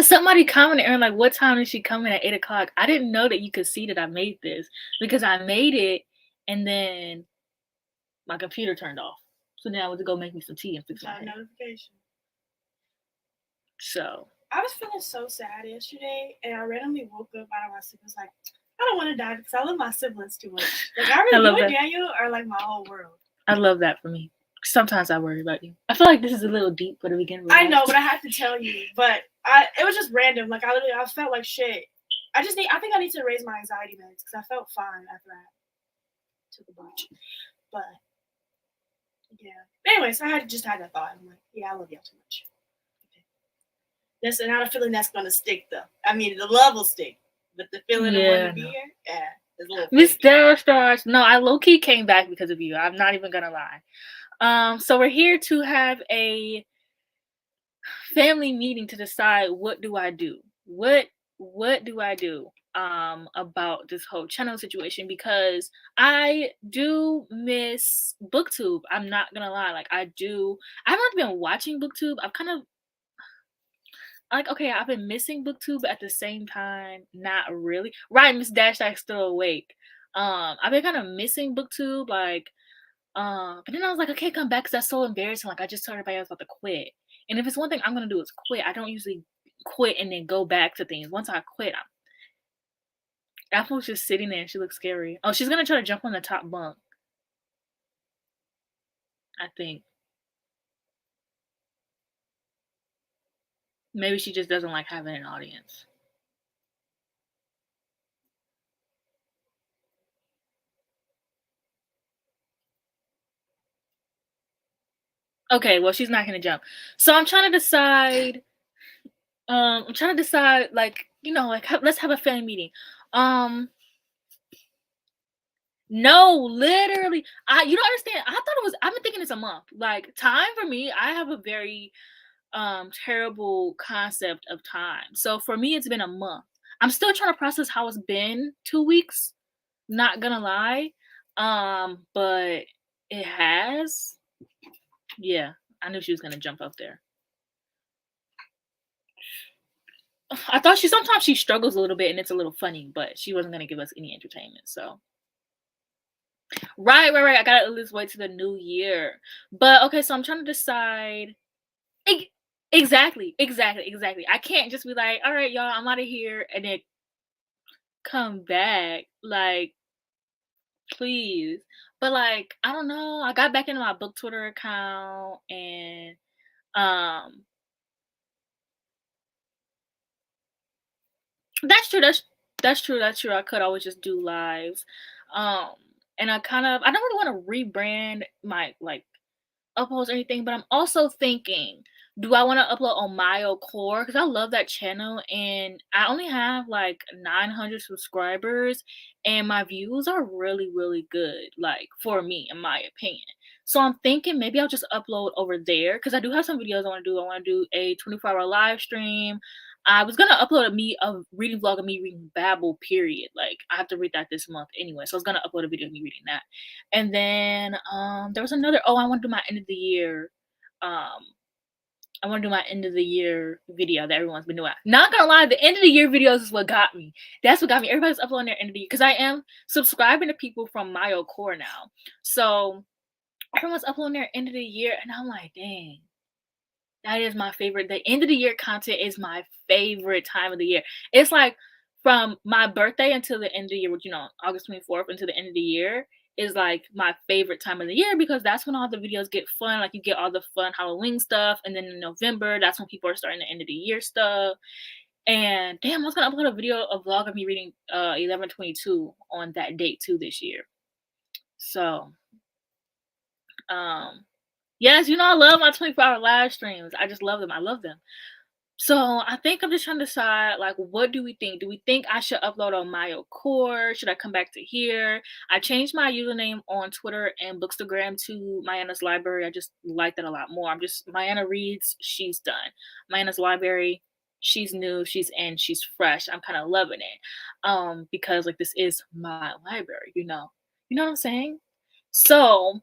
Somebody commented and like, what time is she coming at 8 o'clock? I didn't know that you could see that I made this because I made it and then my computer turned off. So now I went to go make me some tea and fix my Got a hair. notification. So I was feeling so sad yesterday, and I randomly woke up out of my sleep. I was like, I don't want to die because I love my siblings too much. Like, I I really, love you and that. Daniel are like my whole world. I love that for me. Sometimes I worry about you. I feel like this is a little deep for the beginning. I know, but I have to tell you. But it was just random. Like, I felt like shit. I think I need to raise my anxiety meds because I felt fine after I took a bunch. But yeah. Anyways, I just had that thought. I'm like, yeah, I love y'all too much. Okay. That's not a feeling that's gonna stick though. I mean, the love will stick, but the feeling of wanting to be here, yeah, is a little. Miss Dara Stars. No, I low key came back because of you. I'm not even gonna lie. So we're here to have a family meeting to decide what do I do. What do I do about this whole channel situation, because I do miss Booktube. I'm not gonna lie, like I haven't been watching Booktube. I've kind of like, okay, I've been missing Booktube, but at the same time, not really. Right, Miss Dash still awake. I've been kind of missing Booktube, like, but then I was like, okay, come back because that's so embarrassing. Like, I just told everybody I was about to quit. And if it's one thing I'm gonna do is quit. I don't usually quit and then go back to things. Once I quit, Apple's just sitting there and she looks scary. Oh, she's gonna try to jump on the top bunk, I think. Maybe she just doesn't like having an audience. Okay, well, she's not gonna jump. So I'm trying to decide. Like, like let's have a family meeting. No, literally. You don't understand. I've been thinking it's a month. Like, time for me, I have a very terrible concept of time. So for me, it's been a month. I'm still trying to process how it's been 2 weeks. Not gonna lie. But it has. Yeah, I knew she was gonna jump up there. I thought sometimes she struggles a little bit and it's a little funny, but she wasn't gonna give us any entertainment. So right. I gotta at least wait to the new year. But okay, so I'm trying to decide. Exactly. I can't just be like, all right, y'all, I'm out of here, and then come back. Like, please. But like, I don't know. I got back into my book Twitter account, and um, that's true. That's true. I could always just do lives. Um, and I don't really want to rebrand my like uploads or anything, but I'm also thinking, do I want to upload on Mayo Core? Because I love that channel and I only have like 900 subscribers and my views are really, really good, like for me, in my opinion. So I'm thinking maybe I'll just upload over there because I do have some videos I want to do. I want to do a 24-hour live stream. I was gonna upload a reading vlog of me reading Babel, period. Like I have to read that this month anyway. So I was gonna upload a video of me reading that. And then there was another, I want to do my end of the year. I want to do my end of the year video that everyone's been doing. Not gonna lie, the end of the year videos is what got me. That's what got me. Everybody's uploading their end of the year because I am subscribing to people from Mayo Core now. So everyone's uploading their end of the year, and I'm like, dang. That is my favorite. The end of the year content is my favorite time of the year. It's like from my birthday until the end of the year, which, August 24th until the end of the year is like my favorite time of the year because that's when all the videos get fun. Like you get all the fun Halloween stuff. And then in November, that's when people are starting the end of the year stuff. And damn, I was going to upload a vlog of me reading 11/22 on that date too this year. So, yes, I love my 24-hour live streams. I just love them. I love them. So I think I'm just trying to decide, like, what do we think? Do we think I should upload on Mayo Core? Should I come back to here? I changed my username on Twitter and Bookstagram to Mayanna's Library. I just like that a lot more. Mayanna reads, she's done. Mayanna's Library, she's new, she's in, she's fresh. I'm kind of loving it. Because like this is my library, You know what I'm saying? So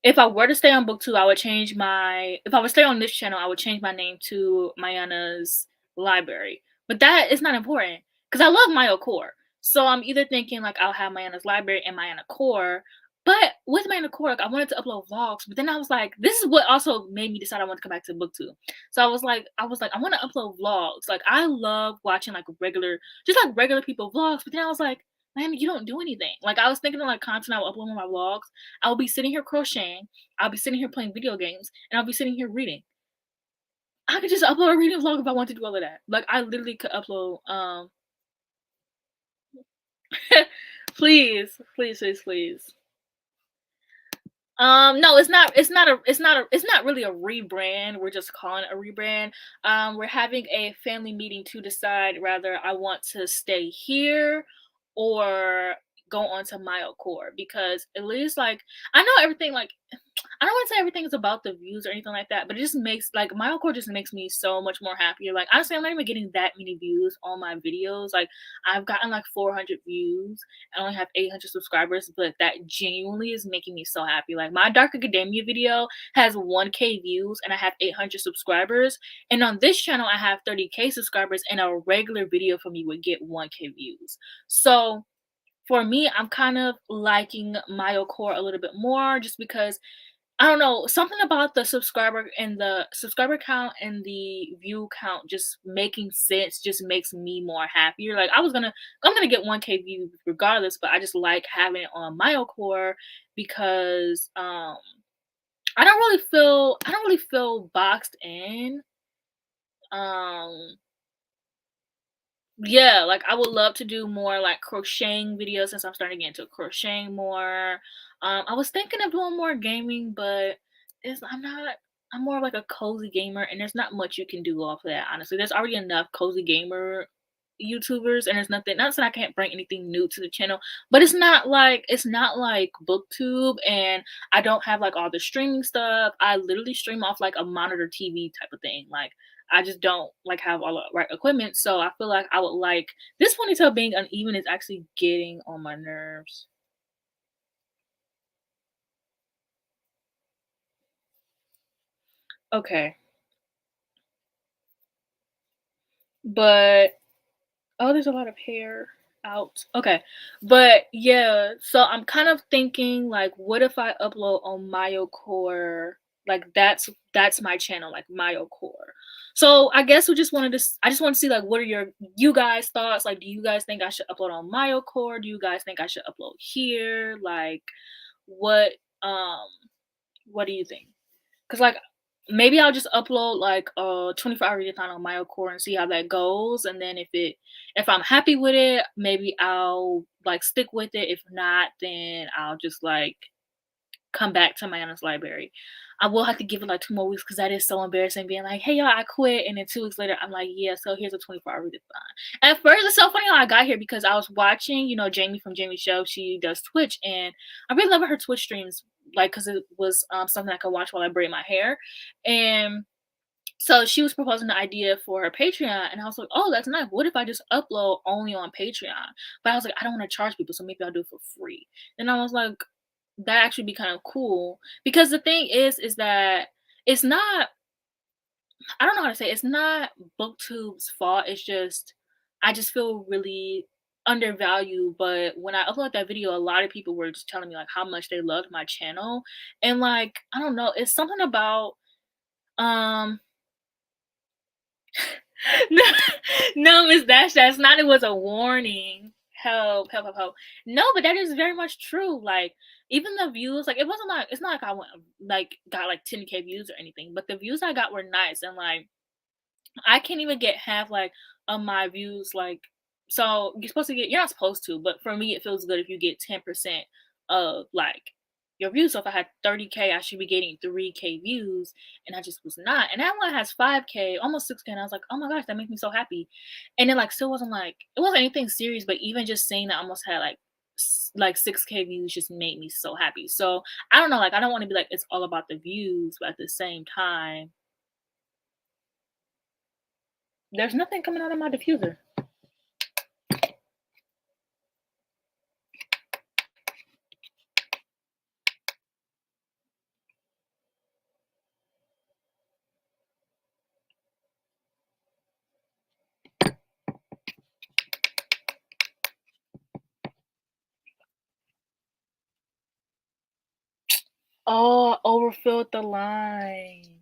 if I were to stay on Booktube, I would change if I would stay on this channel, I would change my name to Mayanna's library. But that is not important because I love my core. So I'm either thinking like I'll have my Anna's library and my Anna core. But with my Anna core, like, I wanted to upload vlogs, but then I was like, this is what also made me decide I want to come back to Booktube. So I want to upload vlogs. Like I love watching like regular people vlogs. But then I was like, man, you don't do anything. Like I was thinking of like content I will upload on my vlogs. I'll be sitting here crocheting. I'll be sitting here playing video games, and I'll be sitting here reading. I could just upload a reading vlog if I want to do all of that. Like I literally could upload please, please, please, please. No, it's not really a rebrand. We're just calling it a rebrand. We're having a family meeting to decide whether I want to stay here or go on to my core, because at least like I know everything, like I don't want to say everything is about the views or anything like that, but it just makes like my core just makes me so much more happier. Like honestly, I'm not even getting that many views on my videos. Like I've gotten like 400 views. I only have 800 subscribers, but that genuinely is making me so happy. Like my Dark Academia video has 1K views and I have 800 subscribers. And on this channel, I have 30K subscribers, and a regular video for me would get 1K views. So for me, I'm kind of liking my core a little bit more just because I don't know, something about the subscriber count and the view count just making sense just makes me more happier. Like I'm gonna get 1K views regardless, but I just like having it on my core because I don't really feel boxed in. Um yeah, like I would love to do more like crocheting videos since I'm starting to get into crocheting more. I was thinking of doing more gaming, but I'm not. I'm more of like a cozy gamer, and there's not much you can do off of that. Honestly, there's already enough cozy gamer YouTubers, and there's nothing. Not that I can't bring anything new to the channel, but it's not like BookTube, and I don't have like all the streaming stuff. I literally stream off like a monitor TV type of thing, like. I just don't like have all the right equipment, so I feel like I would like this ponytail being uneven is actually getting on my nerves. Okay, but oh, there's a lot of hair out. Okay, but yeah, so I'm kind of thinking like, what if I upload on MyoCore? Like that's my channel, like MyoCore. So I guess we just wanted to. I just want to see like, what are you guys thoughts? Like, do you guys think I should upload on MyoCore? Do you guys think I should upload here? Like, what um, what do you think? Cause like maybe I'll just upload like a 24-hour readathon on my core and see how that goes. And then if I'm happy with it, maybe I'll like stick with it. If not, then I'll just like come back to my honest library. I will have to give it like 2 more weeks because that is so embarrassing being like, hey y'all, I quit. And then 2 weeks later, I'm like, yeah, so here's a 24-hour readathon. At first, it's so funny how I got here because I was watching, Jamie from Jamie's show. She does Twitch, and I really love her Twitch streams, like, because it was something I could watch while I braid my hair. And so she was proposing the idea for her Patreon, and I was like, oh, that's nice. What if I just upload only on Patreon? But I was like, I don't want to charge people, so maybe I'll do it for free. And I was like, that actually be kind of cool, because the thing is that it's not, I don't know how to say it, it's not booktube's fault. It's just I just feel really undervalued. But when I uploaded that video, a lot of people were just telling me like how much they loved my channel, and like I don't know, it's something about um no, no, Miss Dash, that's not. It was a warning. Help, help, help, help. No, but that is very much true. Like, even the views, like, it wasn't like, it's not like I went, like, got like 10K views or anything, but the views I got were nice. And like, I can't even get half like of my views. Like, so you're supposed to get, you're not supposed to, but for me, it feels good if you get 10% of like your views. So if I had 30K, I should be getting 3K views, and I just was not. And that one has 5K, almost 6K, and I was like, oh my gosh, that makes me so happy. And it like still wasn't like, it wasn't anything serious, but even just saying that I almost had like 6K views just made me so happy. So I don't know, like I don't want to be like it's all about the views, but at the same time, there's nothing coming out of my diffuser. overfilled the line.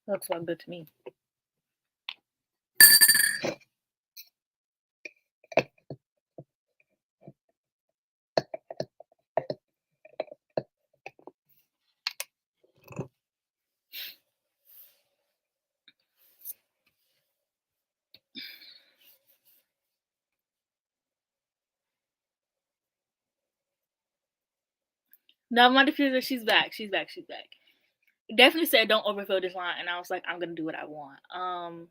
Looks like good to me. No, my diffuser, she's back. She's back. She's back. Definitely said don't overfill this line, and I was like, I'm gonna do what I want.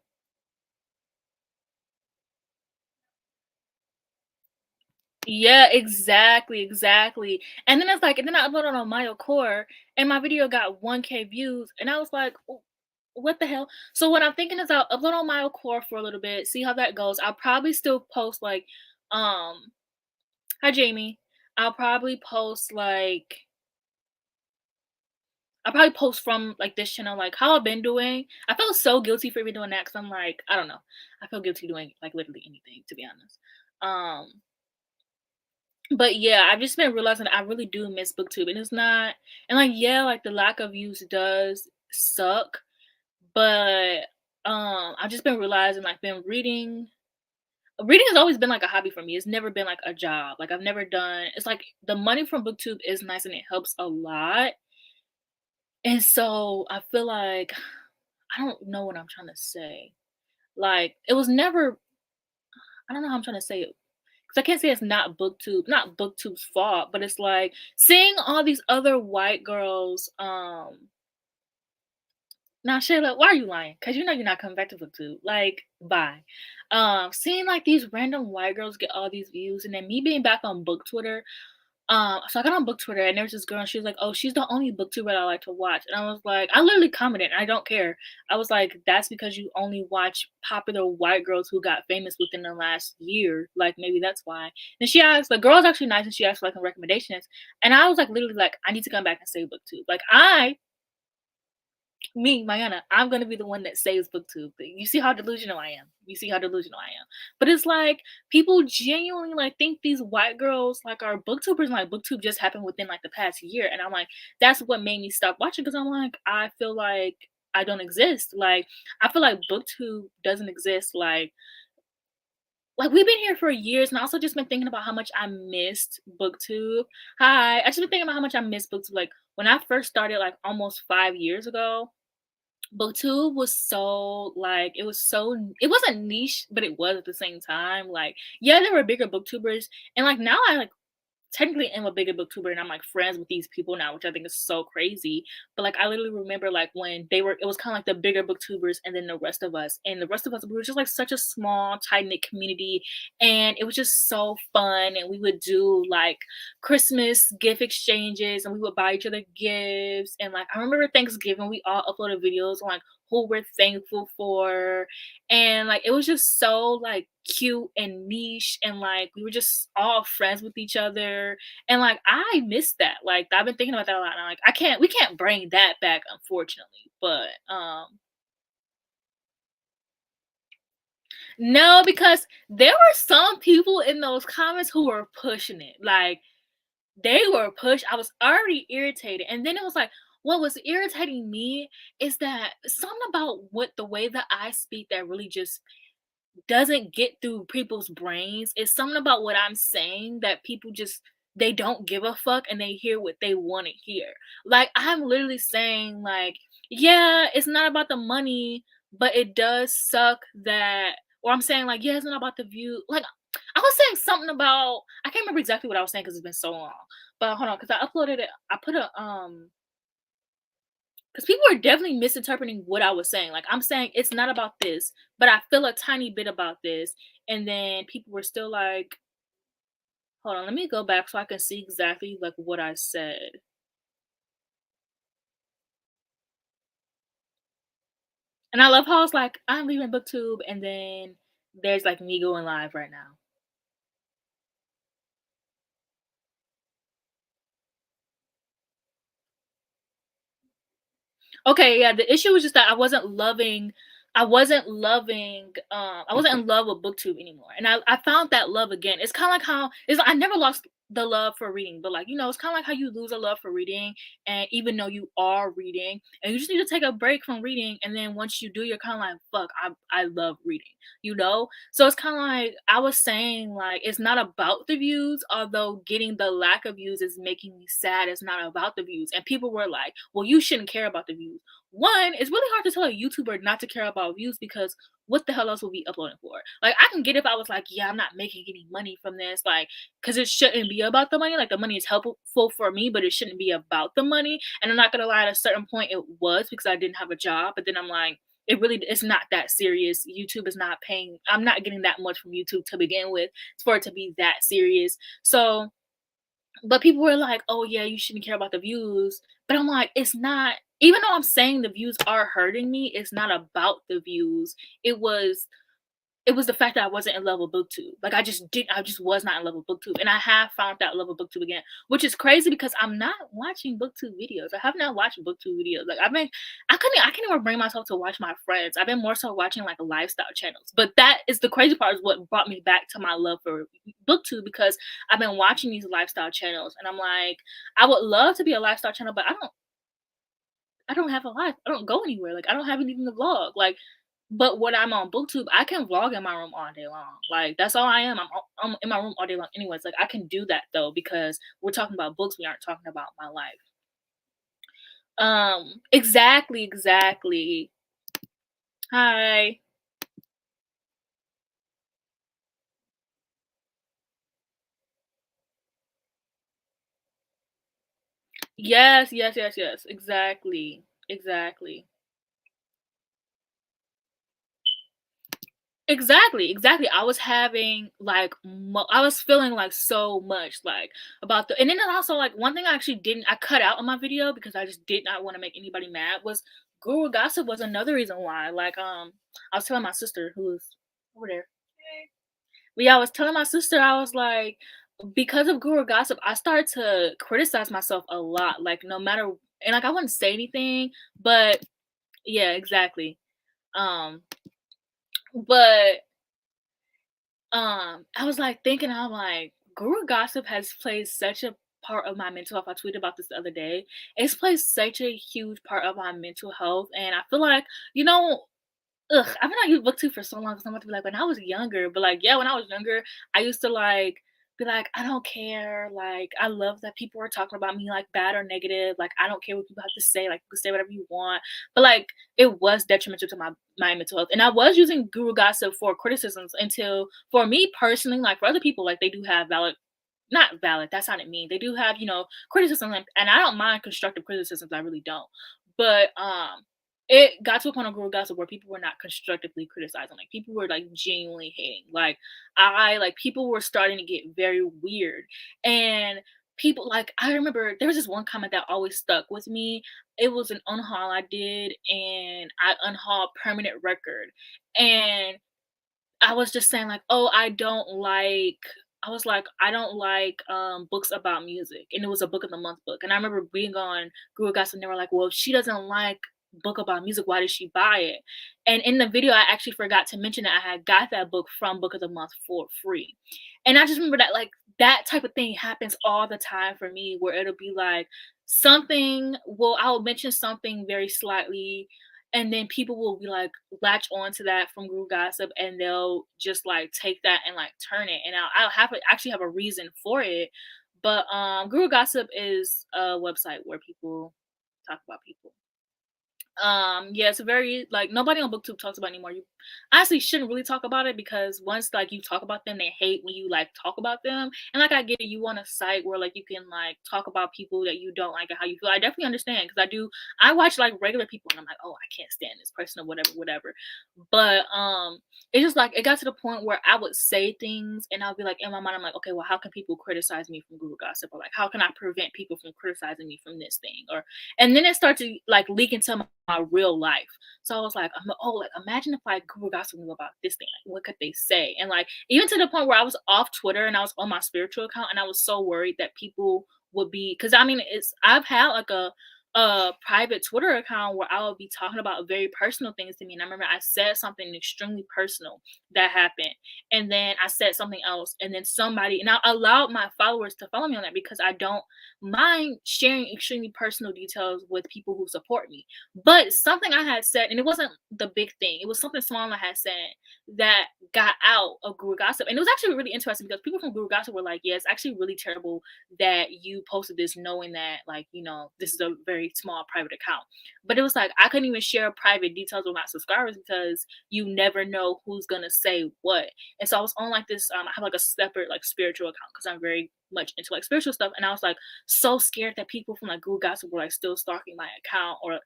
Yeah, exactly, exactly. And then it's like, and then I uploaded on Maya Core, and my video got 1K views, and I was like, what the hell? So what I'm thinking is I'll upload on Maya Core for a little bit, see how that goes. I'll probably still post like, hi Jamie. I'll probably post like I'll probably post from like this channel, like how I've been doing. I felt so guilty for even doing that because I'm like, I don't know. I feel guilty doing like literally anything, to be honest. But yeah, I've just been realizing I really do miss Booktube, and it's not, and like yeah, like the lack of use does suck, but I've just been realizing like been reading. Reading has always been like a hobby for me. It's never been like a job. Like I've never done. It's like the money from Booktube is nice and it helps a lot, and so I feel like I don't know what I'm trying to say. Like it was never. I don't know how I'm trying to say it. 'Cause I can't say it's not Booktube's fault, but it's like seeing all these other white girls, now Shayla, why are you lying? Because you know you're not coming back to Booktube. Like, bye. Seeing like these random white girls get all these views, and then me being back on Book Twitter. So I got on Book Twitter, and there was this girl, and she was like, "Oh, she's the only booktuber that I like to watch." And I was like, I literally commented, and I don't care. I was like, "That's because you only watch popular white girls who got famous within the last year. Like maybe that's why." And she asked, the girl's actually nice, and she asked for like recommendations, and I was like, literally like, I need to come back and say BookTube. Like me, Mayana, I'm gonna be the one that saves BookTube. You see how delusional I am. You see how delusional I am. But it's like people genuinely like think these white girls like are booktubers, and like BookTube just happened within like the past year. And I'm like, that's what made me stop watching because I'm like, I feel like I don't exist. Like I feel like BookTube doesn't exist. Like we've been here for years, and I also just been thinking about how much I missed BookTube. Hi, I just been thinking about how much I missed BookTube. Like when I first started, like almost 5 years ago, BookTube was so like it wasn't niche, but it was at the same time. Like, yeah, there were bigger booktubers, and like now I like technically am a bigger booktuber and I'm like friends with these people now, which I think is so crazy. But like I literally remember like when it was kind of like the bigger booktubers and then the rest of us. And the rest of us, we were just like such a small, tight-knit community. And it was just so fun. And we would do like Christmas gift exchanges and we would buy each other gifts. And like I remember Thanksgiving, we all uploaded videos on like who we're thankful for, and like it was just so like cute and niche, and like we were just all friends with each other, and like I miss that. Like I've been thinking about that a lot, and I'm like we can't bring that back, unfortunately. But no, because there were some people in those comments who were pushing it. Like they were pushed. I was already irritated, and then it was like what was irritating me is that something about what the way that I speak that really just doesn't get through people's brains. It's something about what I'm saying that people just they don't give a fuck and they hear what they want to hear. Like I'm literally saying like, yeah, it's not about the money, but it does suck that or I'm saying like, yeah, it's not about the view. Like I was saying something about I can't remember exactly what I was saying because it's been so long. But hold on, because I uploaded it. I put a because people are definitely misinterpreting what I was saying. Like I'm saying it's not about this, but I feel a tiny bit about this. And then people were still like, hold on, let me go back so I can see exactly like what I said. And I love how it's like, I'm leaving BookTube, and then there's like me going live right now. Okay, yeah, the issue was just that I wasn't loving I wasn't loving, I wasn't in love with Booktube anymore, and I found that love again. It's kinda like how it's I never lost the love for reading, but, like, it's kinda like how you lose a love for reading, and even though you are reading, and you just need to take a break from reading, and then once you do, you're kinda like, "Fuck, I love reading," you know? So it's kinda like I was saying, like, it's not about the views, although getting the lack of views is making me sad, it's not about the views, and people were like, "Well, you shouldn't care about the views." One, it's really hard to tell a YouTuber not to care about views because what the hell else would we uploading for? Like, I can get if I was like, yeah, I'm not making any money from this, like, because it shouldn't be about the money. Like, the money is helpful for me, but it shouldn't be about the money. And I'm not gonna lie, at a certain point, it was because I didn't have a job. But then I'm like, it's not that serious. YouTube is not paying. I'm not getting that much from YouTube to begin with for it to be that serious. So but people were like, "Oh, yeah, you shouldn't care about the views." But I'm like, it's not even though I'm saying the views are hurting me, it's not about the views. It was it was the fact that I wasn't in love with BookTube. Like I just was not in love with BookTube. And I have found that love with BookTube again, which is crazy because I'm not watching BookTube videos. I have not watched BookTube videos. Like I can't even bring myself to watch my friends. I've been more so watching like lifestyle channels. But that is the crazy part is what brought me back to my love for BookTube because I've been watching these lifestyle channels and I'm like, I would love to be a lifestyle channel, but I don't have a life. I don't go anywhere. Like I don't have anything to vlog. Like but when I'm on BookTube, I can vlog in my room all day long. Like that's all I am. I'm in my room all day long anyways. Like I can do that though because we're talking about books. We aren't talking about my life. Exactly, exactly. Hi. Yes, yes, yes, yes. Exactly. Exactly. Exactly, exactly. I was having like I was feeling like so much like about the and then also like one thing I actually didn't I cut out on my video because I just did not want to make anybody mad was Guru gossip was another reason why. Like I was telling my sister who was over there. But yeah, I was telling my sister I was like because of Guru gossip, I started to criticize myself a lot. Like no matter and like I wouldn't say anything, but yeah, exactly. Um but I was like thinking, I'm like, Guru gossip has played such a part of my mental health. I tweeted about this the other day. It's played such a huge part of my mental health, and I feel like, I've been on BookTube for so long because I'm about to be like, when I was younger, but like, yeah, when I was younger, I used to like be like, I don't care. Like, I love that people are talking about me like bad or negative. Like, I don't care what people have to say. Like, you can say whatever you want. But like, it was detrimental to my mental health. And I was using Guru Gossip for criticisms until, for me personally, like for other people, like they do have valid not valid, that sounded mean. They do have, criticism and I don't mind constructive criticisms, I really don't. But it got to a point on Google Gossip where people were not constructively criticizing. Like people were like genuinely hating. Like people were starting to get very weird. And people like I remember there was this one comment that always stuck with me. It was an unhaul I did and I unhauled permanent record. And I was just saying like, "Oh, I was like, "I don't like, books about music," and it was a book of the month book, and I remember being on Google Gossip, and they were like, "Well, if she doesn't like book about music, why did she buy it?" And in the video, I actually forgot to mention that I had got that book from Book of the Month for free. And I just remember that, like, that type of thing happens all the time for me where it'll be like I'll mention something very slightly and then people will be like latch on to that from Google Gossip and they'll just like take that and like turn it and I'll have to actually have a reason for it. But Google Gossip is a website where people talk about people. Yeah, it's a very like nobody on BookTube talks about it anymore. You honestly shouldn't really talk about it because once like you talk about them, they hate when you like talk about them. And like I get it, you want a site where like you can like talk about people that you don't like and how you feel. I definitely understand because I watch like regular people and I'm like, oh, I can't stand this person or whatever, whatever. But it's just like it got to the point where I would say things and I'll be like in my mind, I'm like, okay, well, how can people criticize me from Google Gossip? Or like how can I prevent people from criticizing me from this thing? Or and then it starts to like leak into my real life. So I was like, like imagine if like Google Gossip knew about this thing. Like, what could they say? And like even to the point where I was off Twitter and I was on my spiritual account and I was so worried that people would be because I mean I've had like a private Twitter account where I would be talking about very personal things to me. And I remember I said something extremely personal that happened. And then I said something else. And then somebody, and I allowed my followers to follow me on that because I don't mind sharing extremely personal details with people who support me. But something I had said, and it wasn't the big thing, it was something small I had said that got out of Guru Gossip. And it was actually really interesting because people from Guru Gossip were like, yeah, it's actually really terrible that you posted this knowing that, like, you know, this is a very small private account. But it was like I couldn't even share private details with my subscribers because you never know who's gonna say what. And so I was on like this I have like a separate like spiritual account because I'm very much into like spiritual stuff, and I was like so scared that people from like Google Gossip were like still stalking my account, or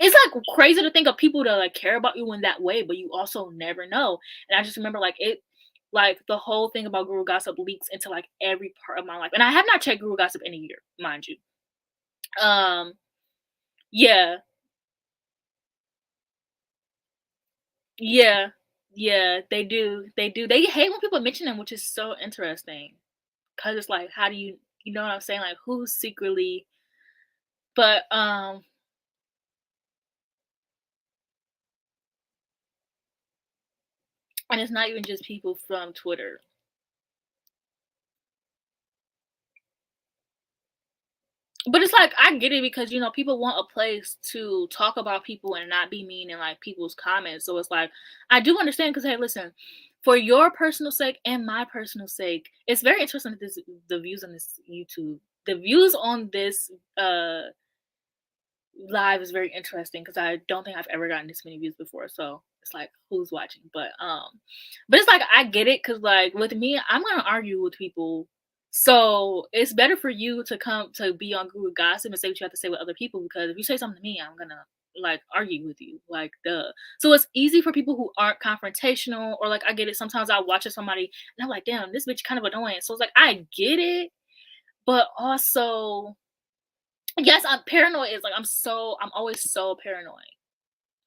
it's like crazy to think of people that like care about you in that way, but you also never know. And I just remember like it, like the whole thing about Guru Gossip leaks into like every part of my life. And I have not checked Guru Gossip in a year, mind you. Um, yeah, yeah, yeah, they do. They do. They hate when people mention them, which is so interesting. Cause it's like, how do you know what I'm saying? Like who's secretly, but and it's not even just people from Twitter. But it's like I get it because you know people want a place to talk about people and not be mean in like people's comments. So it's like I do understand because hey, listen, for your personal sake and my personal sake, it's very interesting that this the views on this YouTube, the views on this live is very interesting because I don't think I've ever gotten this many views before. So it's like who's watching, but it's like I get it because like with me, I'm gonna argue with people. So it's better for you to come to be on Google Gossip and say what you have to say with other people because if you say something to me, I'm gonna like argue with you, like duh. So it's easy for people who aren't confrontational or like I get it. Sometimes I watch somebody and I'm like, damn, this bitch kind of annoying. So it's like I get it, but also yes, I'm paranoid. It's like I'm always so paranoid.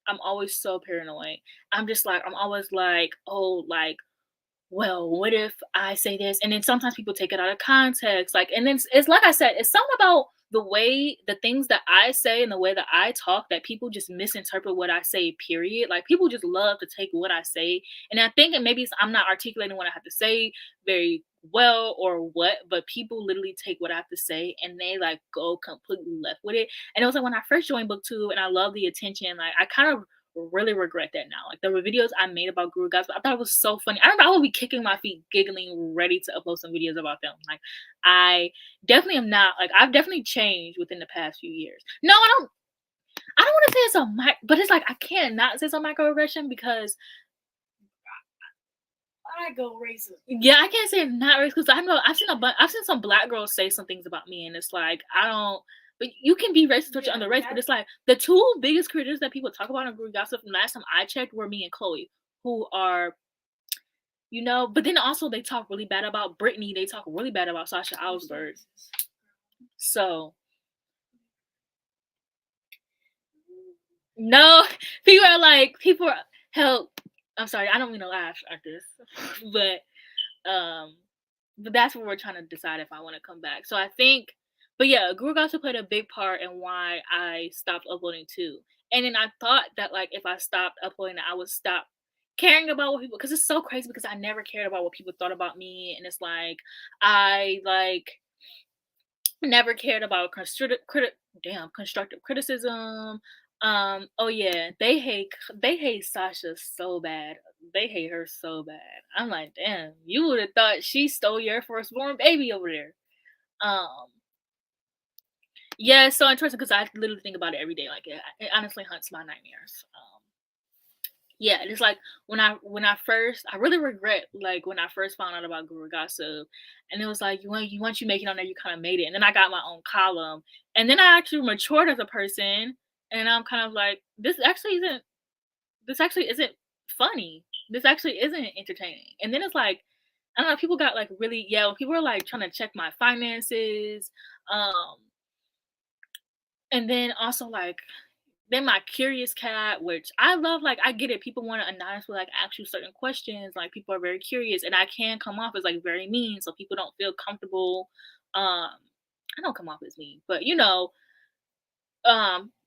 I'm always so paranoid. I'm just like I'm always like, oh, like well, what if I say this? And then sometimes people take it out of context. Like, and then it's like I said, it's something about the way the things that I say and the way that I talk that people just misinterpret what I say, period. Like people just love to take what I say. And I think it maybe I'm not articulating what I have to say very well or what, but people literally take what I have to say and they like go completely left with it. And it was like when I first joined BookTube and I love the attention, like I kind of really regret that now. Like there were videos I made about Guru Gospel. I thought it was so funny. I remember I would be kicking my feet, giggling, ready to upload some videos about them. Like I definitely am not like I've definitely changed within the past few years. No, I don't want to say it's a mic, but it's like I can't not say it's a microaggression because I go racist. yeah, I can't say it's not racist because I know I've seen some black girls say some things about me, and it's like I don't. But you can be racist with your other race, but it's like the two biggest creators that people talk about in Group Gossip from last time I checked were me and Chloe, who are, you know, but then also they talk really bad about Brittany. They talk really bad about Sasha Alsberg. So no, people are help. I'm sorry, I don't mean to laugh at this, um, but that's what we're trying to decide if I want to come back. So I think, but yeah, Guru Gossip played a big part in why I stopped uploading too. And then I thought that like if I stopped uploading, I would stop caring about what people because it's so crazy because I never cared about what people thought about me, and it's like I like never cared about constructive criticism. Oh yeah, they hate Sasha so bad. They hate her so bad. I'm like, damn, you would have thought she stole your firstborn baby over there. Um, yeah, it's so interesting because I literally think about it every day. Like it honestly haunts my nightmares. Yeah, and it's like when I first I really regret like when I first found out about Guru Gossip, and it was like once you make it on there, you kind of made it, and then I got my own column, and then I actually matured as a person, and I'm kind of like this actually isn't funny. This actually isn't entertaining, and then it's like I don't know, people got like really yeah, when people were like trying to check my finances, um, and then also like then my curious cat, which I love, like I get it. People want to anonymously like ask you certain questions. Like people are very curious, and I can come off as like very mean, so people don't feel comfortable. I don't come off as mean, but you know,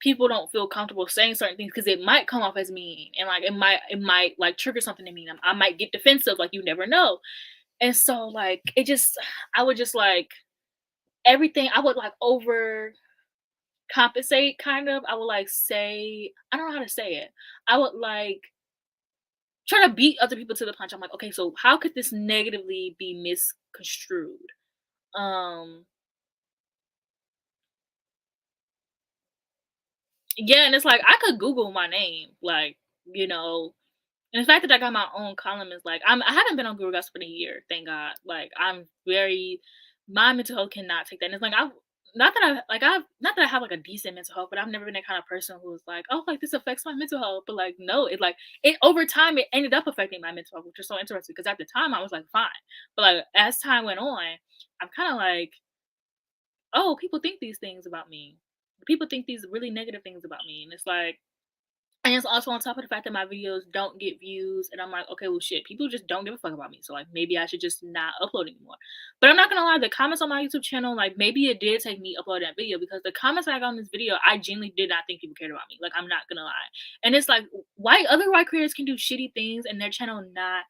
people don't feel comfortable saying certain things because it might come off as mean, and like it might like trigger something in me. I might get defensive, like you never know. And so like it just I would just like everything I would like over compensate kind of. I would like say I don't know how to say it. I would like try to beat other people to the punch. I'm like, okay, so how could this negatively be misconstrued? Um yeah, and it's like I could Google my name, like, you know, and the fact that I got my own column is like I haven't been on Google Gossip in a year, thank God. Like I'm very my mental health cannot take that. And it's like I not that I have like a decent mental health, but I've never been that kind of person who's like, oh, like this affects my mental health. But like no, it like it over time it ended up affecting my mental health, which is so interesting because at the time I was like fine. But like as time went on, I'm kind of like, oh, people think these things about me. People think these really negative things about me. And it's like and it's also on top of the fact that my videos don't get views, and I'm like, okay, well, shit, people just don't give a fuck about me. So like, maybe I should just not upload anymore. But I'm not gonna lie, the comments on my YouTube channel, like maybe it did take me uploading that video because the comments I got on this video, I genuinely did not think people cared about me. Like I'm not gonna lie, and it's like, why other white creators can do shitty things and their channel not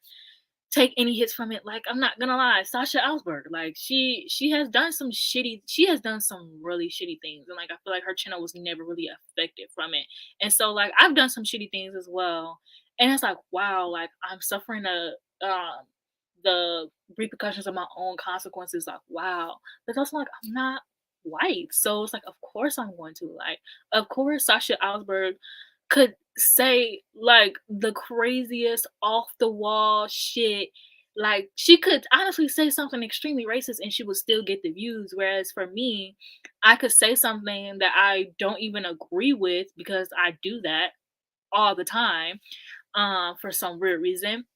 take any hits from it. Like I'm not gonna lie, Sasha Alsberg, like she has done some shitty, she has done some really shitty things, and like I feel like her channel was never really affected from it. And so like I've done some shitty things as well, and it's like wow, like I'm suffering the repercussions of my own consequences. Like wow, but also like I'm not white, so it's like of course I'm going to like, of course Sasha Alsberg could say like the craziest off the wall shit. Like she could honestly say something extremely racist and she would still get the views. Whereas for me, I could say something that I don't even agree with because I do that all the time for some weird reason.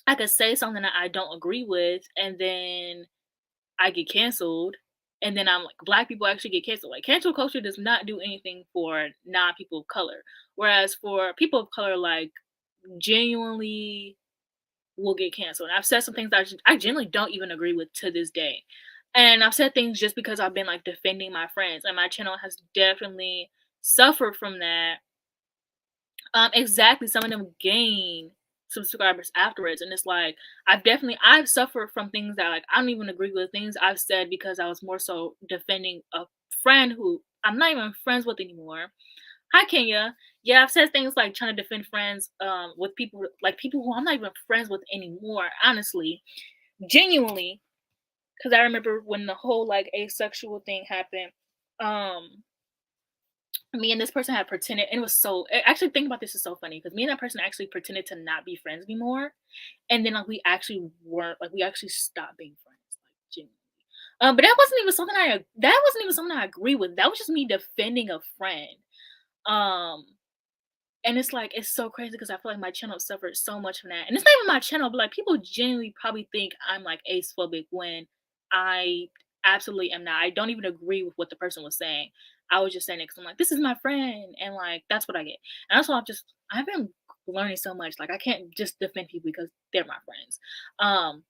I could say something that I don't agree with and then I get canceled. And then I'm like, black people actually get canceled. Like cancel culture does not do anything for non people of color. Whereas for people of color, like genuinely will get canceled. And I've said some things that I genuinely don't even agree with to this day. And I've said things just because I've been like defending my friends. And my channel has definitely suffered from that. Exactly. Some of them gain subscribers afterwards, and it's like I've suffered from things that like I don't even agree with things I've said because I was more so defending a friend who I'm not even friends with anymore. Hi Kenya. Yeah, I've said things like trying to defend friends with people who I'm not even friends with anymore, honestly. Genuinely. Because I remember when the whole like asexual thing happened. Um Me and this person had pretended and it was so actually thinking about this is so funny because me and that person actually pretended to not be friends anymore, and then like we actually weren't like we actually stopped being friends, like genuinely. But that wasn't even something I agree with. That was just me defending a friend. Um and it's like it's so crazy because I feel like my channel suffered so much from that. And it's not even my channel, but like people genuinely probably think I'm like ace phobic when I absolutely am not. I don't even agree with what the person was saying. I was just saying it because I'm like, this is my friend, and like that's what I get. And that's why I've been learning so much. Like I can't just defend people because they're my friends. Um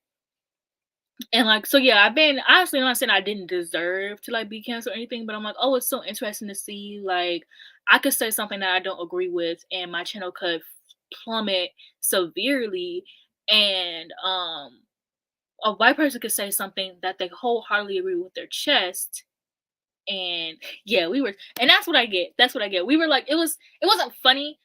and like, so yeah, I've been honestly, I'm not saying I didn't deserve to like be canceled or anything, but I'm like, oh, it's so interesting to see. Like, I could say something that I don't agree with, and my channel could plummet severely. And a white person could say something that they wholeheartedly agree with their chest. And yeah, and that's what I get. That's what I get. We were like, it wasn't funny,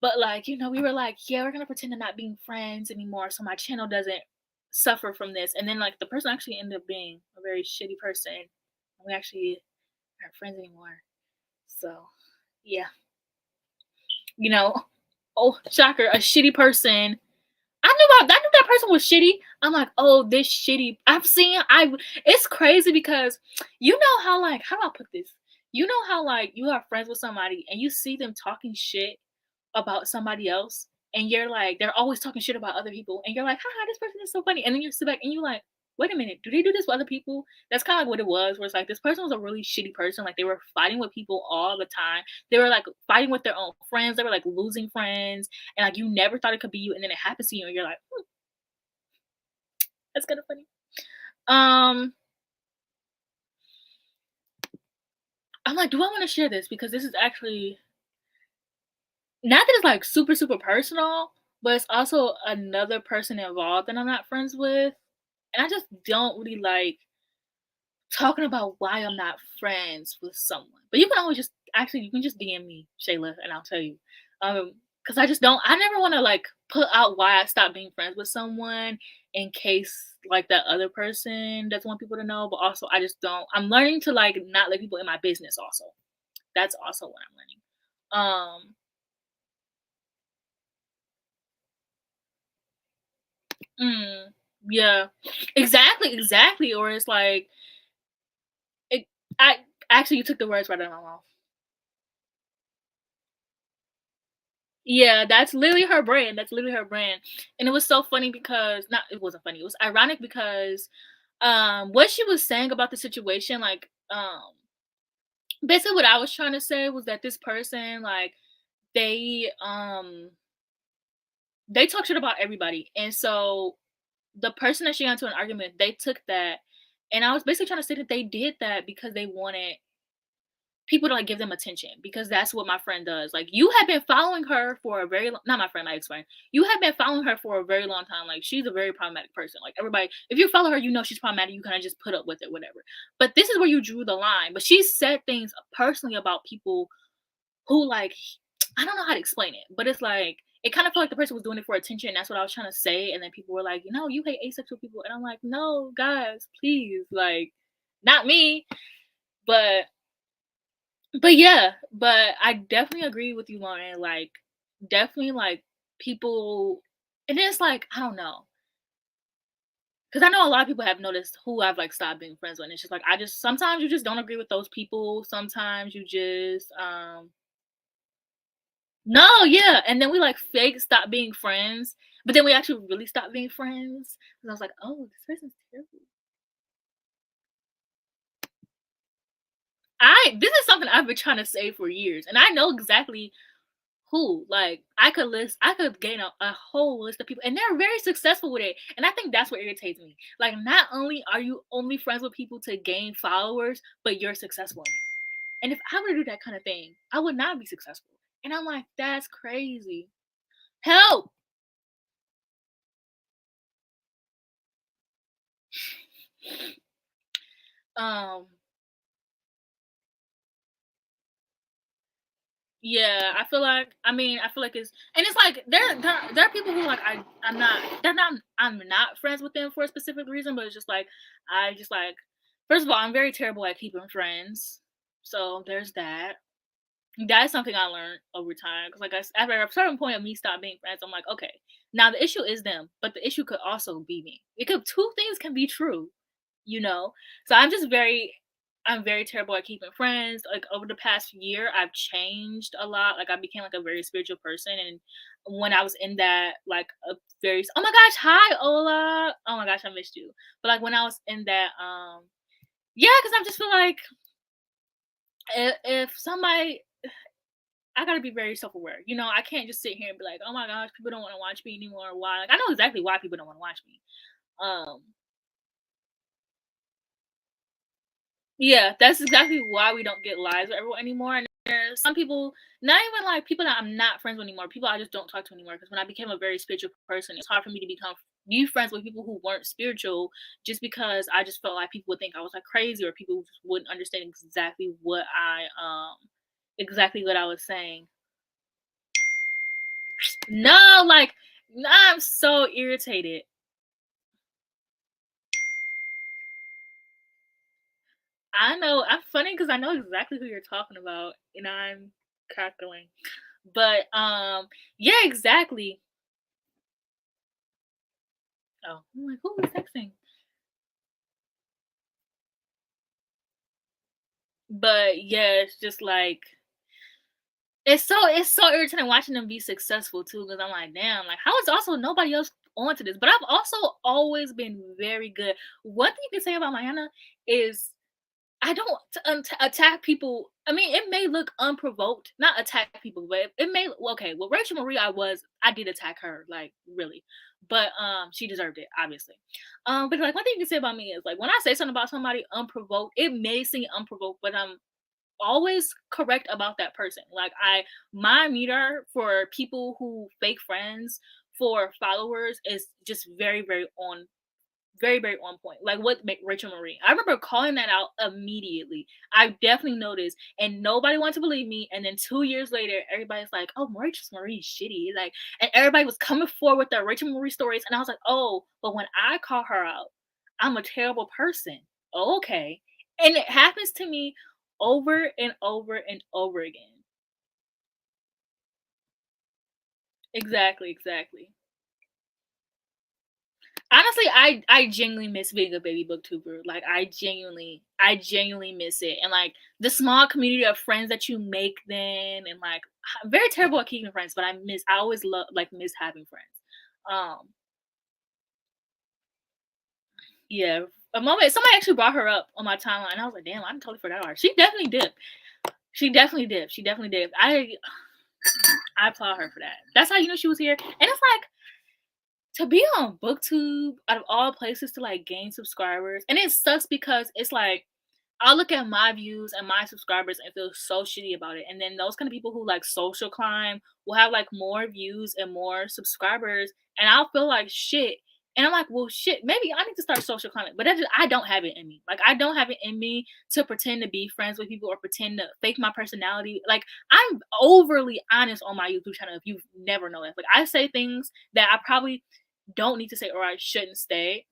but like, we were like, yeah, we're gonna pretend to not being friends anymore, so my channel doesn't suffer from this. And then like the person actually ended up being a very shitty person. We actually aren't friends anymore. So yeah, you know, oh shocker, a shitty person. I knew that person was shitty. I'm like, oh, this shitty. It's crazy because you know how like how do I put this? You know how like you are friends with somebody and you see them talking shit about somebody else, and you're like, they're always talking shit about other people, and you're like, haha, this person is so funny. And then you sit back and you're like, wait a minute, do they do this with other people? That's kind of like what it was, where it's like this person was a really shitty person. Like they were fighting with people all the time. They were like fighting with their own friends. They were like losing friends, and like you never thought it could be you, and then it happens to you, and you're like, that's kind of funny. Um, I'm like, do I want to share this? Because this is actually not that it's like super, super personal, but it's also another person involved that I'm not friends with. And I just don't really like talking about why I'm not friends with someone. But you can always just actually you can just DM me, Shayla, and I'll tell you. Because I just don't I never want to like put out why I stopped being friends with someone in case like that other person doesn't want people to know. But also I just don't I'm learning to like not let people in my business also. That's also what I'm learning. Mm, yeah. Exactly, exactly. Or it's like it I actually you took the words right out of my mouth. Yeah, that's literally her brand. That's literally her brand. And it was so funny because not it wasn't funny. It was ironic because what she was saying about the situation, like basically what I was trying to say was that this person, like, they they talk shit about everybody. And so the person that she got into an argument, they took that and I was basically trying to say that they did that because they wanted people to like give them attention because that's what my friend does. Like you have been following her for a very long, not my friend, my ex-friend. You have been following her for a very long time. Like she's a very problematic person. Like everybody, if you follow her, you know she's problematic. You kind of just put up with it, whatever. But this is where you drew the line. But she said things personally about people who like I don't know how to explain it, but it's like it kind of felt like the person was doing it for attention. And that's what I was trying to say. And then people were like, you know, you hate asexual people, and I'm like, no, guys, please, like, not me. But yeah, but I definitely agree with you, Lauren. Like, definitely, like people, and it's like I don't know, because I know a lot of people have noticed who I've like stopped being friends with. And it's just like I just sometimes you just don't agree with those people. Sometimes you just no, yeah, and then we like fake stop being friends, but then we actually really stop being friends. And I was like, oh, this person's terrible. This is something I've been trying to say for years, and I know exactly who like I could gain a whole list of people and they're very successful with it, and I think that's what irritates me. Like not only are you only friends with people to gain followers, but you're successful in it. And if I were to do that kind of thing, I would not be successful. And I'm like, that's crazy. Help. um Yeah, I feel like I feel like it's and it's like there are people who like I'm not they're not I'm not friends with them for a specific reason, but it's just like I just like first of all, I'm very terrible at keeping friends. So there's that. That's something I learned over time because like after a certain point of me stop being friends, I'm like, okay, now the issue is them, but the issue could also be me. It could two things can be true, you know? So I'm very terrible at keeping friends. Like over the past year, I've changed a lot. Like I became like a very spiritual person. And when I was in that, like a very, oh my gosh, hi Ola. Oh my gosh, I missed you. But like when I was in that, yeah, because I just feel like if somebody, I gotta be very self aware. You know, I can't just sit here and be like, oh my gosh, people don't want to watch me anymore. Why? Like I know exactly why people don't want to watch me. Um, Yeah, that's exactly why we don't get lives with everyone anymore. And there's some people, not even like people that I'm not friends with anymore, people I just don't talk to anymore. Because when I became a very spiritual person, it's hard for me to be friends with people who weren't spiritual, just because I just felt like people would think I was like crazy, or people just wouldn't understand exactly what I was saying. No, like I'm so irritated. I know I'm funny because I know exactly who you're talking about, and I'm cackling. But yeah, exactly. Oh, I'm like, who was texting? But yeah, it's just like it's so irritating watching them be successful too. Because I'm like, damn, like how is also nobody else onto this? But I've also always been very good. One thing you can say about Mariana is I don't attack people. I mean, it may look unprovoked, not attack people, but it may well, okay. Well, Rachel Marie, I did attack her, like really, but she deserved it, obviously. But like one thing you can say about me is like when I say something about somebody unprovoked, it may seem unprovoked, but always correct about that person. Like my meter for people who fake friends for followers is just very, very on point. Like what Rachel Marie. I remember calling that out immediately. I definitely noticed, and nobody wanted to believe me. And then 2 years later, everybody's like, "Oh, Rachel Marie's shitty." Like, and everybody was coming forward with their Rachel Marie stories, and I was like, "Oh, but when I call her out, I'm a terrible person." Oh, okay, and it happens to me over and over and over again. Exactly, exactly. Honestly, I genuinely miss being a baby booktuber. Like I genuinely miss it. And like the small community of friends that you make then and like I'm very terrible at keeping friends, but I always love like miss having friends. Um yeah. A moment somebody actually brought her up on my timeline. I was like, damn, I totally forgot about her. She definitely did. She definitely did. She definitely did. I applaud her for that. That's how you know she was here. And it's like to be on Booktube out of all places to like gain subscribers. And it sucks because it's like I look at my views and my subscribers and feel so shitty about it. And then those kind of people who like social climb will have like more views and more subscribers, and I'll feel like shit. And I'm like, well, shit, maybe I need to start social climbing. But I don't have it in me. Like, I don't have it in me to pretend to be friends with people or pretend to fake my personality. Like, I'm overly honest on my YouTube channel if you've never known that. Like, I say things that I probably don't need to say or I shouldn't say,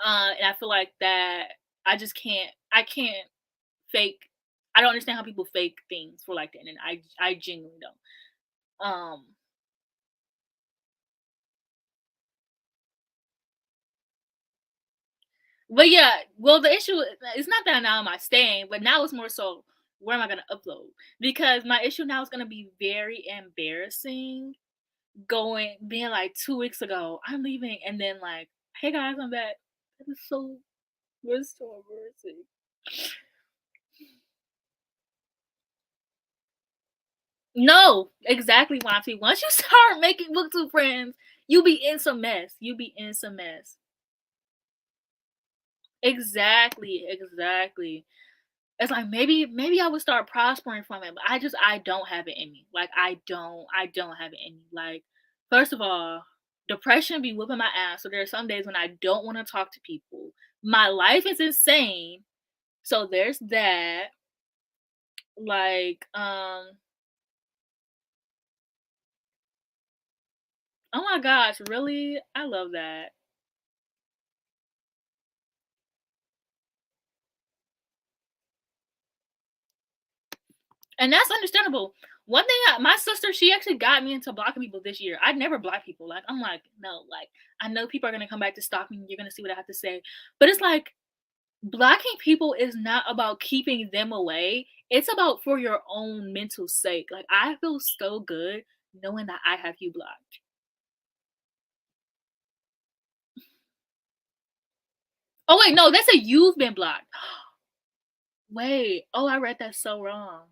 and I feel like that I can't fake. I don't understand how people fake things for like that, and I genuinely don't. But yeah, well, the issue is not that now am I staying, but now it's more so where am I gonna upload? Because my issue now is gonna be very embarrassing. Being like 2 weeks ago, I'm leaving, and then like, hey guys, I'm back. It is so it's so embarrassing. No, exactly, Monty. Once you start making booktube friends, you be in some mess. You be in some mess. Exactly, exactly. It's like maybe I would start prospering from it, but I don't have it in me. Like I don't have it in me. Like first of all, depression be whooping my ass. So there are some days when I don't want to talk to people. My life is insane. So there's that. Like oh my gosh, really? I love that. And that's understandable. One thing, my sister, she actually got me into blocking people this year. I'd never block people. Like, I'm like, no, like, I know people are gonna come back to stalk me. You're gonna see what I have to say, but it's like blocking people is not about keeping them away. It's about for your own mental sake. Like, I feel so good knowing that I have you blocked. Oh wait, no, that's a you've been blocked. Wait, oh, I read that so wrong.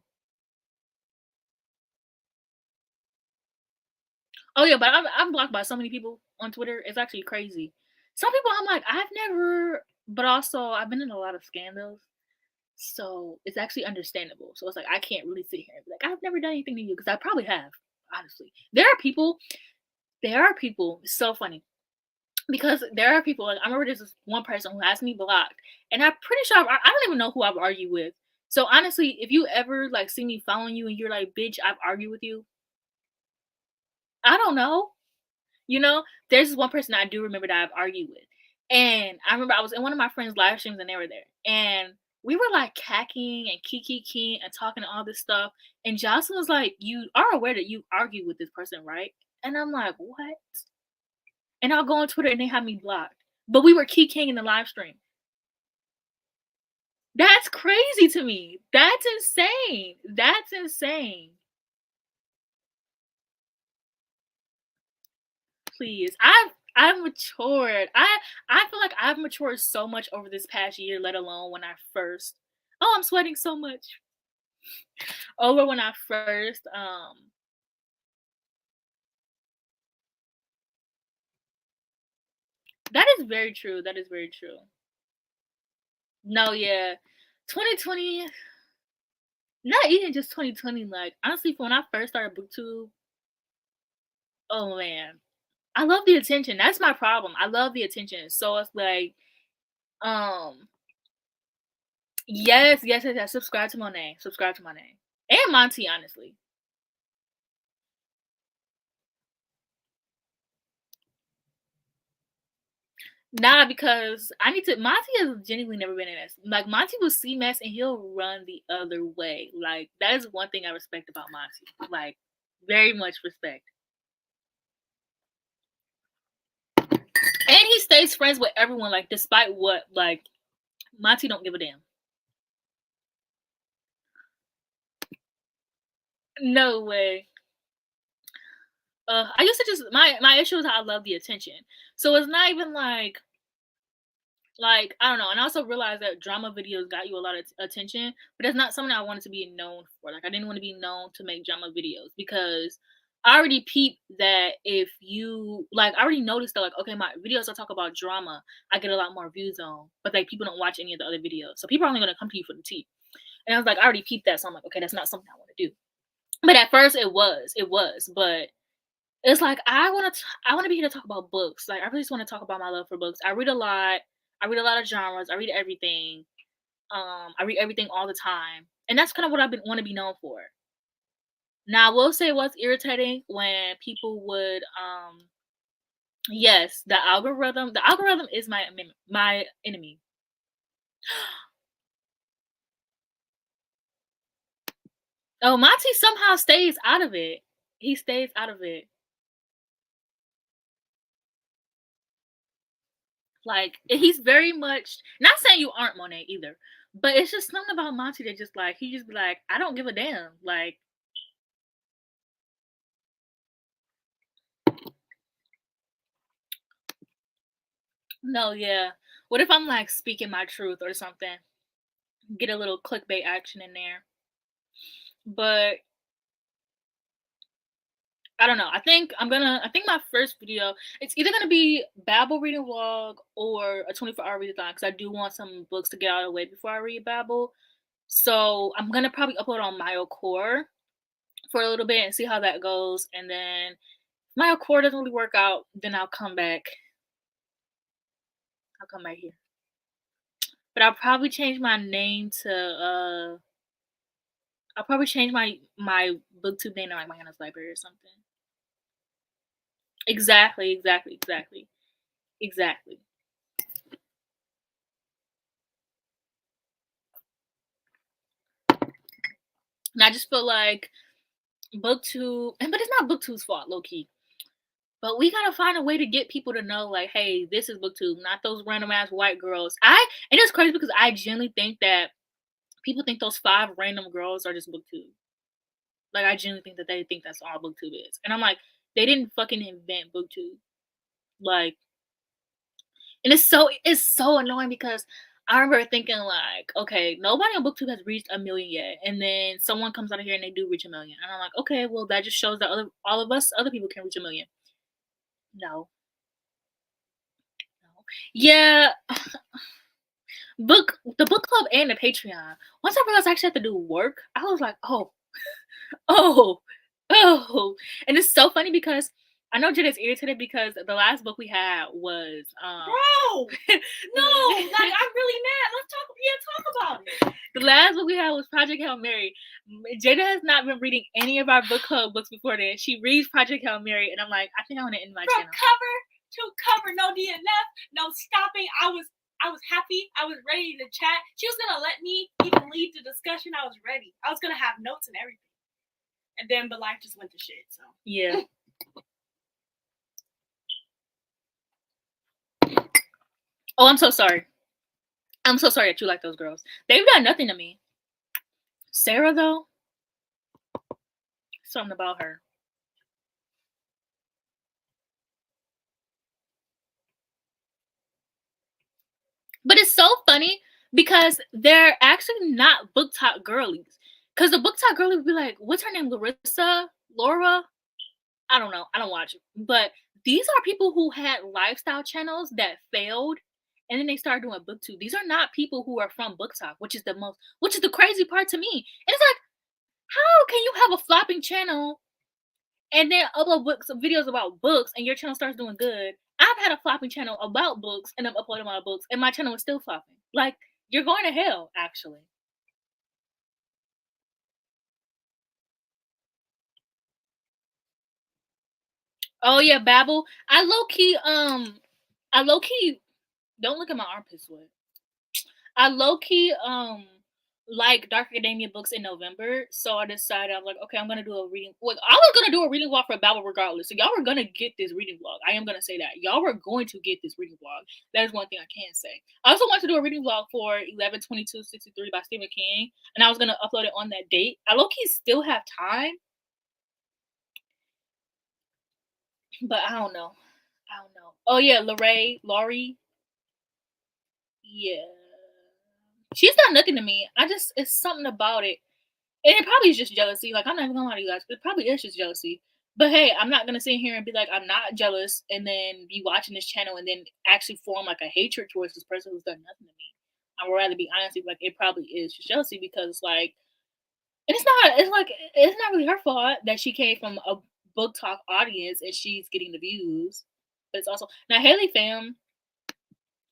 Oh yeah, but I'm blocked by so many people on Twitter. It's actually crazy. Some people I'm like, I've never, but also I've been in a lot of scandals, so it's actually understandable. So it's like I can't really sit here and be like, I've never done anything to you because I probably have. Honestly, there are people. It's so funny because there are people. Like I remember there's this one person who has me blocked, and I'm pretty sure I don't even know who I've argued with. So honestly, if you ever like see me following you and you're like, bitch, I've argued with you, I don't know. You know, there's this one person I do remember that I've argued with. And I remember I was in one of my friends' live streams and they were there. And we were like cacking and kiki and talking all this stuff. And Jocelyn was like, you are aware that you argued with this person, right? And I'm like, what? And I'll go on Twitter and they have me blocked. But we were kikiing in the live stream. That's crazy to me. That's insane. That's insane. Please. I've matured. I feel like I've matured so much over this past year, let alone when I first oh, I'm sweating so much. Over when I first that is very true. That is very true. No, yeah. 2020, not even just 2020, like, honestly, when I first started Booktube, oh, man, I love the attention. That's my problem. I love the attention. So it's like, um, yes, yes, yes, yes. Subscribe to Monet. Subscribe to Monet. And Monty, honestly. Nah, because I need to. Monty has genuinely never been in this. Like Monty will see mess and he'll run the other way. Like that is one thing I respect about Monty. Like very much respect. And he stays friends with everyone. Like despite what, like Monty don't give a damn. No way. I used to just my issue is I love the attention. So it's not even like I don't know. And I also realized that drama videos got you a lot of attention, but that's not something I wanted to be known for. Like I didn't want to be known to make drama videos because I already peeped that if you like I already noticed that like okay my videos I talk about drama I get a lot more views on, but like people don't watch any of the other videos, so people are only gonna come to you for the tea. And I was like I already peeped that, so I'm like okay that's not something I want to do. But at first it was, but it's like I want to be here to talk about books. Like I really just want to talk about my love for books. I read a lot. I read a lot of genres. I read everything. I read everything all the time, and that's kind of what I've been want to be known for. Now, I will say what's irritating when people would, yes, the algorithm. The algorithm is my enemy. Oh, Monty somehow stays out of it. He stays out of it. Like he's very much not saying you aren't Monet either, but it's just something about Monty that just like he just be like, I don't give a damn. Like no, yeah. What if I'm like speaking my truth or something? Get a little clickbait action in there. But I don't know. I think my first video it's either gonna be Babel reading vlog or a 24-hour readathon because I do want some books to get out of the way before I read Babel. So I'm gonna probably upload on Myo Core for a little bit and see how that goes. And then if my core doesn't really work out, then I'll come back. I'll come back here. But I'll probably change my name to I'll probably change my booktube name to like my Hannah's Library or something. Exactly, exactly, exactly. Exactly. And I just feel like booktube but it's not booktube's fault, low key. But we gotta find a way to get people to know, like, hey, this is booktube, not those random ass white girls. And it's crazy because I genuinely think that people think those 5 random girls are just booktube. Like I genuinely think that they think that's all booktube is. And I'm like, they didn't fucking invent booktube. Like and it's so annoying because I remember thinking like, okay, nobody on booktube has reached 1 million yet. And then someone comes out of here and they do reach 1 million. And I'm like, okay, well that just shows that all of us other people can reach 1 million. No. No. Yeah, the book club and the Patreon. Once I realized I actually had to do work, I was like, oh, oh, oh. And it's so funny because I know Jenna's irritated because the last book we had was Bro, no, like I'm really mad. Let's talk about it. The last book we had was Project Hail Mary. Jada has not been reading any of our book club books before then. She reads Project Hail Mary, and I'm like, I think I want to end my From channel. cover to cover, no DNF, no stopping. I was happy. I was ready to chat. She was gonna let me even lead the discussion. I was ready. I was gonna have notes and everything. And then, but life just went to shit. So yeah. Oh, I'm so sorry. I'm so sorry that you like those girls. They've done nothing to me. Sarah, though, something about her. But it's so funny because they're actually not book talk girlies. Because the book talk girlie would be like, what's her name? Larissa? Laura? I don't know. I don't watch it. But these are people who had lifestyle channels that failed and then they started doing Booktube. These are not people who are from BookTok, which is the crazy part to me. And it's like, how can you have a flopping channel and then upload books, videos about books, and your channel starts doing good? I've had a flopping channel about books, and I'm uploading my books, and my channel is still flopping. Like, you're going to hell, actually. Oh yeah, Babel. I low key don't look at my armpit sweat. I low key like Dark Academia books in November, so I decided I'm like, okay, I'm gonna do a reading. Like, I was gonna do a reading vlog for Babel regardless. So y'all were gonna get this reading vlog. I am gonna say that y'all were going to get this reading vlog. That is one thing I can say. I also want to do a reading vlog for 11/22/63 by Stephen King, and I was gonna upload it on that date. I low key still have time, but I don't know. I don't know. Oh yeah, Laurie. Yeah. She's done nothing to me. It's something about it. And it probably is just jealousy. Like, I'm not even gonna lie to you guys. It probably is just jealousy. But hey, I'm not gonna sit here and be like, I'm not jealous, and then be watching this channel and then actually form like a hatred towards this person who's done nothing to me. I would rather be honest with you, like, it probably is just jealousy because it's like, and it's not really her fault that she came from a book talk audience and she's getting the views. But it's also now Haley fam,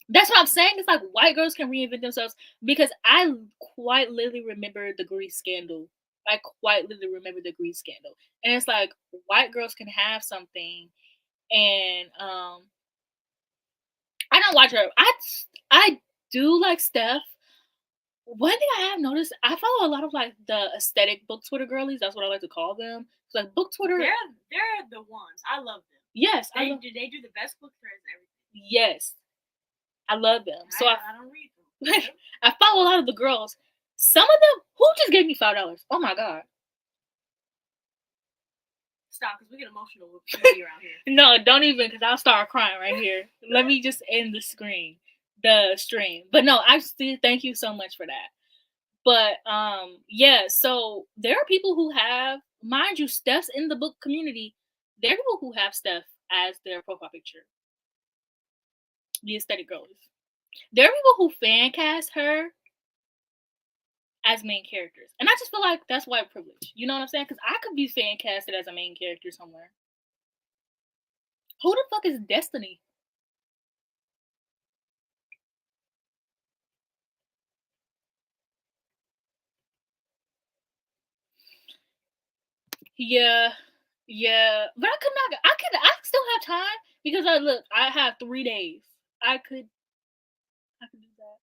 that's what I'm saying. It's like white girls can reinvent themselves because I quite literally remember the Grease scandal. I quite literally remember the Grease scandal. And it's like white girls can have something and I don't watch her. I do like Steph. One thing I have noticed, I follow a lot of like the aesthetic book Twitter girlies. That's what I like to call them. It's like book Twitter. They're the ones. I love them. Yes, they do the best book threads and everything. Yes, I love them. So I don't read them. I follow a lot of the girls. Some of them who just gave me $5. Oh my god. Stop, because we get emotional with me around here. No, don't even, because I'll start crying right here. Let me just end the stream. But no, I still thank you so much for that. But yeah, so there are people who have, mind you, Steph's in the book community. There are people who have Steph as their profile picture. The aesthetic girls. There are people who fan cast her as main characters. And I just feel like that's white privilege. You know what I'm saying? Because I could be fan casted as a main character somewhere. Who the fuck is Destiny? Yeah. But I still have time because I have 3 days. I could do that.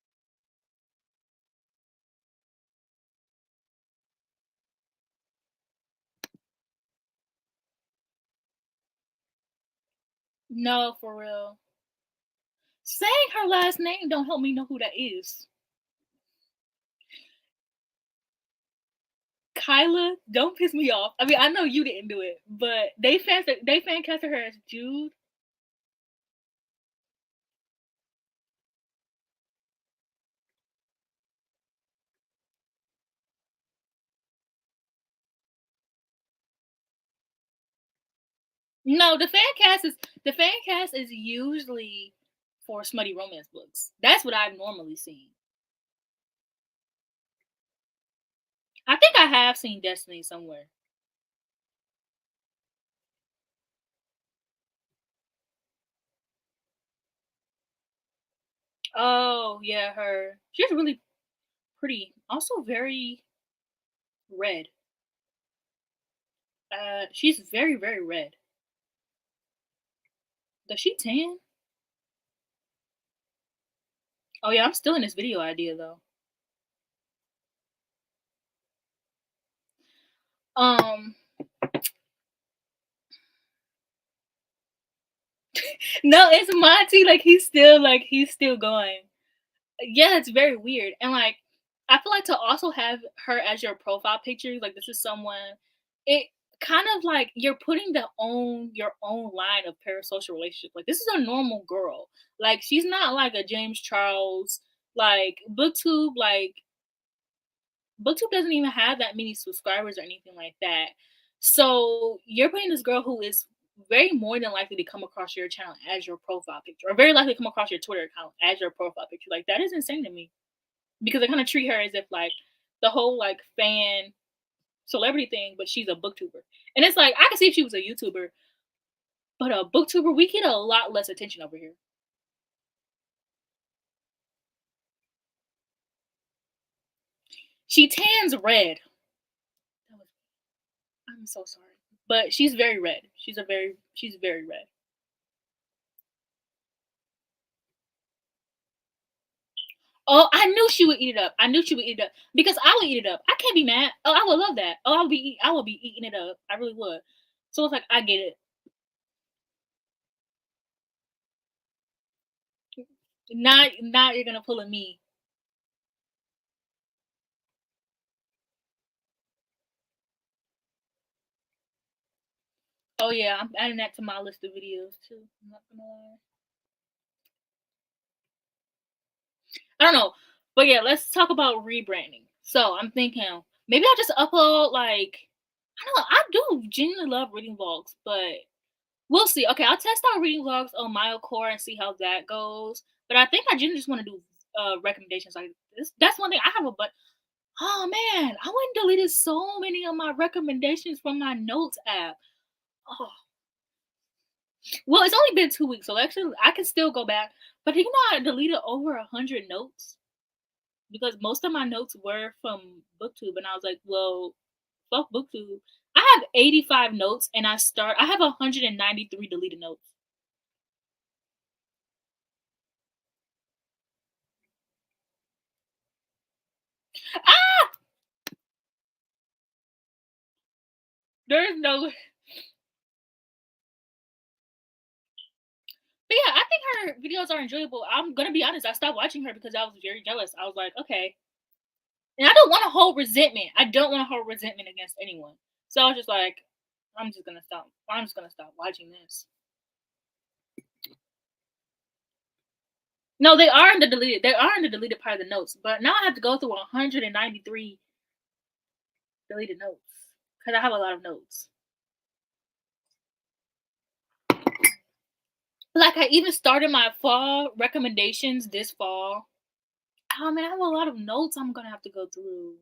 No, for real. Saying her last name don't help me know who that is. Kyla, don't piss me off. I mean, I know you didn't do it, but they fan casted her as Jude. No, the fan cast is usually for smutty romance books. That's what I've normally seen. I think I have seen Destiny somewhere. Oh yeah, her. She's really pretty. Also very red. She's very, very red. Does she tan? Oh yeah, I'm still in this video idea though. No, it's Monty. Like he's still going. Yeah, it's very weird. And like I feel like to also have her as your profile picture, like this is someone, it kind of like you're putting your own line of parasocial relationship. Like this is a normal girl. Like she's not like a James Charles, like Booktube doesn't even have that many subscribers or anything like that. So you're putting this girl who is very more than likely to come across your channel as your profile picture, or very likely to come across your Twitter account as your profile picture. Like that is insane to me because they kind of treat her as if like the whole like fan celebrity thing, but she's a booktuber. And it's like I can see if she was a YouTuber, but a booktuber, we get a lot less attention over here. She tans red. I'm so sorry. But she's very red. She's very red. Oh, I knew she would eat it up. I knew she would eat it up because I would eat it up. I can't be mad. Oh, I would love that. Oh, I would be eating it up. I really would. So it's like I get it. Now you're gonna pull a me. Oh yeah, I'm adding that to my list of videos too. I'm not gonna lie. I don't know. But yeah, let's talk about rebranding. So I'm thinking maybe I'll just upload like I don't know, I do genuinely love reading vlogs, but we'll see. Okay, I'll test out reading vlogs on my core and see how that goes. But I think I genuinely just want to do recommendations like this. That's one thing I have a but oh man, I went and deleted so many of my recommendations from my notes app. Oh, well, it's only been 2 weeks, so actually I can still go back. But you know, I deleted over 100 notes because most of my notes were from Booktube, and I was like, well, fuck Booktube. I have 85 notes, and I have 193 deleted notes. Ah, there's no. But yeah, I think her videos are enjoyable. I'm gonna be honest. I stopped watching her because I was very jealous. I was like, okay, and I don't want to hold resentment. I don't want to hold resentment against anyone. So I was just like, I'm just gonna stop. I'm just gonna stop watching this. No, they are in the deleted. They are in the deleted part of the notes. But now I have to go through 193 deleted notes because I have a lot of notes. Like I even started my fall recommendations this fall. Oh man, I have a lot of notes I'm gonna have to go through.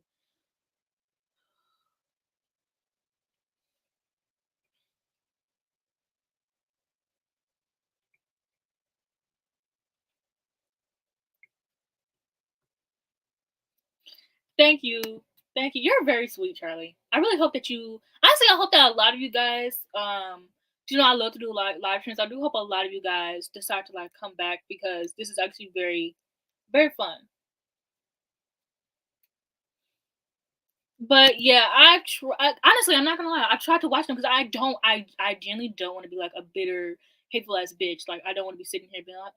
Thank you. Thank you. You're very sweet, Charlie. I really hope that you honestly I hope that a lot of you guys you know I love to do live streams. I do hope a lot of you guys decide to like come back because this is actually very very fun. But yeah, honestly I'm not gonna lie. I tried to watch them because I genuinely don't want to be like a bitter, hateful ass bitch. Like I don't want to be sitting here being like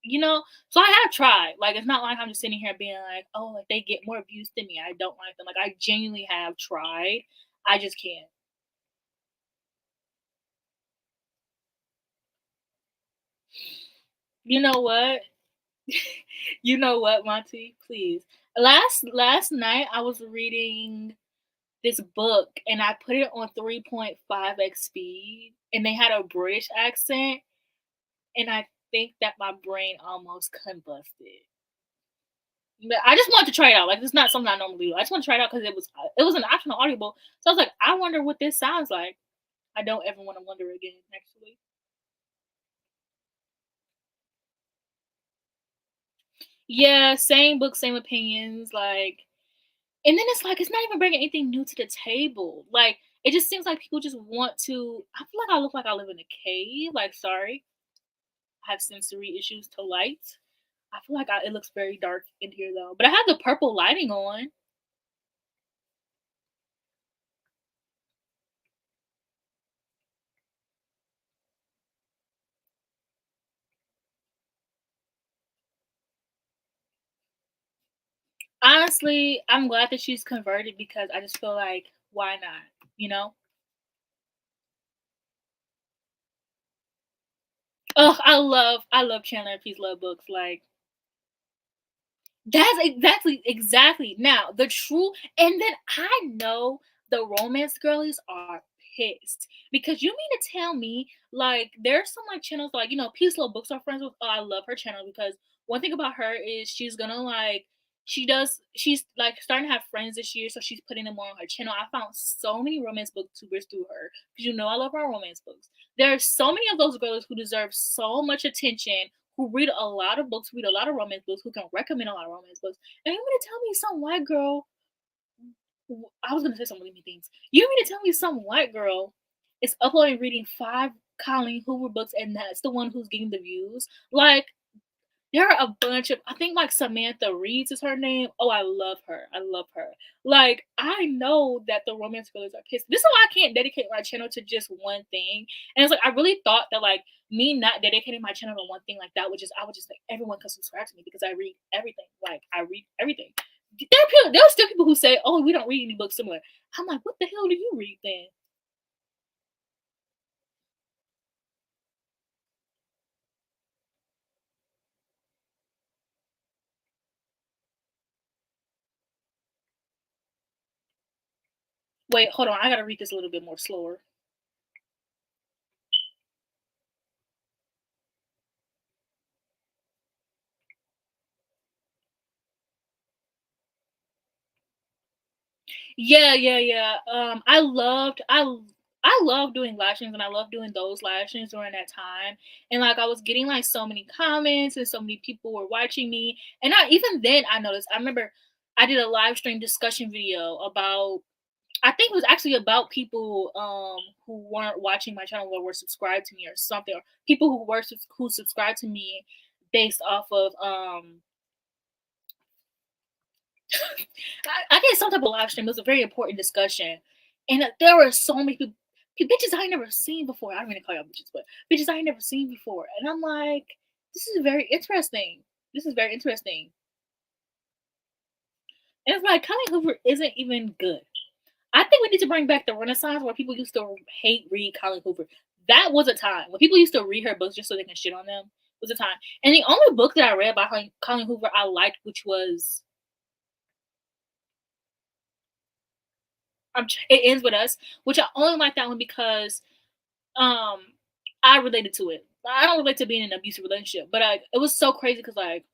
you know, so I have tried. Like it's not like I'm just sitting here being like, oh, like they get more views than me. I don't like them. Like I genuinely have tried. I just can't. You know what? You know what, Monty? Please. Last night I was reading this book and I put it on 3.5x speed and they had a British accent and I think that my brain almost combusted. But I just wanted to try it out. Like it's not something I normally do. I just want to try it out because it was an optional audible. So I was like, I wonder what this sounds like. I don't ever want to wonder again. Actually, yeah, same book, same opinions. Like, and then it's like it's not even bringing anything new to the table. Like, it just seems like people just want to. I feel like I look like I live in a cave. Like, sorry, I have sensory issues to light. I feel like it looks very dark in here though. But I have the purple lighting on. Honestly, I'm glad that she's converted because I just feel like why not? You know? Oh, I love Chandler and Peace Love books. Like that's exactly now the true and then I know the romance girlies are pissed because you mean to tell me like there's some like channels like Peace Love Books are friends with. Oh, I love her channel because one thing about her is she's gonna like she's like starting to have friends this year, so she's putting them more on her channel. I found so many romance booktubers through her because I love our romance books. There's so many of those girls who deserve so much attention, who read a lot of books, read a lot of romance books, who can recommend a lot of romance books. And you want to tell me some white girl I was gonna say some really mean things. You mean to tell me some white girl is uploading reading 5 Colleen Hoover books and that's the one who's getting the views? Like, there are a bunch of I think like Samantha Reeds is her name. Oh, I love her. I love her. Like, I know that the romance girls are pissed. This is why I can't dedicate my channel to just one thing. And it's like I really thought that like me not dedicating my channel to one thing like that would just I would just like everyone can subscribe to me because I read everything. Like I read everything. There are still people who say, "Oh, we don't read any books similar." I'm like, "What the hell do you read then?" Wait, hold on. I gotta read this a little bit more slower. Yeah, yeah, yeah. I love doing live streams and I love doing those live streams during that time. And like I was getting like so many comments and so many people were watching me. And I even then I noticed. I remember I did a live stream discussion video about I think it was actually about people who weren't watching my channel or were subscribed to me or something, or people who subscribed to me based off of I did some type of live stream. It was a very important discussion, and there were so many people, bitches I ain't never seen before. I don't mean to call y'all bitches, but bitches I ain't never seen before, and I'm like, this is very interesting. This is very interesting. And it's like Colleen Hoover isn't even good. I think we need to bring back the Renaissance where people used to hate read Colleen Hoover. That was a time when people used to read her books just so they can shit on them. It was a time. And the only book that I read by Colleen Hoover I liked, which was It Ends With Us, which I only like that one because um I related to it. I don't relate to being in an abusive relationship, but it was so crazy because like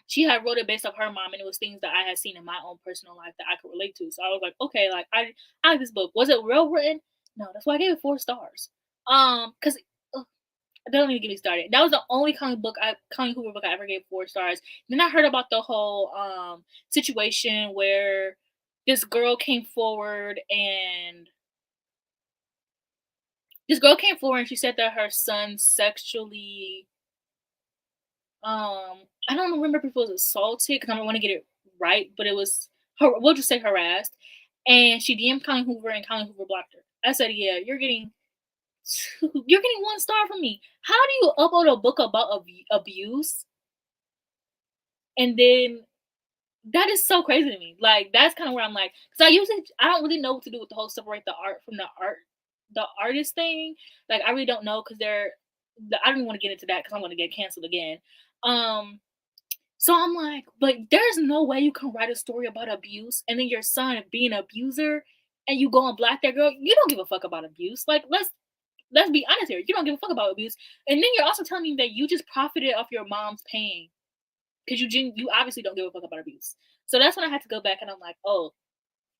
she had wrote it based off her mom, and it was things that I had seen in my own personal life that I could relate to. So I was like, okay, like I like this book. Was it well written? No, that's why I gave it 4 stars. Because don't even get me started. That was the only Colleen Hoover book I ever gave 4 stars. Then I heard about the whole situation where this girl came forward and she said that her son sexually I don't remember if it was assaulted because I don't want to get it right, but it was we'll just say harassed. And she DM'd Colleen Hoover and Colleen Hoover blocked her. I said, yeah, you're getting 1 star from me. How do you upload a book about abuse and then that is so crazy to me. Like that's kind of where I'm like, because I don't really know what to do with the whole separate the art from the artist thing. Like I really don't know because I don't even want to get into that because I'm going to get canceled again. Um, so I'm like, but there's no way you can write a story about abuse and then your son being an abuser and you go and block that girl. You don't give a fuck about abuse. Like let's be honest here. You don't give a fuck about abuse, and then you're also telling me that you just profited off your mom's pain because you obviously don't give a fuck about abuse. So that's when I had to go back and I'm like, oh,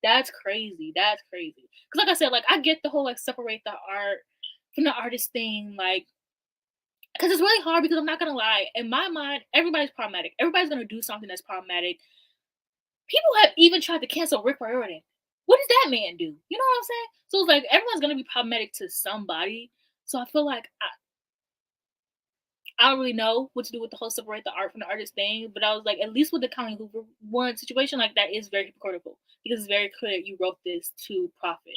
that's crazy. That's crazy. Because like I said, like I get the whole like separate the art from the artist thing, like because it's really hard because I'm not gonna lie. In my mind, everybody's problematic. Everybody's gonna do something that's problematic. People have even tried to cancel Rick Riordan. What does that man do? You know what I'm saying? So it's like everyone's gonna be problematic to somebody. So I feel like I don't really know what to do with the whole separate the art from the artist thing, but I was like, at least with the Colleen Hoover one situation, like that is very hypocritical because it's very clear you wrote this to profit.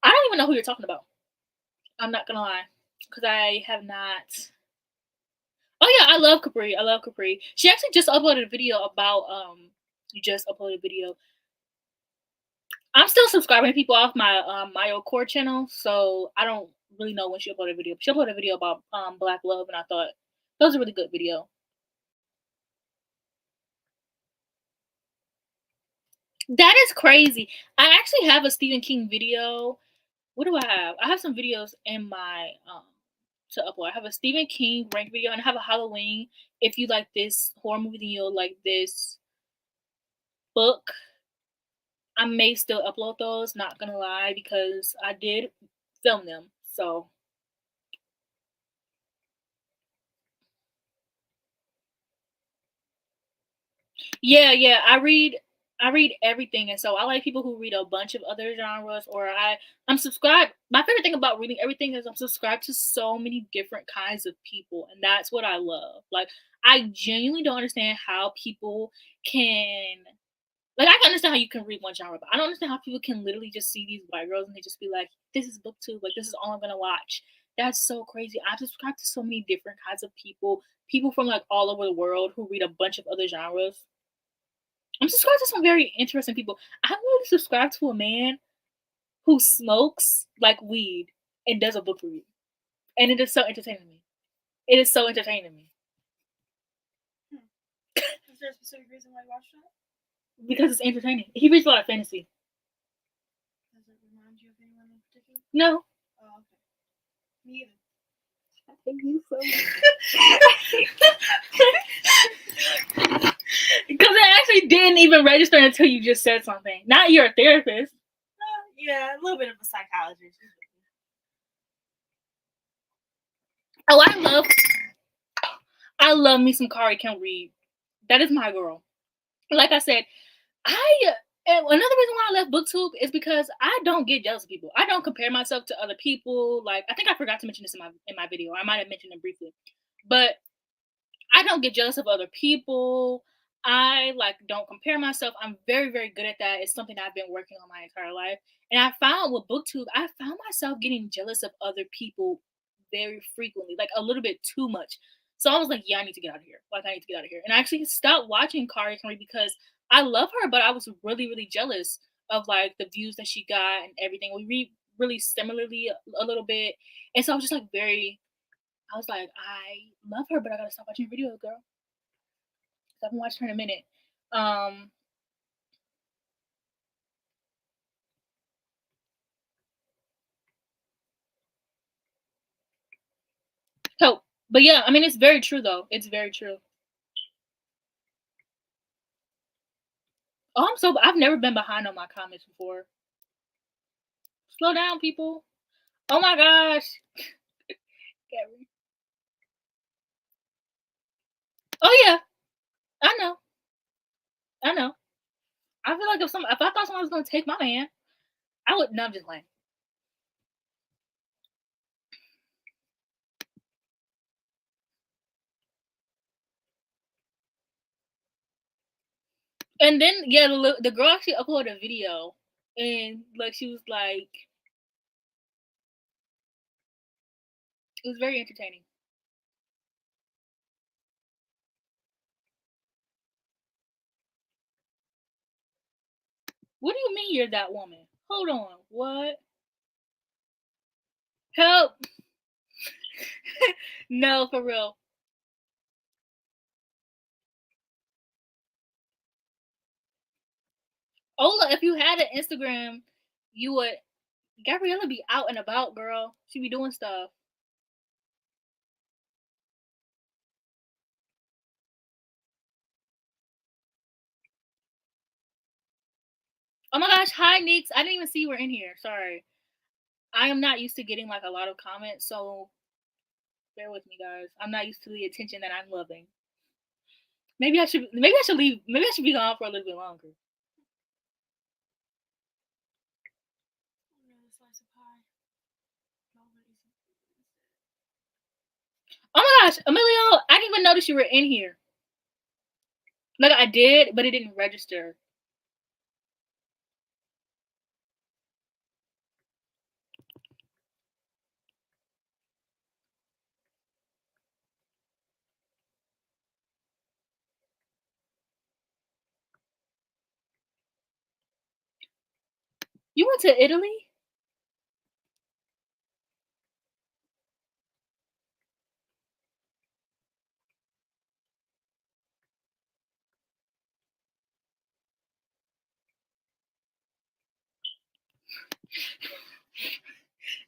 I don't even know who you're talking about. I'm not gonna lie, because I have not. Oh yeah, I love Capri. I love Capri. She actually just uploaded a video about You just uploaded a video. I'm still subscribing to people off my Mayo Core channel, so I don't really know when she uploaded a video. She uploaded a video about black love, and I thought that was a really good video. That is crazy. I actually have a Stephen King video. What do I have? I have some videos in my to upload. I have a Stephen King rank video and I have a Halloween. If you like this horror movie, then you'll like this book. I may still upload those, not gonna lie, because I did film them. So yeah, I read everything, and so I like people who read a bunch of other genres. Or I'm subscribed. My favorite thing about reading everything is I'm subscribed to so many different kinds of people, and that's what I love. Like I genuinely don't understand how people can. Like I can understand how you can read one genre, but I don't understand how people can literally just see these white girls and they just be like, "This is booktube. Like this is all I'm gonna watch." That's so crazy. I subscribe to so many different kinds of people. People from like all over the world who read a bunch of other genres. I'm subscribed to some very interesting people. I'm really subscribed to a man who smokes like weed and does a book review. And it is so entertaining to me. It is so entertaining to me. Is there a specific reason why you watched that? Because it's entertaining. He reads a lot of fantasy. Does it remind you of anyone in particular? No. Oh, okay. Me either. I think you so because it actually didn't even register until you just said something. Not you're a therapist. Yeah, a little bit of a psychologist. Oh, I love me some Kari can read. That is my girl. Like I said, and another reason why I left BookTube is because I don't get jealous of people. I don't compare myself to other people. Like I think I forgot to mention this in my video. I might have mentioned it briefly, but I don't get jealous of other people. I like don't compare myself. I'm very, very good at that. It's something I've been working on my entire life. And I found with BookTube, I found myself getting jealous of other people very frequently, like a little bit too much. So I was like, yeah, I need to get out of here. Like I need to get out of here. And I actually stopped watching Kari Henry because I love her, but I was really, really jealous of like the views that she got and everything. We read really similarly a little bit. And so I was just like I was like, I love her, but I gotta stop watching her videos, girl. 'Cause I haven't watched her in a minute. Um, so, but yeah, I mean, it's very true though. It's very true. Oh, I've never been behind on my comments before. Slow down, people. Oh my gosh. Gary. Oh yeah, I know. I know. I feel like if I thought someone was gonna take my man, I would. No, I'm just playing. And then yeah, the girl actually uploaded a video, and like she was like, it was very entertaining. What do you mean you're that woman? Hold on. What? Help. No, for real. Ola, if you had an Instagram, you would Gabriella be out and about, girl. She be doing stuff. Oh my gosh, hi Nix. I didn't even see you were in here. Sorry. I am not used to getting like a lot of comments, so bear with me guys. I'm not used to the attention that I'm loving. Maybe I should leave. Maybe I should be gone for a little bit longer. Another slice of pie. Oh my gosh, Emilio, I didn't even notice you were in here. Like I did, but it didn't register. You went to Italy?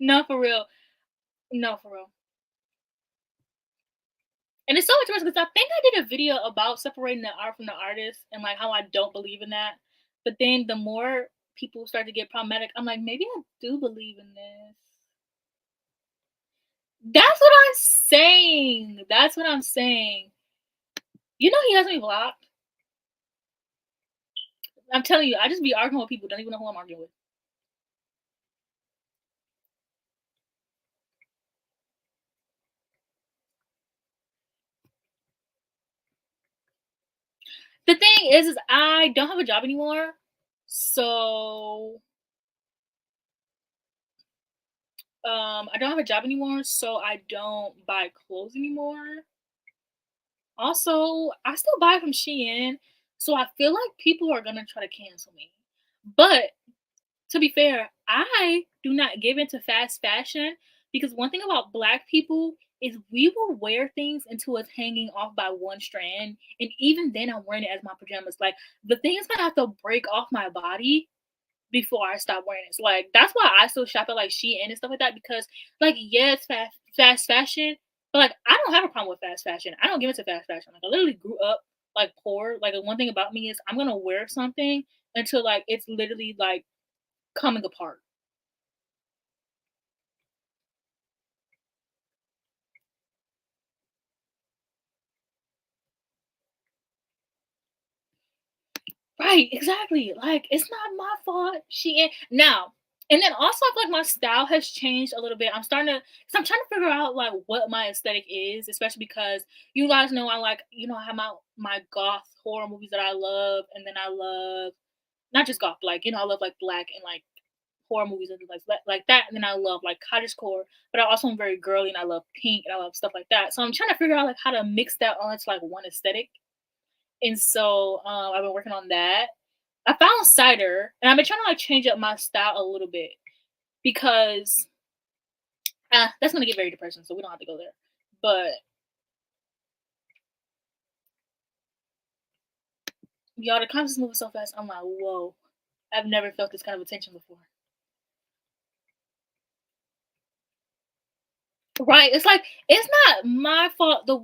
No, for real. No, for real. And it's so interesting because I think I did a video about separating the art from the artist and like how I don't believe in that. But then the more people start to get problematic, I'm like, maybe I do believe in this. That's what I'm saying. That's what I'm saying. You know he has me blocked. I'm telling you, I just be arguing with people, don't even know who I'm arguing with. The thing is I don't have a job anymore. So I don't have a job anymore, so I don't buy clothes anymore. Also, I still buy from Shein, so I feel like people are gonna try to cancel me. But to be fair, I do not give into fast fashion because one thing about black people is we will wear things until it's hanging off by one strand, and even then I'm wearing it as my pajamas. Like the thing is gonna have to break off my body before I stop wearing it. So, like, that's why I still shop at like Shein and stuff like that because, like, yeah, it's fast fashion, but like, I don't have a problem with fast fashion. I don't give into fast fashion. Like, I literally grew up like poor. Like, the one thing about me is I'm gonna wear something until like it's literally like coming apart. Right, exactly. Like, it's not my fault. Now, and then also I feel like my style has changed a little bit. Cause I'm trying to figure out like what my aesthetic is, especially because you guys know I like, I have my goth horror movies that I love, and then I love not just goth, like, I love like black and like horror movies and things like that, and then I love like cottagecore, but I also am very girly and I love pink and I love stuff like that. So I'm trying to figure out like how to mix that onto like one aesthetic. And so I've been working on that. I found cider, and I've been trying to like change up my style a little bit because that's gonna get very depressing, so we don't have to go there. But y'all, the comments is moving so fast. I'm like, whoa! I've never felt this kind of attention before. Right? It's like it's not my fault. The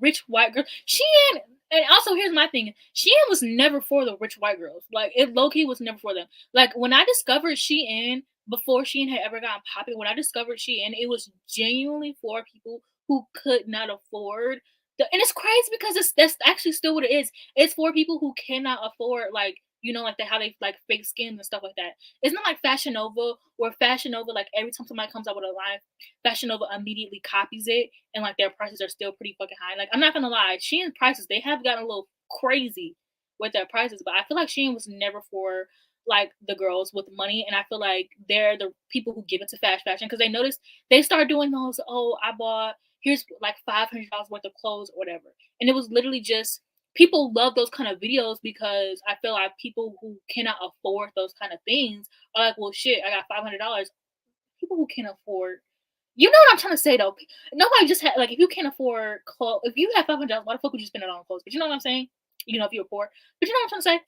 rich white girl. Shein, and also here's my thing. Shein was never for the rich white girls. Like it low key was never for them. Like when I discovered Shein before Shein had ever gotten popular, when I discovered Shein, it was genuinely for people who could not afford. And it's crazy because that's actually still what it is. It's for people who cannot afford like like how they like fake skin and stuff like that. It's not like Fashion Nova, where Fashion Nova, like every time somebody comes out with a line, Fashion Nova immediately copies it, and like their prices are still pretty fucking high. Like I'm not gonna lie, Shein's prices they have gotten a little crazy with their prices, but I feel like Shein was never for like the girls with money, and I feel like they're the people who give it to fast fashion because they notice they start doing those. Oh, I bought here's like $500 worth of clothes or whatever, and it was literally just people love those kind of videos because I feel like people who cannot afford those kind of things are like, well, shit, I got $500. People who can afford you know what I'm trying to say though. Nobody just had like if you can't afford clothes, if you have $500, why the fuck would you spend it on clothes? But you know what I'm saying? If you're poor. But you know what I'm trying to say?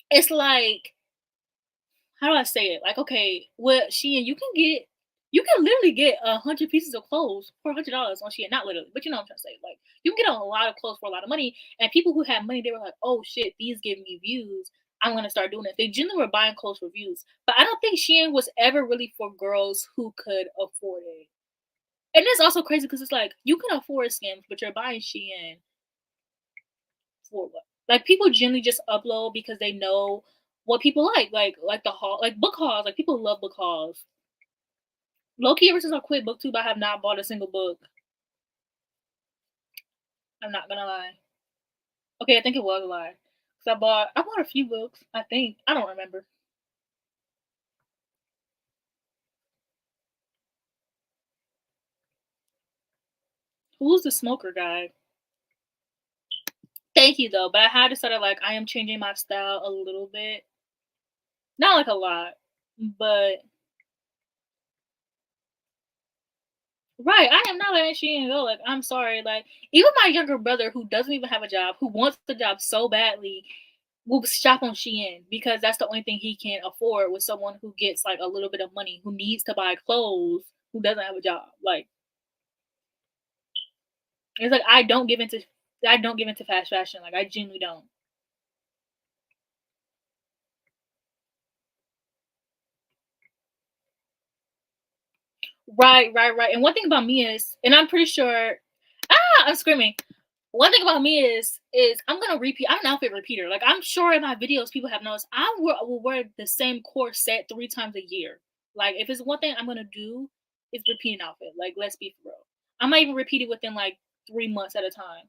It's like how do I say it? Like okay, well, Shein, you can literally get 100 pieces of clothes for $100 on Shein. Not literally, but you know what I'm trying to say. Like you can get a lot of clothes for a lot of money, and people who have money, they were like, oh shit, these give me views. I'm gonna start doing it. They generally were buying clothes for views, but I don't think Shein was ever really for girls who could afford it. And it's also crazy because it's like you can afford Skims, but you're buying Shein for what? Like people generally just upload because they know what people like the haul, like book hauls. Like people love book hauls. Low key, ever since I quit Booktube, I have not bought a single book. I'm not gonna lie. Okay, I think it was a lie. Cause I bought a few books. I think I don't remember. Who's the smoker guy? Thank you though, but I had decided like I am changing my style a little bit, not like a lot, but right, I am not letting Shein go. Like, I'm sorry. Like, even my younger brother, who doesn't even have a job, who wants the job so badly, will shop on Shein because that's the only thing he can afford with someone who gets like a little bit of money, who needs to buy clothes, who doesn't have a job. Like it's like I don't give into fast fashion. Like I genuinely don't. Right. And one thing about me is, and I'm pretty sure, I'm screaming. One thing about me is I'm gonna repeat. I'm an outfit repeater. Like I'm sure in my videos, people have noticed will wear the same core set 3 times a year. Like if it's one thing I'm gonna do, is repeat an outfit. Like let's be for real. I might even repeat it within like 3 months at a time.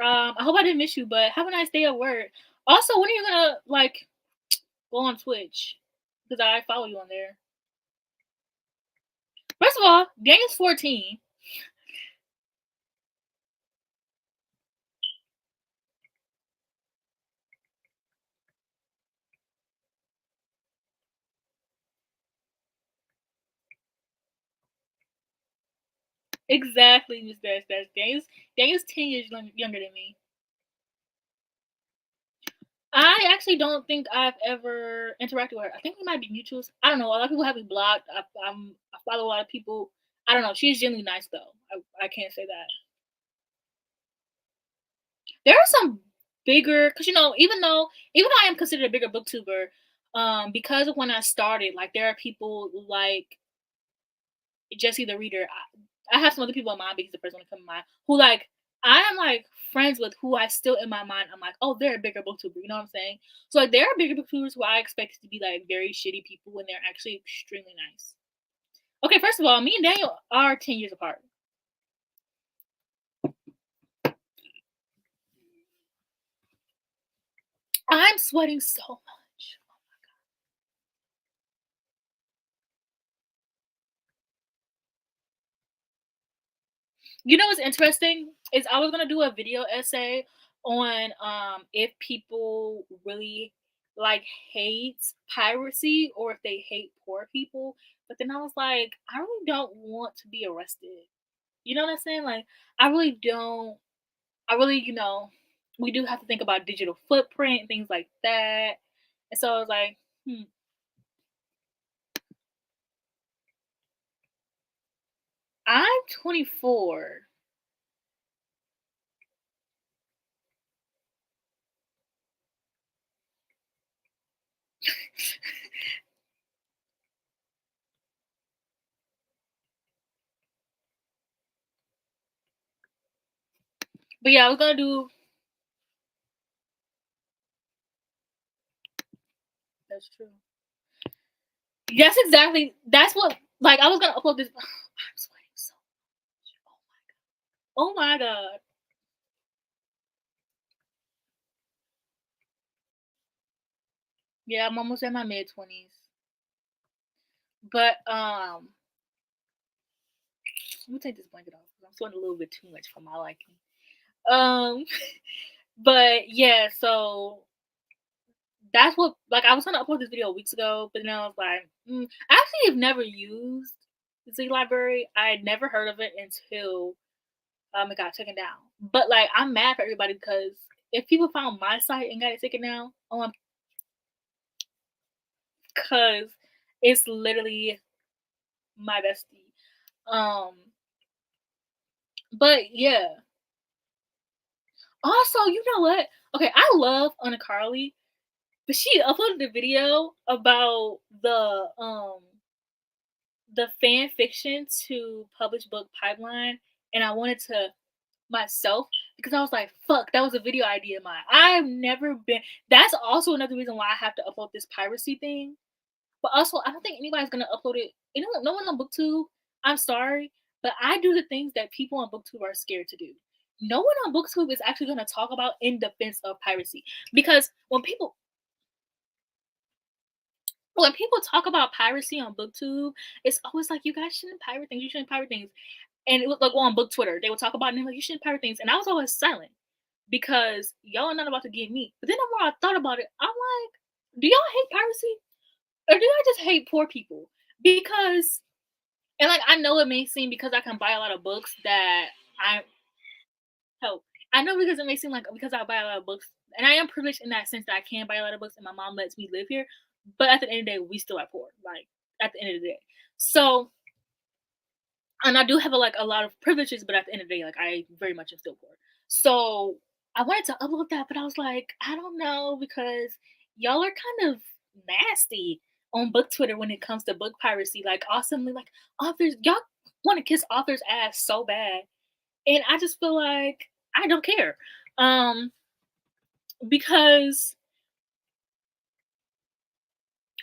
I hope I didn't miss you, but have a nice day at work. Also, when are you gonna like go on Twitch? Because I follow you on there. First of all, Daniel's 14. Exactly, Miss Dash. Daniel's 10 years younger than me. I actually don't think I've ever interacted with her. I think we might be mutuals. I don't know. A lot of people have me blocked. I follow a lot of people. I don't know. She's genuinely nice though. I can't say that. There are some bigger, because even though I am considered a bigger booktuber, because of when I started, like there are people like Jesse the Reader. I have some other people in mind because the person want to come in mind who like I am like friends with, who I still in my mind I'm like, oh, they're a bigger booktuber. You know what I'm saying? So like there are bigger booktubers who I expect to be like very shitty people when they're actually extremely nice. Okay, first of all, me and Daniel are 10 years apart. I'm sweating so much. You know what's interesting is I was gonna do a video essay on if people really like hate piracy or if they hate poor people. But then I was like, I really don't want to be arrested. You know what I'm saying? Like I really don't I really, we do have to think about digital footprint, things like that. And so I was like, I'm 24. But yeah, I was gonna do that's true. That's what like I was gonna upload this. I'm sweating so much. Oh my god. Yeah, I'm almost in my mid 20s. But let me take this blanket off because I'm sweating a little bit too much for my liking. Um but yeah, so that's what like I was gonna upload this video weeks ago, but then I was like, I actually have never used the Z library. I had never heard of it until it got taken down. But like I'm mad for everybody because if people found my site and got it taken down, because it's literally my bestie. Um, but yeah. Also, you know what? Okay, I love Anna Carly, but she uploaded a video about the fan fiction to publish book pipeline, and I wanted to myself because I was like, fuck, that was a video idea of mine. I've never been. That's also another reason why I have to upload this piracy thing. But also, I don't think anybody's gonna upload it. No one on Booktube. I'm sorry, but I do the things that people on Booktube are scared to do. No one on Booktube is actually gonna talk about in defense of piracy because when people talk about piracy on Booktube, it's always like you guys shouldn't pirate things. You shouldn't pirate things. And it was like on Book Twitter, they would talk about it and they're like, you shouldn't pirate things. And I was always silent because y'all are not about to get me. But then the more I thought about it, I'm like, do y'all hate piracy? Or do y'all just hate poor people? Because And like I know it may seem because I can buy a lot of books that I help. I know because it may seem like because I buy a lot of books, and I am privileged in that sense that I can buy a lot of books, and my mom lets me live here. But at the end of the day, we still are poor. Like at the end of the day, so and I do have a lot of privileges, but at the end of the day, like I very much am still poor. So I wanted to upload that, but I was like, I don't know because y'all are kind of nasty on book Twitter when it comes to book piracy. Like awesomely, like authors, y'all want to kiss authors' ass so bad, and I just feel like I don't care, because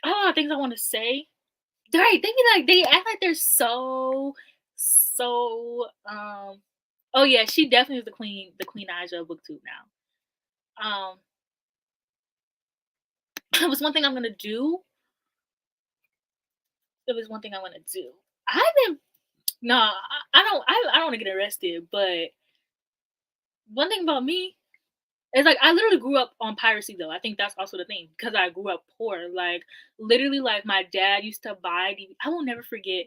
I don't know things I want to say. Right? They be like they act like they're so. Oh yeah, she definitely is the Queen Aja of Booktube now. It was one thing I'm gonna do. It was one thing I want to do. I haven't. No, I don't. I don't want to get arrested. But one thing about me is like I literally grew up on piracy though. I think that's also the thing because I grew up poor. Like literally, like my dad used to buy. I will never forget.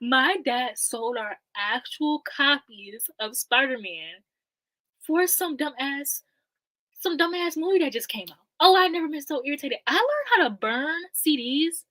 My dad sold our actual copies of Spider Man for some dumbass movie that just came out. Oh, I've never been so irritated. I learned how to burn CDs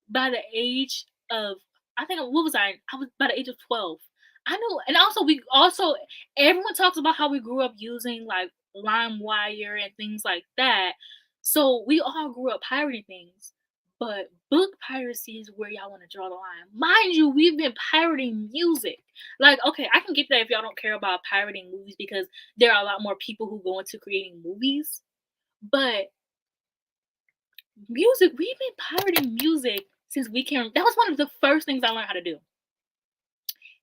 by the age of I think what was I? I was by the age of 12. I know, and also we also everyone talks about how we grew up using like LimeWire and things like that. So we all grew up pirating things. But book piracy is where y'all want to draw the line. Mind you, we've been pirating music. Like, okay, I can get that if y'all don't care about pirating movies because there are a lot more people who go into creating movies. But music, we've been pirating music since we can. That was one of the first things I learned how to do.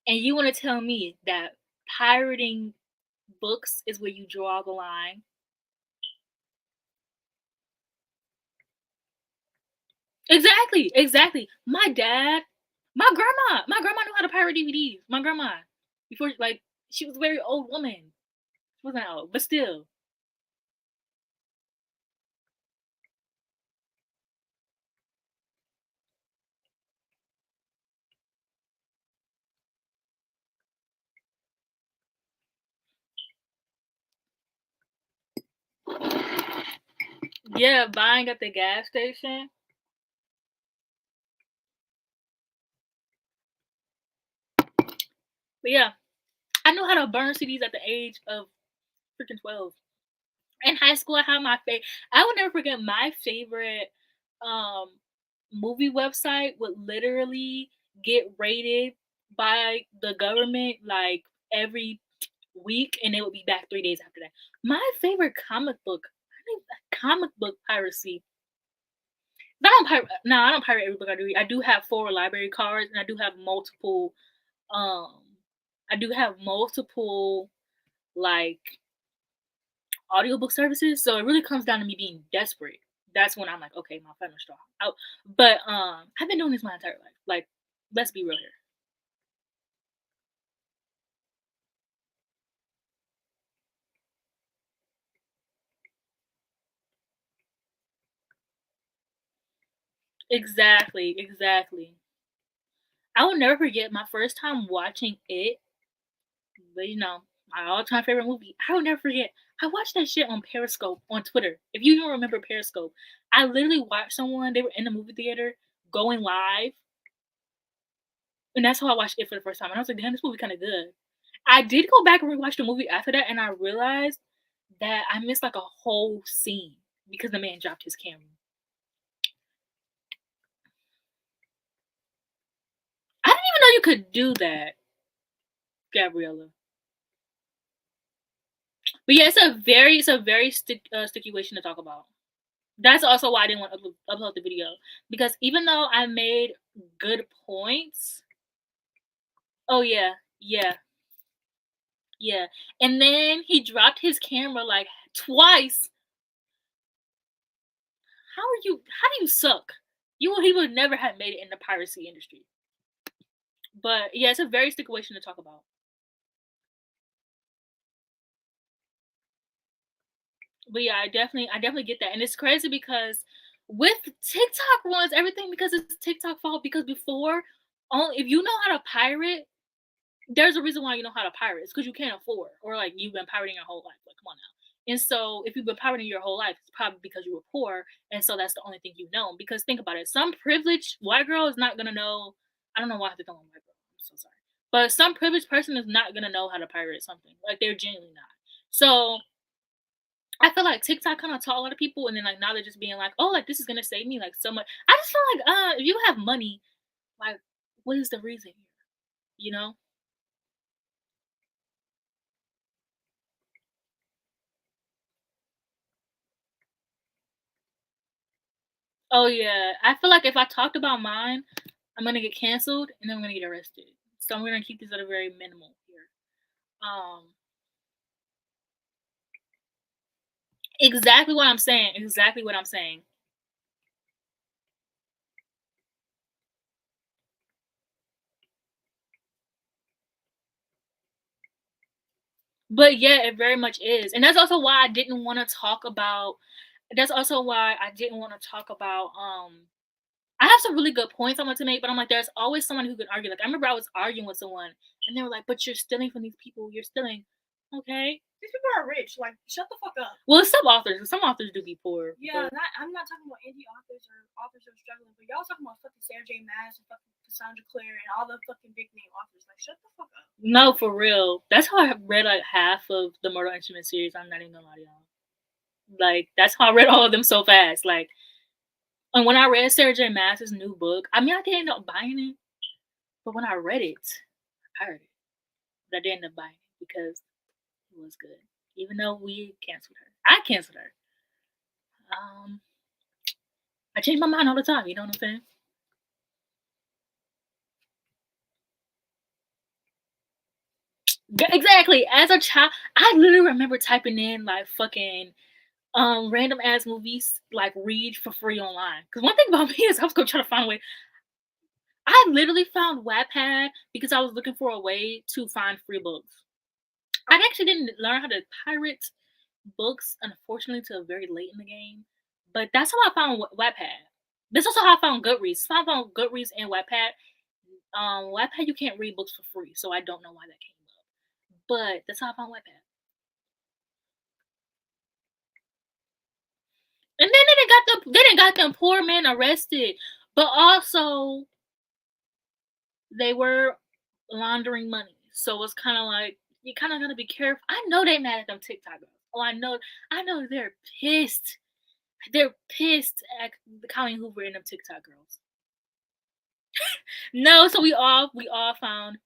And you want to tell me that pirating books is where you draw the line? Exactly, exactly. My grandma knew how to pirate DVDs. My grandma, before like she was a very old woman. She wasn't old, but still. Yeah, buying at the gas station. But yeah, I knew how to burn CDs at the age of freaking 12. In high school, I had my favorite. I would never forget my favorite um movie website would literally get rated by the government like every week, and it would be back 3 days after that. My favorite I think comic book piracy. I don't pirate. No, I don't pirate every book I do. I do have 4 library cards, and I do have multiple. Um, I do have multiple like audiobook services. So it really comes down to me being desperate. That's when I'm like, okay, my final straw. Out. But I've been doing this my entire life. Like, let's be real here. Exactly, exactly. I will never forget my first time watching it. But my all-time favorite movie. I will never forget. I watched that shit on Periscope on Twitter. If you even remember Periscope, I literally watched someone. They were in the movie theater going live, and that's how I watched it for the first time. And I was like, damn, this movie kind of good. I did go back and rewatch the movie after that, and I realized that I missed like a whole scene because the man dropped his camera. I didn't even know you could do that, Gabriella. But yeah, it's a very sticky situation to talk about. That's also why I didn't want to upload the video because even though I made good points, oh yeah, yeah, yeah, and then he dropped his camera like twice. How do you suck? He would never have made it in the piracy industry. But yeah, it's a very sticky situation to talk about. But yeah, I definitely get that, and it's crazy because with TikTok ruins everything because it's TikTok fault. Because before, only if you know how to pirate, there's a reason why you know how to pirate. It's because you can't afford, or like you've been pirating your whole life. Like, come on now. And so, if you've been pirating your whole life, it's probably because you were poor, and so that's the only thing you know. Because think about it, some privileged white girl is not gonna know. I don't know why I have to tell them white girl. I'm so sorry, but some privileged person is not gonna know how to pirate something. Like they're genuinely not. So I feel like TikTok kind of taught a lot of people, and then like now they're just being like, oh, like this is gonna save me like so much. I just feel like, if you have money, like, what is the reason here? You know? Oh yeah, I feel like if I talked about mine, I'm gonna get canceled and then I'm gonna get arrested. So I'm gonna keep this at a very minimal here. Um, exactly what I'm saying. Exactly what I'm saying. But yeah, it very much is, and that's also why I didn't want to talk about. That's also why I didn't want to talk about. I have some really good points I want to make, but I'm like, there's always someone who can argue. Like I remember I was arguing with someone, and they were like, "But you're stealing from these people. You're stealing." Okay. These people are rich. Like, shut the fuck up. Well, some authors do be poor. Yeah, But I'm not talking about indie authors or authors who are struggling, but y'all talking about fucking Sarah J. Maas and fucking Cassandra Clare and all the fucking big name authors. Like, shut the fuck up. no, for real. That's how I read like half of the Mortal Instruments series. I'm not even gonna lie to y'all. Like that's how I read all of them so fast. Like, and when I read Sarah J. Maas's new book, I mean, I didn't end up buying it, but when I read it, I heard it. But I didn't end up buying it because it was good. Even though we canceled her, I canceled her. Um, I change my mind all the time. You know what I'm saying? Exactly. As a child, I literally remember typing in like fucking random ass movies like read for free online. Because one thing about me is I was gonna try to find a way. I literally found Wattpad because I was looking for a way to find free books. I actually didn't learn how to pirate books, unfortunately, till very late in the game. But that's how I found Wattpad. This is also how I found Goodreads. So I found Goodreads and Wattpad. Wattpad you can't read books for free, so I don't know why that came up. But that's how I found Wattpad. And then they didn't got them poor men arrested, but also they were laundering money. So it's kind of like you kind of gotta be careful. I know they mad at them TikTok girls. Oh, I know they're pissed. They're pissed at Colleen Hoover and them TikTok girls. No, so we all found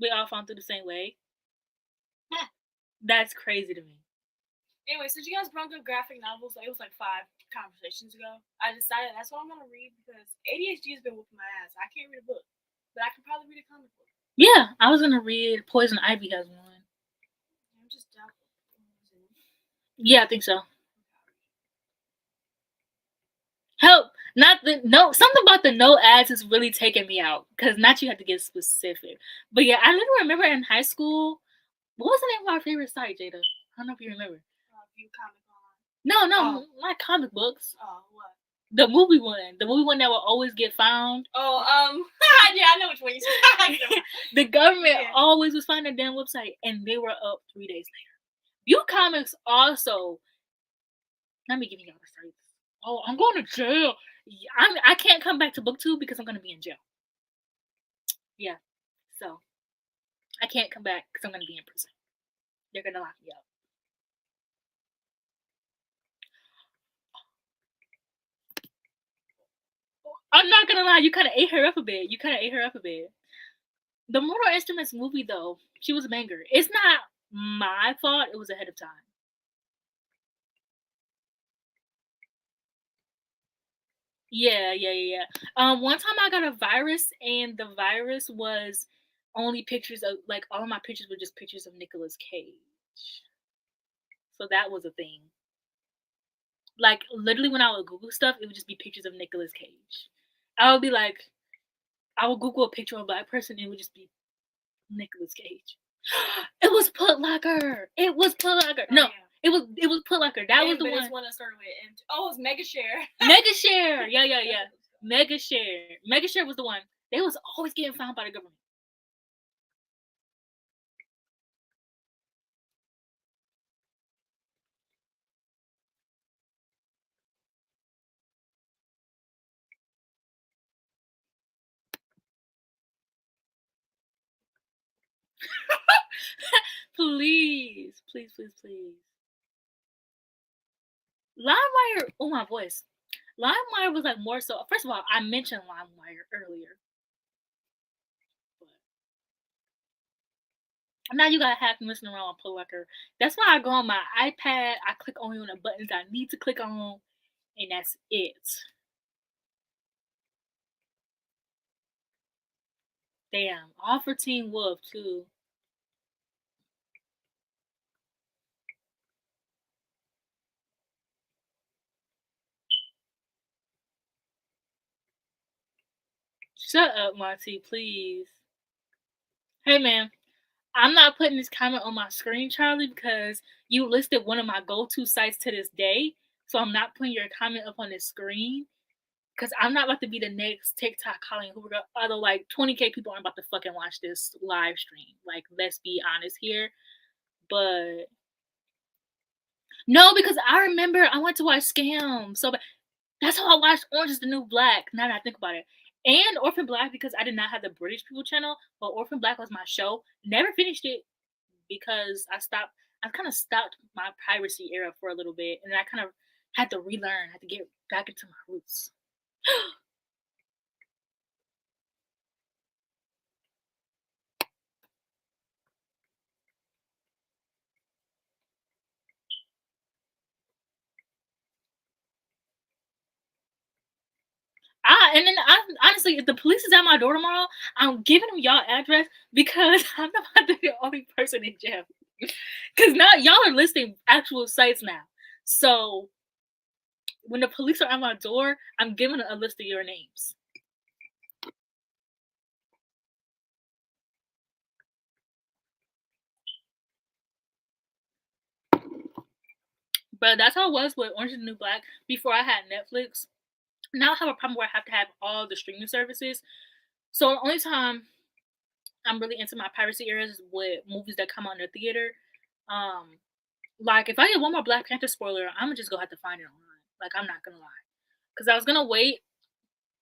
through the same way. That's crazy to me. Anyway, since you guys brought up graphic novels, like, it was like 5 conversations ago, I decided that's what I'm gonna read because ADHD has been whooping my ass. I can't read a book, but I can probably read a comic book. Yeah, I was gonna read Poison Ivy has one. I'm just doubtful. Yeah, I think so. Help! Not the no. Something about the no ads is really taking me out because not you have to get specific. But yeah, I literally remember in high school. What was the name of our favorite site, Jada? I don't know if you remember. View comic No, online. not comic books. What? The movie one. The movie one that will always get found. Yeah, I know which one you said. The government always was finding a damn website, and they were up 3 days later. View Comics also. Let me give you all the sites. Oh, I'm going to jail. I can't come back to Booktube because I'm going to be in jail. Yeah, so I can't come back because I'm going to be in prison. They're going to lock me up. I'm not gonna lie, you kind of ate her up a bit. The Mortal Instruments movie, though, she was a banger. It's not my fault. It was ahead of time. Yeah. One time I got a virus, and the virus was only pictures of like all of my pictures were just pictures of Nicolas Cage. So that was a thing. Like literally, when I would Google stuff, it would just be pictures of Nicolas Cage. I would be like, I would Google a picture of a black person, and it would just be Nicolas Cage. It was Put Locker. No, It was Put Like Her. That was the but one. It's one that started with it was Mega Share. Mega Share. Yeah. Mega Share. Mega Share was the one. They was always getting found by the government. Please. LimeWire. Oh, my voice. LimeWire was like more so. First of all, I mentioned LimeWire earlier. Now you got hack messing around on Put Like Her. That's why I go on my iPad. I click only on the buttons I need to click on, and that's it. Damn. All for Teen Wolf too. Shut up, Monty, please. Hey, man. I'm not putting this comment on my screen, Charlie, because you listed one of my go-to sites to this day. So I'm not putting your comment up on the screen because I'm not about to be the next TikTok calling who although like 20K people aren't about to fucking watch this live stream. Like, let's be honest here. But no, because I remember I went to watch Scam. So that's how I watched Orange is the New Black. Now that I think about it. And Orphan Black because I did not have the British People channel, but Orphan Black was my show. Never finished it because I kind of stopped my piracy era for a little bit, and then I kind of had to relearn, had to get back into my roots. And then honestly, if the police is at my door tomorrow, I'm giving them y'all address because I'm not about to be the only person in jail. Because now y'all are listing actual sites now. So when the police are at my door, I'm giving a list of your names. But that's how it was with Orange is the New Black before I had Netflix. Now I have a problem where I have to have all the streaming services. So the only time I'm really into my piracy eras is with movies that come out in the theater. Like if I get one more Black Panther spoiler, I'm gonna just go have to find it online. Like I'm not gonna lie, because I was gonna wait.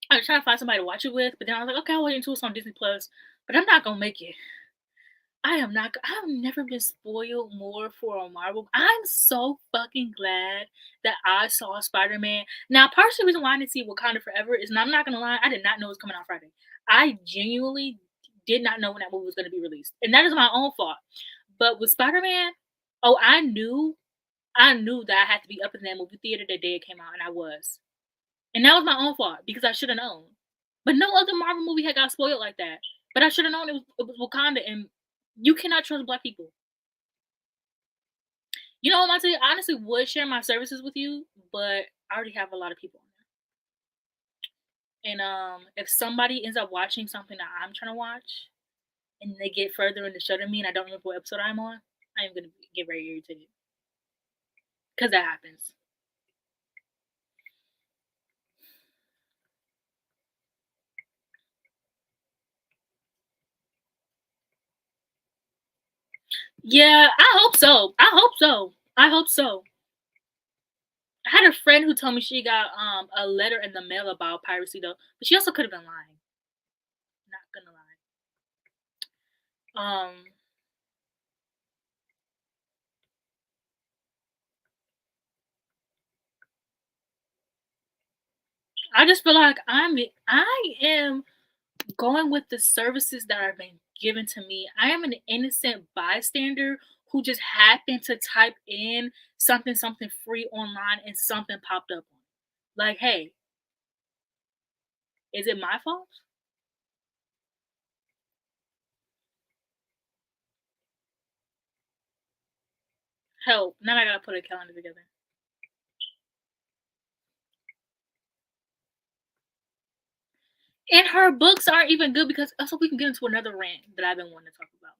I was trying to find somebody to watch it with, but then I was like, okay, I'll wait until it's on Disney Plus. But I'm not gonna make it. I am not. I've never been spoiled more for a Marvel. I'm so fucking glad that I saw Spider-Man. Now, partially the reason why I didn't see Wakanda Forever is, and I'm not gonna lie, I did not know it was coming out Friday. I genuinely did not know when that movie was gonna be released, and that is my own fault. But with Spider-Man, oh, I knew that I had to be up in that movie theater the day it came out, and I was, and that was my own fault because I should have known. But no other Marvel movie had got spoiled like that. But I should have known it was Wakanda, and you cannot trust Black people. You know what, I honestly would share my services with you, but I already have a lot of people on there. And if somebody ends up watching something that I'm trying to watch, and they get further in the show than me, and I don't remember what episode I'm on, I am gonna get very irritated because that happens. Yeah, I hope so. I hope so. I had a friend who told me she got a letter in the mail about piracy though, but she also could have been lying. Not gonna lie. I just feel like I am going with the services that are being given to me. I am an innocent bystander who just happened to type in something free online and something popped up. Like, hey, is it my fault? Help. Now I gotta put a calendar together. And her books aren't even good because also we can get into another rant that I've been wanting to talk about.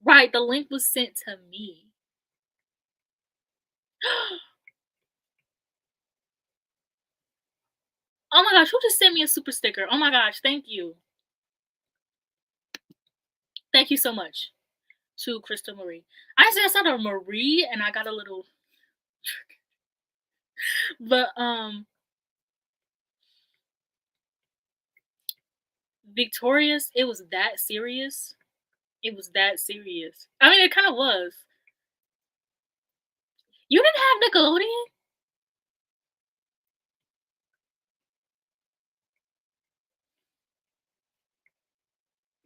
Right, the link was sent to me. Oh my gosh, who just sent me a super sticker? Oh my gosh, thank you. Thank you so much to Crystal Marie. I saw the Marie and I got a little but Victorious, it was that serious. It was that serious. I mean, it kind of was. You didn't have Nickelodeon?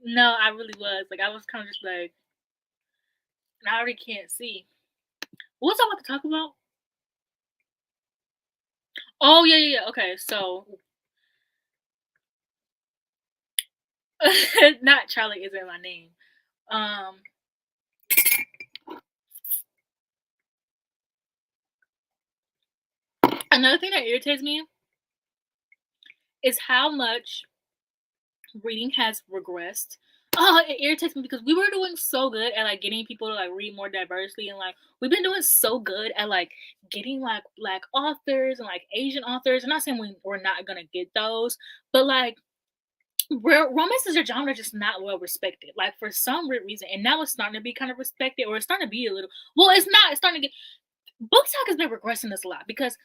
No, I really was. Like, I was kind of just like, I already can't see. What was I about to talk about? Oh yeah, yeah, yeah. Okay, so not Charlie isn't my name. Um, Another thing that irritates me is how much reading has regressed. Oh, it irritates me because we were doing so good at like getting people to like read more diversely, and like we've been doing so good at like getting like black authors and like Asian authors. I'm not saying we're not gonna get those, but like romance is a genre just not well respected. Like for some weird reason, and now it's starting to be kind of respected, or it's starting to be a little. Well, it's not. It's starting to get. Book talk has been regressing this a lot because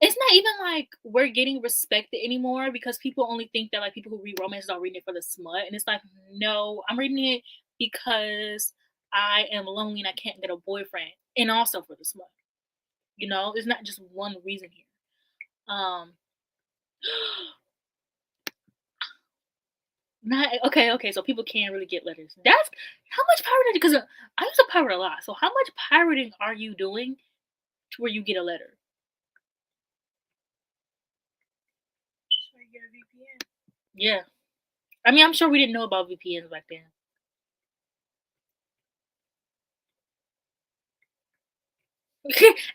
it's not even like we're getting respected anymore because people only think that like people who read romance are reading it for the smut, and it's like no, I'm reading it because I am lonely and I can't get a boyfriend, and also for the smut. You know, it's not just one reason here. Um, not okay. Okay, so people can't really get letters. That's how much pirating because I used to pirate a lot. So how much pirating are you doing to where you get a letter? So you get a VPN. Yeah, I mean, I'm sure we didn't know about VPNs back then.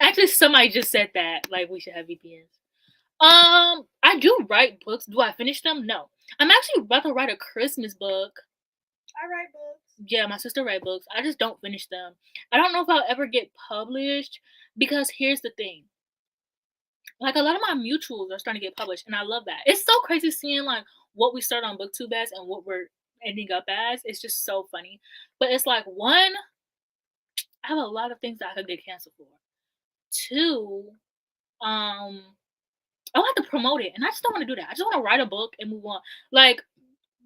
Actually, somebody just said that, like, we should have VPNs. I do write books. Do I finish them? No. I'm actually about to write a Christmas book. I write books. Yeah, my sister write books. I just don't finish them. I don't know if I'll ever get published because here's the thing. Like a lot of my mutuals are starting to get published, and I love that. It's so crazy seeing like what we started on Booktube as and what we're ending up as. It's just so funny. But it's like one, I have a lot of things that I could get canceled for. Two, um, I want to promote it, and I just don't want to do that. I just want to write a book and move on. Like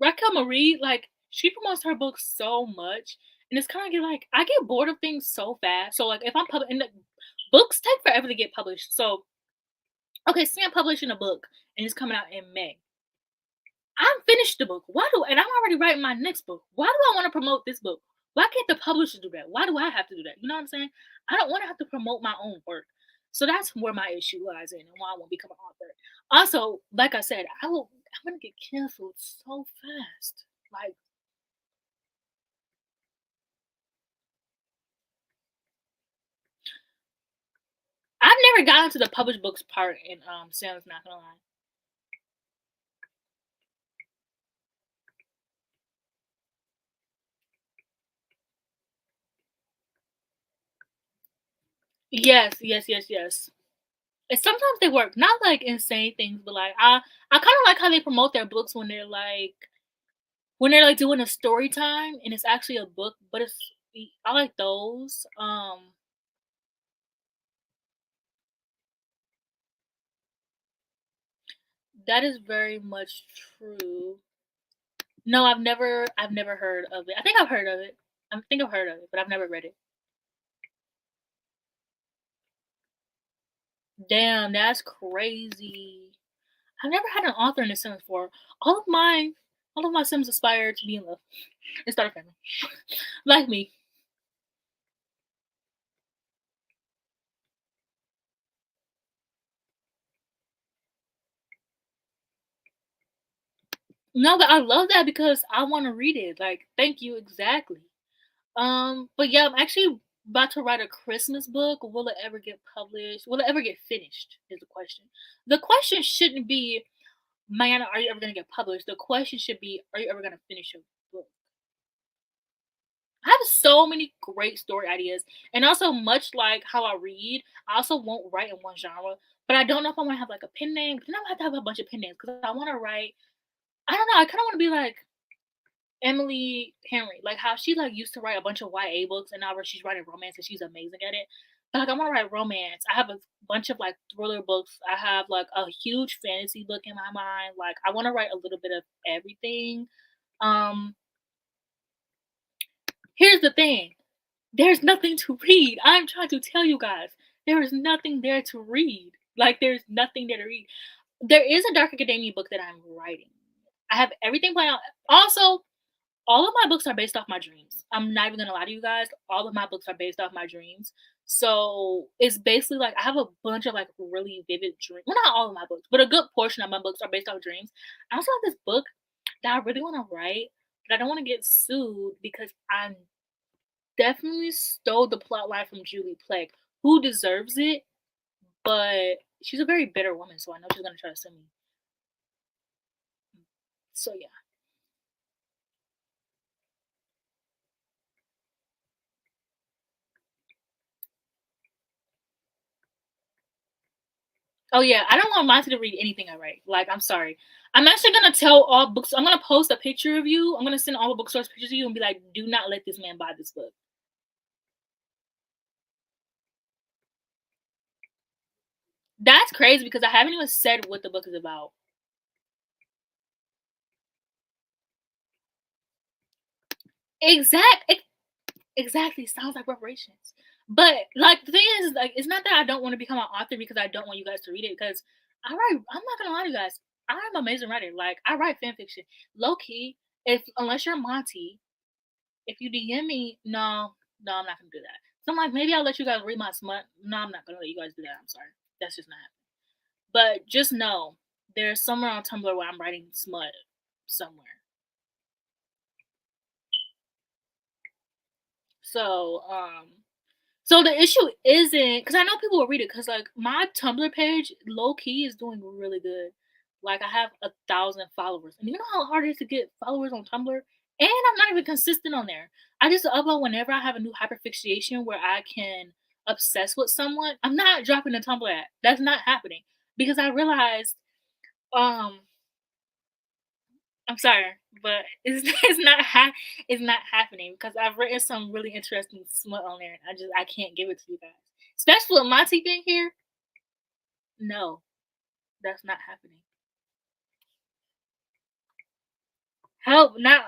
Raquel Marie, like she promotes her book so much, and it's kind of get like I get bored of things so fast. So like if I'm public, and the books take forever to get published. So okay, say I'm publishing a book and it's coming out in May. I'm finished the book. And I'm already writing my next book. Why do I want to promote this book? Why can't the publisher do that? Why do I have to do that? You know what I'm saying? I don't want to have to promote my own work. So that's where my issue lies in and why I won't become an author. Also, like I said, I'm gonna get canceled so fast. Like I've never gotten to the published books part in Sam's not gonna lie. Yes, yes, yes, yes. And sometimes they work. Not like insane things, but like I kinda like how they promote their books when they're like doing a story time and it's actually a book, but it's I like those. That is very much true. No, I've never heard of it. I think I've heard of it. I think I've heard of it, but I've never read it. Damn, that's crazy. I've never had an author in The Sims before. All of my Sims aspire to be in love and start a family. Like me. No, but I love that because I want to read it. Like, thank you exactly. But yeah, I'm actually about to write a Christmas book. Will it ever get published? Will it ever get finished? Is the question. The question shouldn't be, man, are you ever gonna get published? The question should be, are you ever gonna finish your book? I have so many great story ideas, and also much like how I read, I also won't write in one genre. But I don't know if I want to have like a pen name. But then I have to have a bunch of pen names because I want to write. I don't know. I kind of want to be like Emily Henry, like how she like used to write a bunch of YA books, and now where she's writing romance and she's amazing at it. But like I want to write romance. I have a bunch of like thriller books. I have like a huge fantasy book in my mind. Like I want to write a little bit of everything. Um, Here's the thing. There's nothing to read. I'm trying to tell you guys. There is nothing there to read. Like there's nothing there to read. There is a dark academia book that I'm writing. I have everything planned out. Also, all of my books are based off my dreams. I'm not even gonna lie to you guys. All of my books are based off my dreams. So it's basically like I have a bunch of like really vivid dreams. Well, not all of my books, but a good portion of my books are based off dreams. I also have this book that I really want to write, but I don't want to get sued because I definitely stole the plot line from Julie Plec, who deserves it, but she's a very bitter woman, so I know she's gonna try to sue me. So yeah. Oh yeah, I don't want Monty to read anything I write. Like, I'm sorry. I'm actually gonna tell all books. I'm gonna post a picture of you. I'm gonna send all the bookstores pictures of you and be like, "Do not let this man buy this book." That's crazy because I haven't even said what the book is about. Exact, exactly. Sounds like reparations. But like the thing is, like, it's not that I don't want to become an author because I don't want you guys to read it. Because I write. I'm not gonna lie to you guys. I'm an amazing writer. Like I write fan fiction. Low key, if unless you're Monty, if you DM me, no, I'm not gonna do that. So I'm like, maybe I'll let you guys read my smut. No, I'm not gonna let you guys do that. I'm sorry. That's just not happening. But just know there's somewhere on Tumblr where I'm writing smut somewhere. So, so the issue isn't because I know people will read it because like my Tumblr page, low key, is doing really good. Like I have 1,000 followers, and you know how hard it is to get followers on Tumblr. And I'm not even consistent on there. I just upload whenever I have a new hyperfixation where I can obsess with someone. I'm not dropping the Tumblr app. That's not happening because I realized, um, I'm sorry, but it's not happening because I've written some really interesting smut on there. I can't give it to you guys, especially with Monty being here. No, that's not happening. Help! Not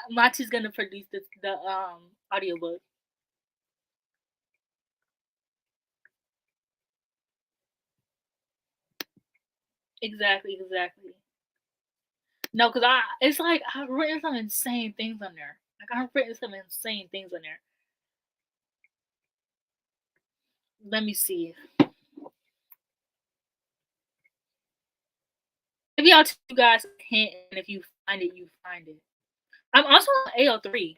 Monty's gonna produce the audiobook. Exactly, exactly. No, because I it's like I've written some insane things on there. Like I've written some insane things on there. Let me see. Maybe I'll tell you guys a hint, and if you find it, you find it. I'm also on AO3.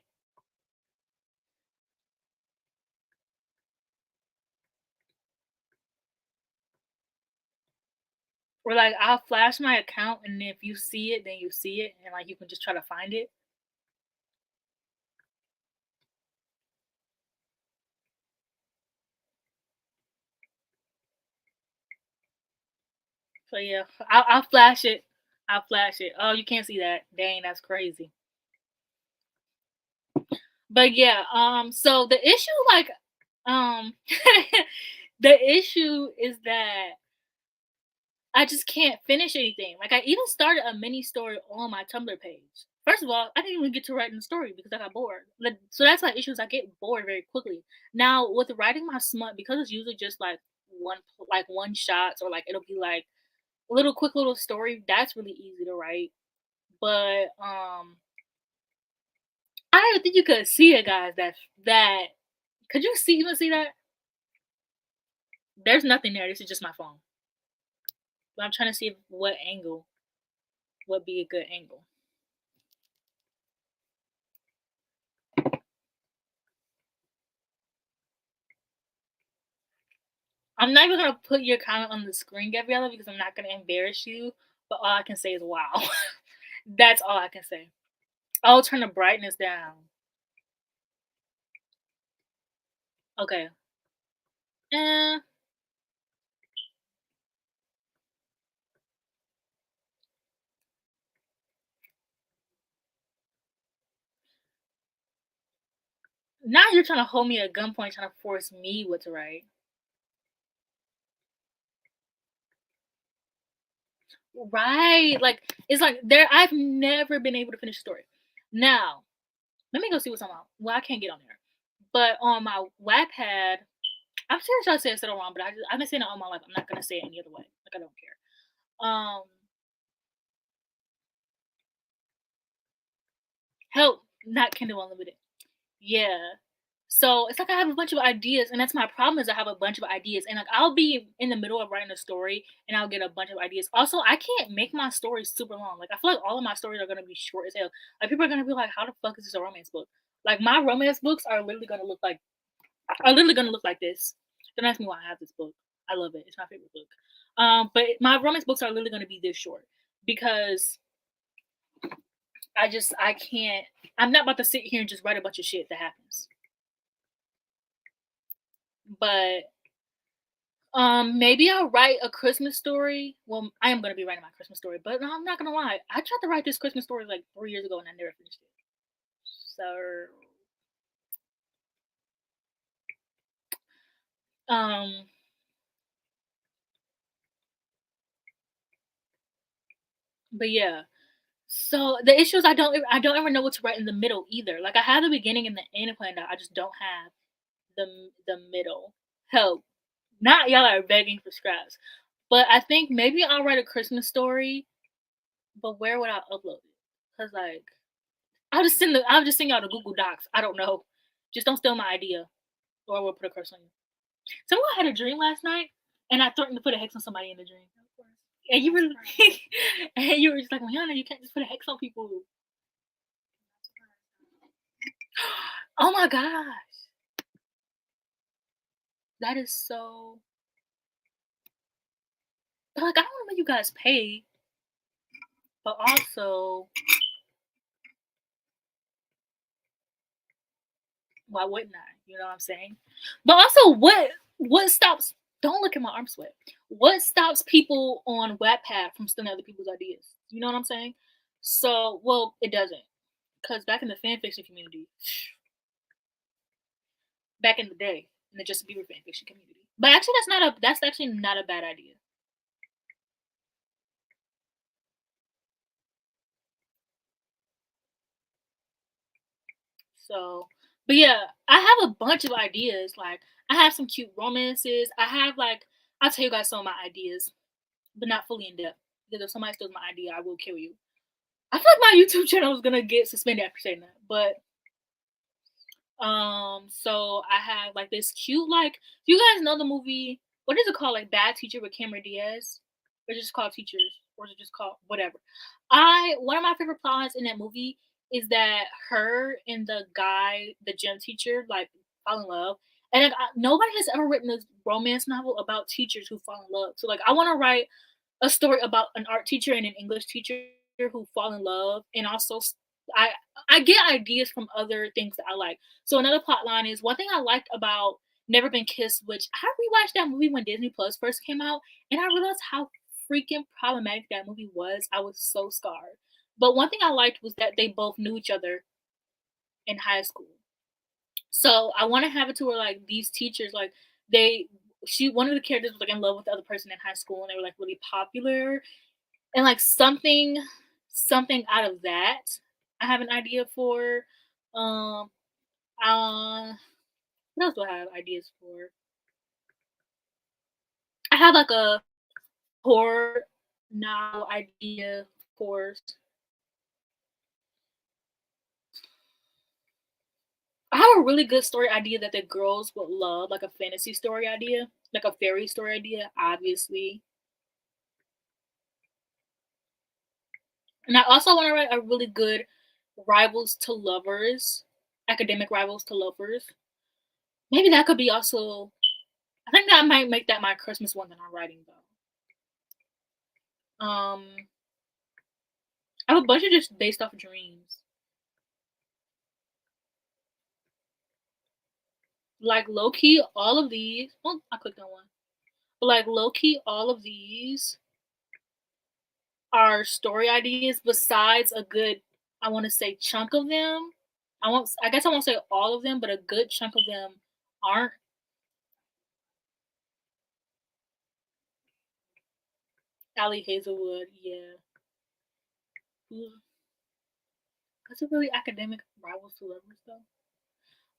Or like I'll flash my account, and if you see it, then you see it, and like you can just try to find it. So yeah, I'll flash it. I'll flash it. Oh, you can't see that. Dang, that's crazy. But yeah, so the issue, like, um, the issue is that I just can't finish anything. Like I even started a mini story on my Tumblr page. First of all, I didn't even get to writing the story because I got bored. So that's my issue is I get bored very quickly. Now with writing my smut, because it's usually just like one shots or like it'll be like a little quick little story. That's really easy to write. But I don't think you could see it, guys. That could you see even see that? There's nothing there. This is just my phone. But I'm trying to see what angle would be a good angle. I'm not even gonna put your comment on the screen, Gabriella, because I'm not gonna embarrass you. But all I can say is wow. That's all I can say. I'll turn the brightness down. Okay. Eh, now you're trying to hold me at gunpoint, trying to force me what to write. Right. Like it's like there I've never been able to finish a story. Now, let me go see what's on my well, I can't get on there. But on my Wattpad, I'm sure I said it wrong, but I've been saying it all my life. I'm not gonna say it any other way. Like I don't care. Help, not Kindle Unlimited. Yeah. So it's like I have a bunch of ideas, and that's my problem is I have a bunch of ideas, and like I'll be in the middle of writing a story, and I'll get a bunch of ideas. Also, I can't make my stories super long. Like I feel like all of my stories are gonna be short as hell. Like people are gonna be like, "How the fuck is this a romance book?" Like my romance books are literally gonna look like this. Don't ask me why I have this book. I love it. It's my favorite book. But my romance books are literally gonna be this short because I can't. I'm not about to sit here and just write a bunch of shit that happens. But maybe I'll write a Christmas story. Well, I am gonna be writing my Christmas story, but no, I'm not gonna lie. I tried to write this Christmas story like 3 years ago and I never finished it. So, um, but yeah. So the issue is I don't ever know what to write in the middle either. Like I have the beginning and the end planned out. I just don't have the middle. Help! Not y'all are begging for scraps. But I think maybe I'll write a Christmas story. But where would I upload it? Cause like I'll just send y'all the Google Docs. I don't know. Just don't steal my idea, or I will put a curse on you. Someone had a dream last night, and I threatened to put a hex on somebody in the dream. Of course. And you were, Not surprised. and you were just like, Liana, you can't just put a hex on people. Not surprised. Oh my gosh, that is so. But like, I don't want to make you guys pay, but also, why wouldn't I? You know what I'm saying? But also, what stops? Don't look at my arm sweat. What stops people on Wattpad from stealing other people's ideas? You know what I'm saying? So, well, it doesn't, because back in the fan fiction community, back in the day, in the Justin Bieber fan fiction community. But actually, that's actually not a bad idea. So, but yeah, I have a bunch of ideas. Like, I have some cute romances. I have like, I'll tell you guys some of my ideas, but not fully in depth. Because if somebody steals my idea, I will kill you. I feel like my YouTube channel is gonna get suspended after saying that. But so I have like this cute like. Do you guys know the movie? What is it called? Like Bad Teacher with Cameron Diaz, or is it just called Teachers, or is it just called whatever? I One of my favorite plots in that movie is that her and the guy, the gym teacher, like fall in love, and like, nobody has ever written a romance novel about teachers who fall in love. So like I want to write a story about an art teacher and an English teacher who fall in love, and also I I get ideas from other things that I like. So another plot line is one thing I liked about Never Been Kissed, which I rewatched that movie when Disney Plus first came out, and I realized how freaking problematic that movie was. I was so scarred. But one thing I liked was that they both knew each other in high school. So I want to have it to where like these teachers, like they, she, one of the characters was like in love with the other person in high school, and they were like really popular, and like something out of that. I have an idea for. Um, what else do I have ideas for? I have like a horror novel idea, of course. I have a really good story idea that the girls would love, like a fantasy story idea, like a fairy story idea, obviously. And I also want to write a really good rivals to lovers, academic rivals to lovers. Maybe that could be also. I think that might make that my Christmas one that I'm writing though. I have a bunch of just based off of dreams. Like low key, all of these. Oh, I clicked on one. But like low key, all of these are story ideas. Besides a good, I want to say chunk of them. I won't. I guess I won't say all of them, but a good chunk of them aren't. Allie Hazelwood, yeah. Ooh, that's a really academic rivals to lovers though.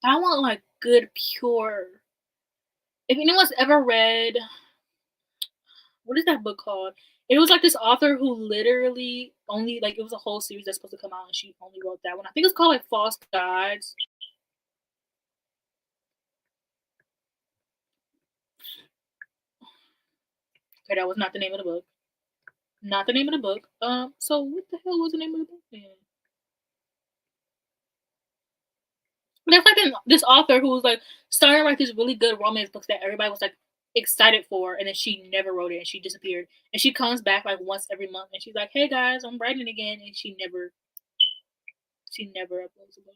But I want like good, pure. If anyone's ever read, what is that book called? It was like this author who literally only like it was a whole series that's supposed to come out, and she only wrote that one. I think it's called like False Gods. Okay, that was not the name of the book. Not the name of the book. So what the hell was the name of the book then? There's like this author who was like starting to write these really good romance books that everybody was like excited for, and then she never wrote it and she disappeared. And she comes back like once every month and she's like, "Hey guys, I'm writing again," and she never uploads a book.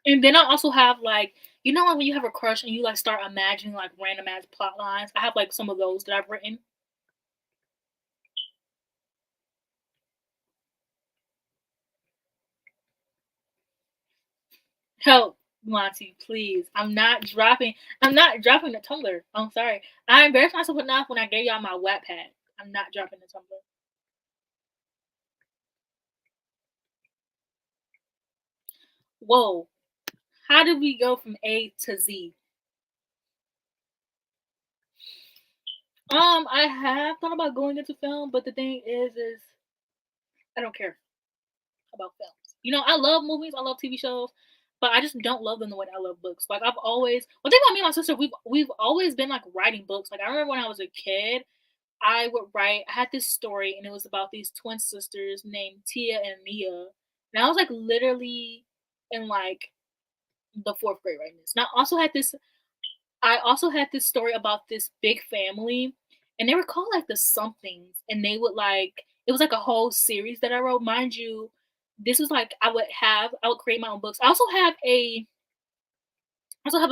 And then I also have like like when you have a crush and you like start imagining like random ass plot lines. I have like some of those that I've written. Help, Monty, please. I'm not dropping the Tumblr. I'm sorry. I embarrassed myself enough when I gave y'all my Wattpad. I'm not dropping the Tumblr. Whoa. How did we go from A to Z? I have thought about going into film, but the thing is I don't care about films. I love movies, I love TV shows, but I just don't love them the way I love books. Like I've always one thing about me and my sister, we've always been like writing books. Like I remember when I was a kid, I would write. I had this story, and it was about these twin sisters named Tia and Mia. And I was like literally in like the fourth grade writing this. And I also had this story about this big family, and they were called like the somethings, and they would like it was like a whole series that I wrote. Mind you, this was like I would create my own books. I also have a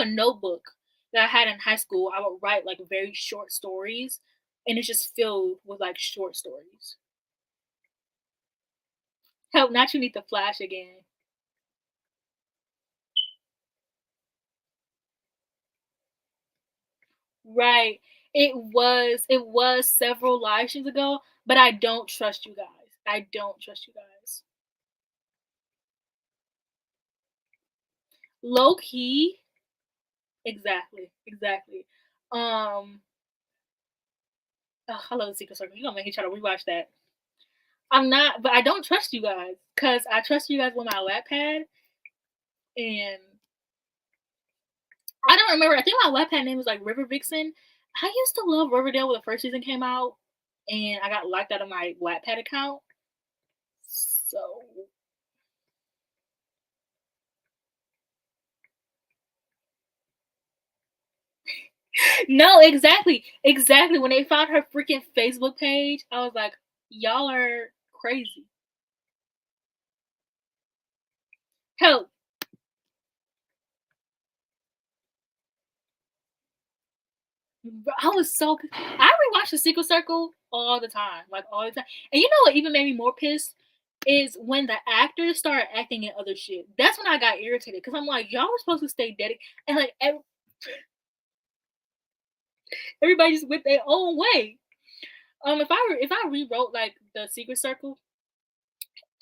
notebook that I had in high school. I would write like very short stories, and it's just filled with like short stories. Help! Not you need to flash again. Right. It was several live streams ago, but I don't trust you guys. I don't trust you guys. Low key, exactly, exactly. Um, I love the Secret Circle. You gonna make me try to rewatch that? I'm not, but I don't trust you guys because I trust you guys with my Wattpad, and I don't remember. I think my Wattpad name was like River Vixen. I used to love Riverdale when the first season came out, and I got locked out of my Wattpad account. So no, exactly, exactly. When they found her freaking Facebook page, I was like, y'all are crazy. Help. I was so I rewatch The Secret Circle all the time, like all the time. And you know what even made me more pissed is when the actors started acting in other shit. That's when I got irritated because I'm like, y'all were supposed to stay dedicated, and like everybody just went their own way. If I rewrote like The Secret Circle,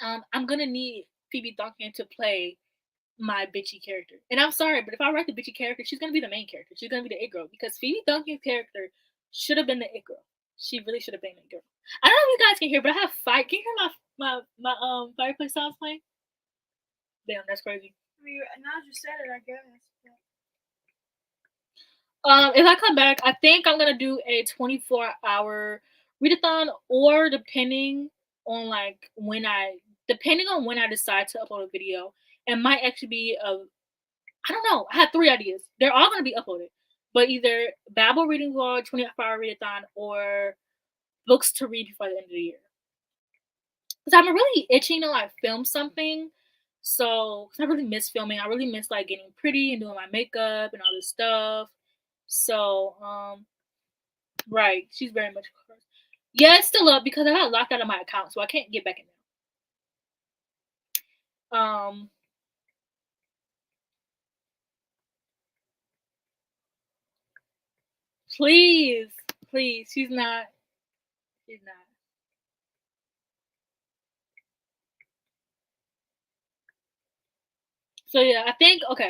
I'm gonna need Phoebe Duncan to play my bitchy character. And I'm sorry, but if I write the bitchy character, she's gonna be the main character. She's gonna be the it girl because Phoebe Duncan's character should have been the it girl. She really should have been the it girl. I don't know if you guys can hear, but I have fire. Can you hear my fireplace sounds playing? Damn, that's crazy. I mean, now that you said it, I guess. If I come back, I think I'm gonna do a 24-hour readathon, or depending on when I decide to upload a video, it might actually be a I don't know. I had 3 ideas. They're all gonna be uploaded, but either Babel reading vlog, 24-hour readathon, or books to read before the end of the year. Because I'm really itching to like film something. So 'cause I really miss filming. I really miss like getting pretty and doing my makeup and all this stuff. So right, she's very much cursed. Yeah, it's still up because I got locked out of my account, so I can't get back in there. Please, please, she's not. She's not. So yeah, I think okay.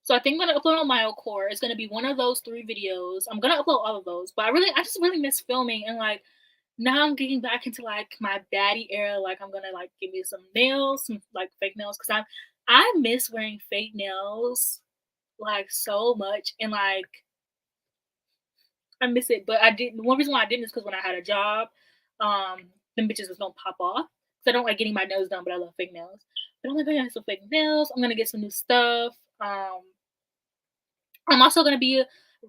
So I think I'm gonna upload on MyoCore. It's gonna be one of those 3 videos. I'm gonna upload all of those, but I just really miss filming and like now I'm getting back into like my baddie era. Like I'm gonna like give me some nails, some like fake nails, because I miss wearing fake nails like so much and like I miss it. But I didn't. One reason why I didn't is because when I had a job, them bitches was gonna pop off. So I don't like getting my nails done, but I love fake nails. But I'm like, I got some fake nails. I'm gonna get some new stuff. I'm also gonna be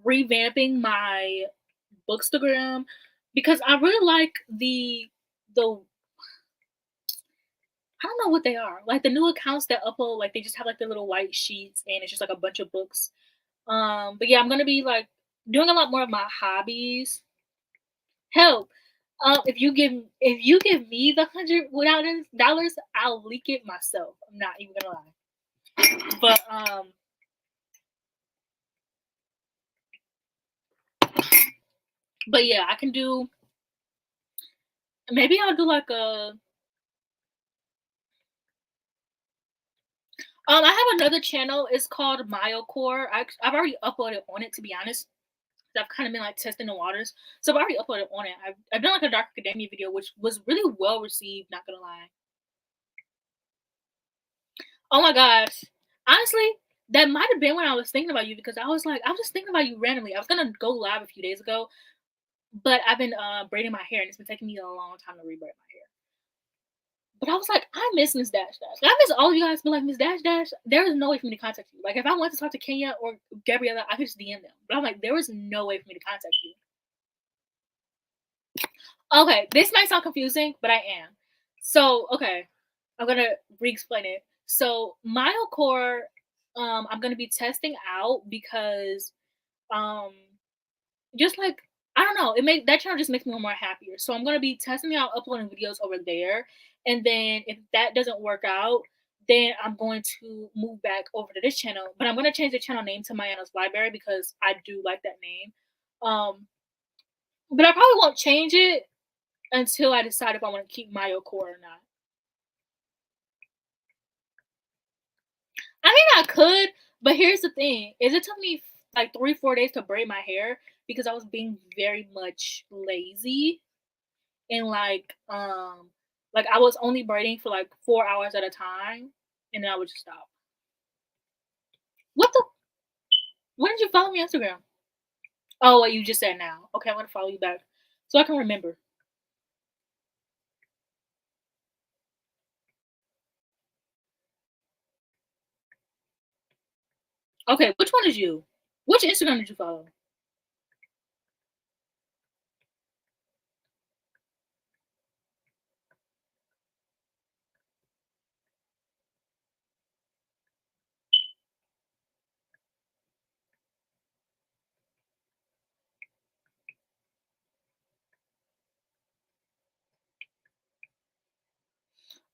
revamping my Bookstagram because I really like the I don't know what they are. Like the new accounts that upload, like they just have like the little white sheets and it's just like a bunch of books. But yeah, I'm gonna be like doing a lot more of my hobbies. Help. If you give me the $100 I'll leak it myself. I'm not even gonna lie. But yeah, I can do. Maybe I'll do like a. I have another channel. It's called MyoCore. I've already uploaded on it, to be honest. I've kind of been like testing the waters, so I've already uploaded on it. I've done like a dark academia video, which was really well received. Not gonna lie. Oh my gosh, honestly, that might have been when I was thinking about you because I was just thinking about you randomly. I was gonna go live a few days ago, but I've been braiding my hair and it's been taking me a long time to rebraid my hair. But I was like, I miss Miss Dash Dash. I miss all of you guys, but like Miss Dash Dash, there is no way for me to contact you. Like if I wanted to talk to Kenya or Gabriella, I could just DM them. But I'm like, there was no way for me to contact you. Okay, this might sound confusing, but I am. So, okay, I'm gonna re-explain it. So, MyoCore, I'm gonna be testing out because, um, just like I don't know, it make that channel just makes me more happier. So I'm gonna be testing out uploading videos over there, and then if that doesn't work out, then I'm going to move back over to this channel. But I'm gonna change the channel name to Mayanna's Library because I do like that name. Um, but I probably won't change it until I decide if I want to keep MyoCore or not. I mean, I could, but here's the thing: is it took me like 3-4 days to braid my hair because I was being very much lazy and like I was only braiding for like 4 hours at a time, and then I would just stop. What the? When did you follow me on Instagram? Oh, what you just said now. Okay, I'm gonna follow you back so I can remember. Okay, which one is you? Which Instagram did you follow?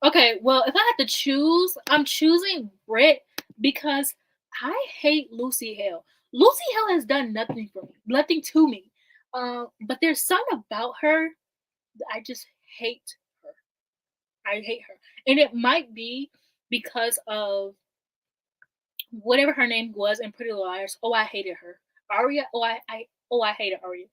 Okay, well, if I had to choose, I'm choosing Brit because I hate Lucy Hale. Lucy Hale has done nothing for me, nothing to me. But there's something about her that I just hate her. I hate her, and it might be because of whatever her name was in Pretty Little Liars. Oh, I hated her. Aria. I hated Aria.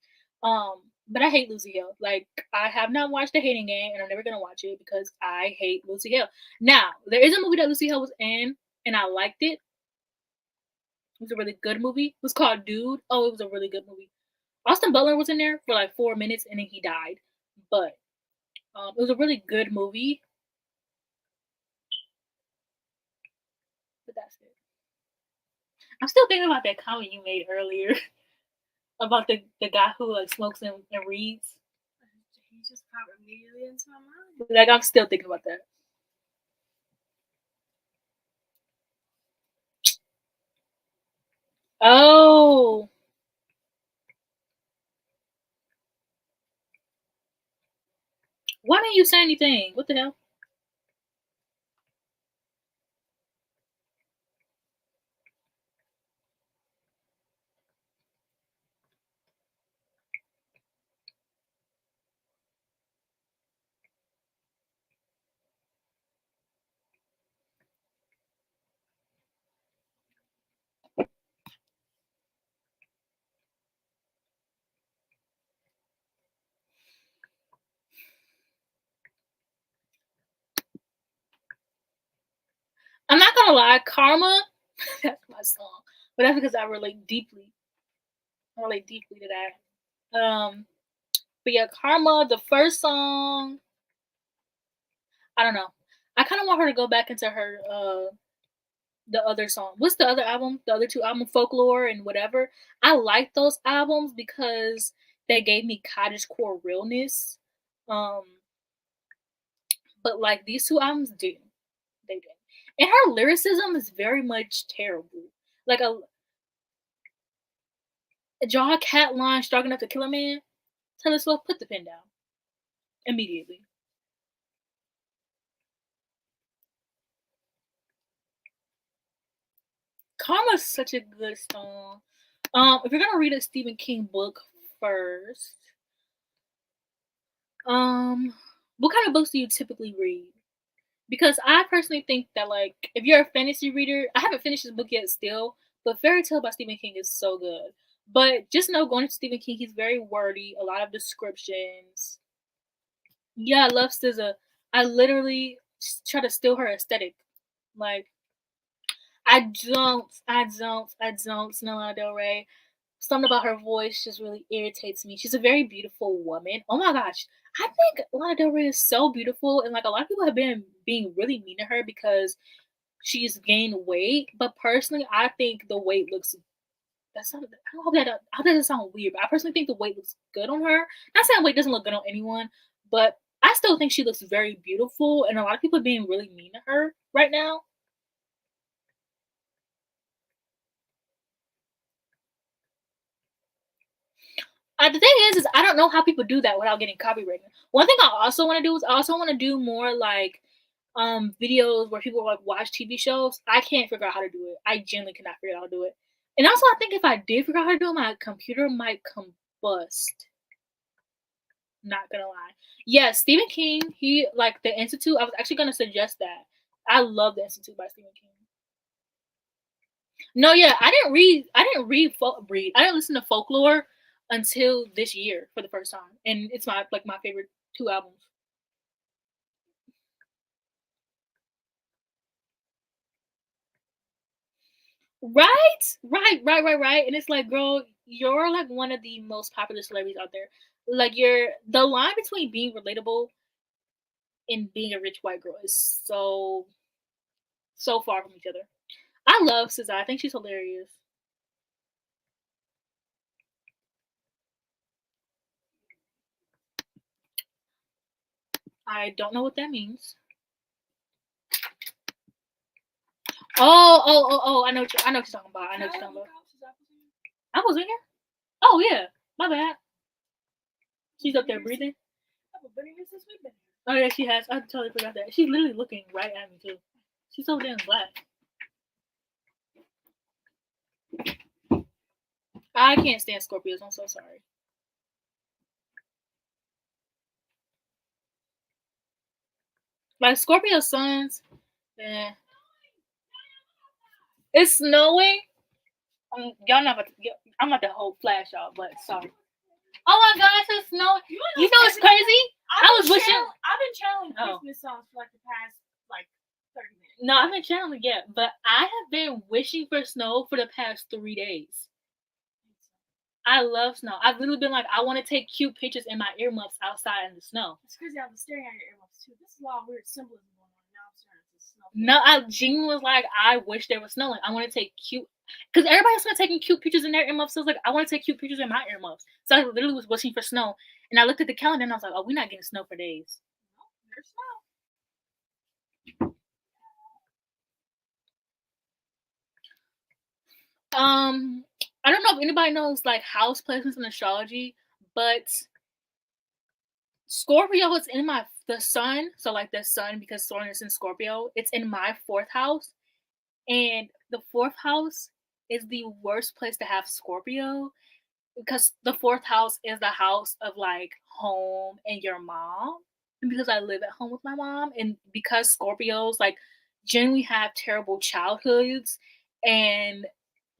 But I hate Lucy Hale. Like I have not watched The Hating Game, and I'm never gonna watch it because I hate Lucy Hale. Now there is a movie that Lucy Hale was in, and I liked it. It was a really good movie. It was called Dude. Oh, it was a really good movie. Austin Butler was in there for like 4 minutes, and then he died. But it was a really good movie. But that's it. I'm still thinking about that comment you made earlier about the guy who like smokes and reads. He just popped immediately into my mind. Like I'm still thinking about that. Oh. Why didn't you say anything? What the hell? I'm not gonna lie, Karma, that's my song. But that's because I relate deeply. I relate deeply to that. But yeah, Karma, the first song, I don't know. I kinda want her to go back into her the other song. What's the other album? The other two albums, Folklore and whatever. I like those albums because they gave me cottagecore realness. Um, but like these two albums do. They do. And her lyricism is very much terrible. Like a draw a cat line strong enough to kill a man. Taylor Swift, put the pen down. Immediately. Karma's such a good song. If you're gonna read a Stephen King book first, what kind of books do you typically read? Because I personally think that like if you're a fantasy reader, I haven't finished this book yet still, but Fairy Tale by Stephen King is so good. But just know going into Stephen King, he's very wordy, a lot of descriptions. Yeah, I love SZA. I literally try to steal her aesthetic. Like I don't know Lana Del Rey. Something about her voice just really irritates me. She's a very beautiful woman. Oh my gosh. I think Lana Del Rey is so beautiful, and like a lot of people have been being really mean to her because she's gained weight. But personally, I think the weight looks. That's not. I hope that. I hope that doesn't sound weird, but I personally think the weight looks good on her. Not saying weight doesn't look good on anyone, but I still think she looks very beautiful, and a lot of people are being really mean to her right now. The thing is I don't know how people do that without getting copyrighted. One thing I also want to do is I also want to do more like videos where people like watch TV shows. I can't figure out how to do it. I genuinely cannot figure out how to do it. And also, I think if I did figure out how to do it, my computer might combust. Not gonna lie. Yeah, Stephen King. He like the Institute. I was actually gonna suggest that. I love the Institute by Stephen King. No, yeah, I didn't read. I didn't listen to Folklore until this year for the first time, and it's my favorite two albums. Right. And it's like, girl, you're like one of the most popular celebrities out there. Like, you're the line between being relatable and being a rich white girl is so far from each other. I love SZA. I think she's hilarious. I don't know what that means. Oh! I know what you're talking about. I know what you're talking about. I was in here. Oh yeah, my bad. She's up there breathing. Oh yeah, she has. I totally forgot that. She's literally looking right at me too. She's so damn black. I can't stand Scorpios. I'm so sorry. Like Scorpio suns, eh. It's snowing. Y'all not about to, I'm about to hold flash y'all, but sorry. Oh my gosh, it's snowing. You know it's crazy? I was wishing. I've been channeling Christmas songs for like the past like 30 minutes. No, I haven't channeled yet, but I have been wishing for snow for the past 3 days. I love snow. I've literally been like, I want to take cute pictures in my earmuffs outside in the snow. It's crazy. I was staring at your earmuffs too. This is a lot of weird symbolism going on. Now I'm starting to snow. No, I genuinely was like, I wish there was snowing. I want to take cute. Because everybody started taking cute pictures in their earmuffs. So I was like, I want to take cute pictures in my earmuffs. So I literally was wishing for snow. And I looked at the calendar and I was like, oh, we're not getting snow for days. There's snow. I don't know if anybody knows like house placements in astrology, but Scorpio is in the sun. So like the sun, because Saturn is in Scorpio, it's in my fourth house. And the fourth house is the worst place to have Scorpio because the fourth house is the house of like home and your mom. And because I live at home with my mom, and because Scorpios like generally have terrible childhoods and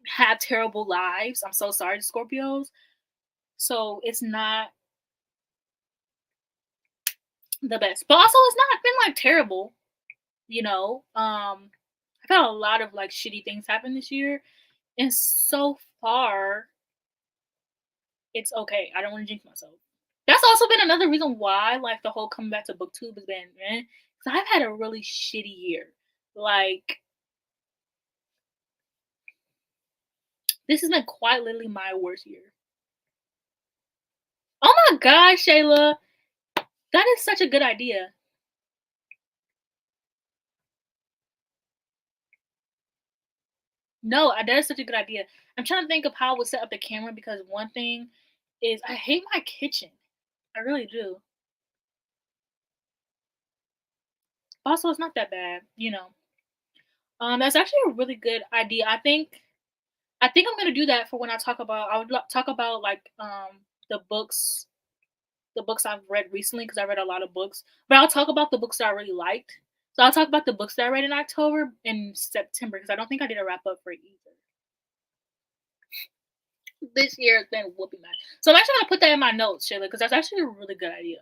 have terrible lives. I'm so sorry to Scorpios. So it's not the best. But also it's not been like terrible, you know. I've had a lot of like shitty things happen this year. And so far it's okay. I don't want to jinx myself. That's also been another reason why, like, the whole coming back to Booktube has been, eh, because I've had a really shitty year. Like, this has been quite literally my worst year. Oh my god, Shayla, that is such a good idea. No, that is such a good idea. I'm trying to think of how I would set up the camera because one thing is I hate my kitchen. I really do. Also, it's not that bad, you know. That's actually a really good idea. I think I'm gonna do that for when I talk about. I would talk about like the books I've read recently because I read a lot of books. But I'll talk about the books that I really liked. So I'll talk about the books that I read in October and September because I don't think I did a wrap up for either. This year has been whooping mad. So I'm actually gonna put that in my notes, Shayla, because that's actually a really good idea.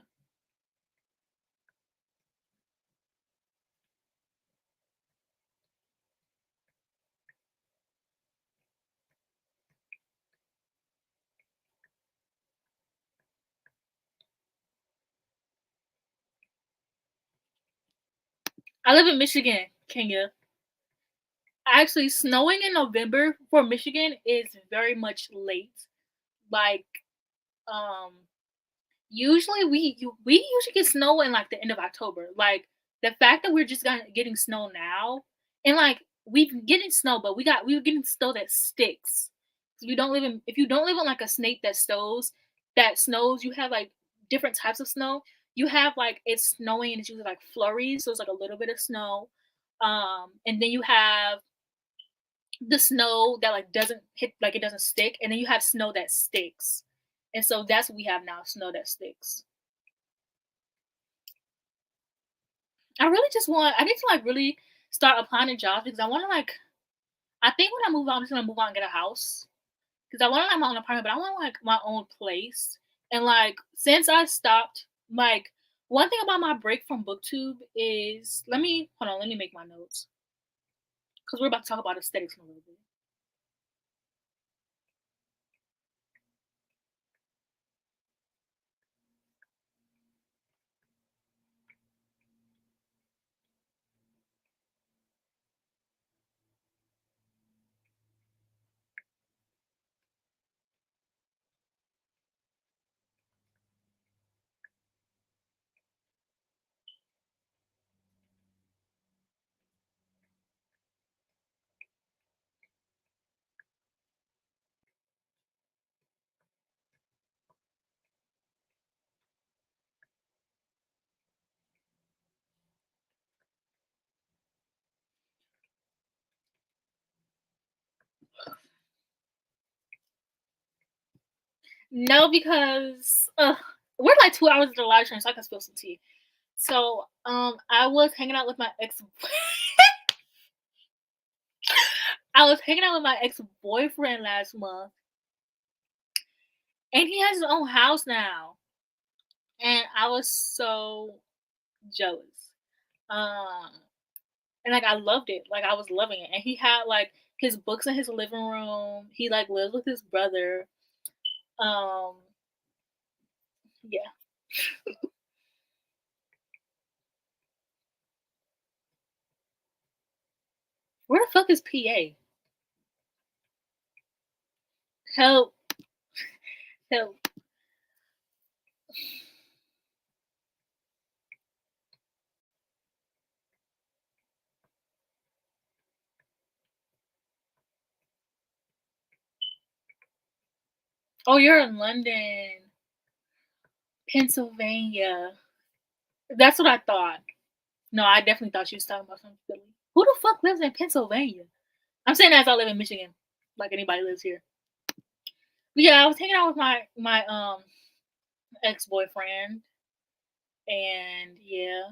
I live in Michigan, Kenya. Actually, snowing in November for Michigan is very much late. Like, um, usually we usually get snow in like the end of October. Like the fact that we're just getting snow now, and like we've getting snow, but we were getting snow that sticks. We don't live in if you don't live in like a snake that snows. You have like different types of snow. You have like it's snowing and it's usually like flurries, so it's like a little bit of snow. And then you have the snow that like doesn't hit like it doesn't stick, and then you have snow that sticks. And so that's what we have now, snow that sticks. I need to like really start applying to jobs because I want to like I think when I move out I'm just gonna move out and get a house because I want to like my own apartment, but I want like my own place. And like since I stopped, like one thing about my break from Booktube is let me make my notes because we're about to talk about aesthetics in a little bit. No, because we're like 2 hours into the live stream, so I can spill some tea. So I was hanging out with my ex I was hanging out with my ex boyfriend last month, and he has his own house now, and I was so jealous. Um, and like I loved it, like I was loving it, and he had like his books in his living room. He like lives with his brother. Um, yeah. Where the fuck is PA? Help. Help. Oh, you're in London. Pennsylvania. That's what I thought. No, I definitely thought you was talking about something Philly. Who the fuck lives in Pennsylvania? I'm saying that as I live in Michigan, like anybody lives here. But yeah, I was hanging out with my ex boyfriend, and yeah,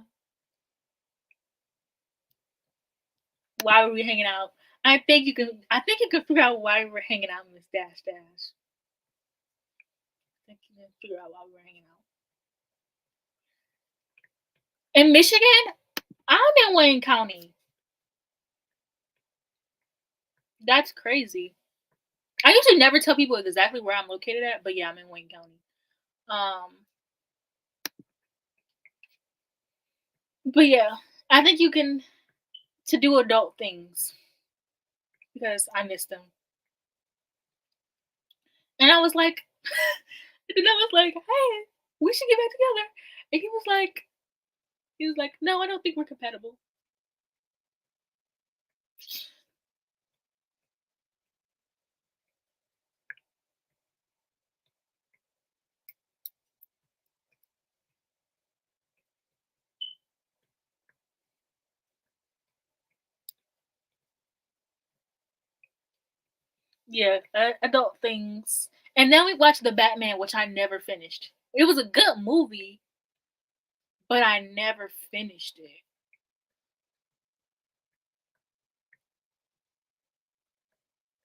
why were we hanging out? I think you can figure out why we were hanging out, Miss Dash Dash. I think you can figure out why we were hanging out in Michigan. I'm in Wayne County. That's crazy. I usually never tell people exactly where I'm located at, but yeah, I'm in Wayne County. Um, but yeah, I think you can to do adult things because I missed them. And I was like, and I was like, hey, we should get back together. And he was like, no, I don't think we're compatible. Yeah, adult things. And then we watched the Batman, which I never finished. It was a good movie, but I never finished it.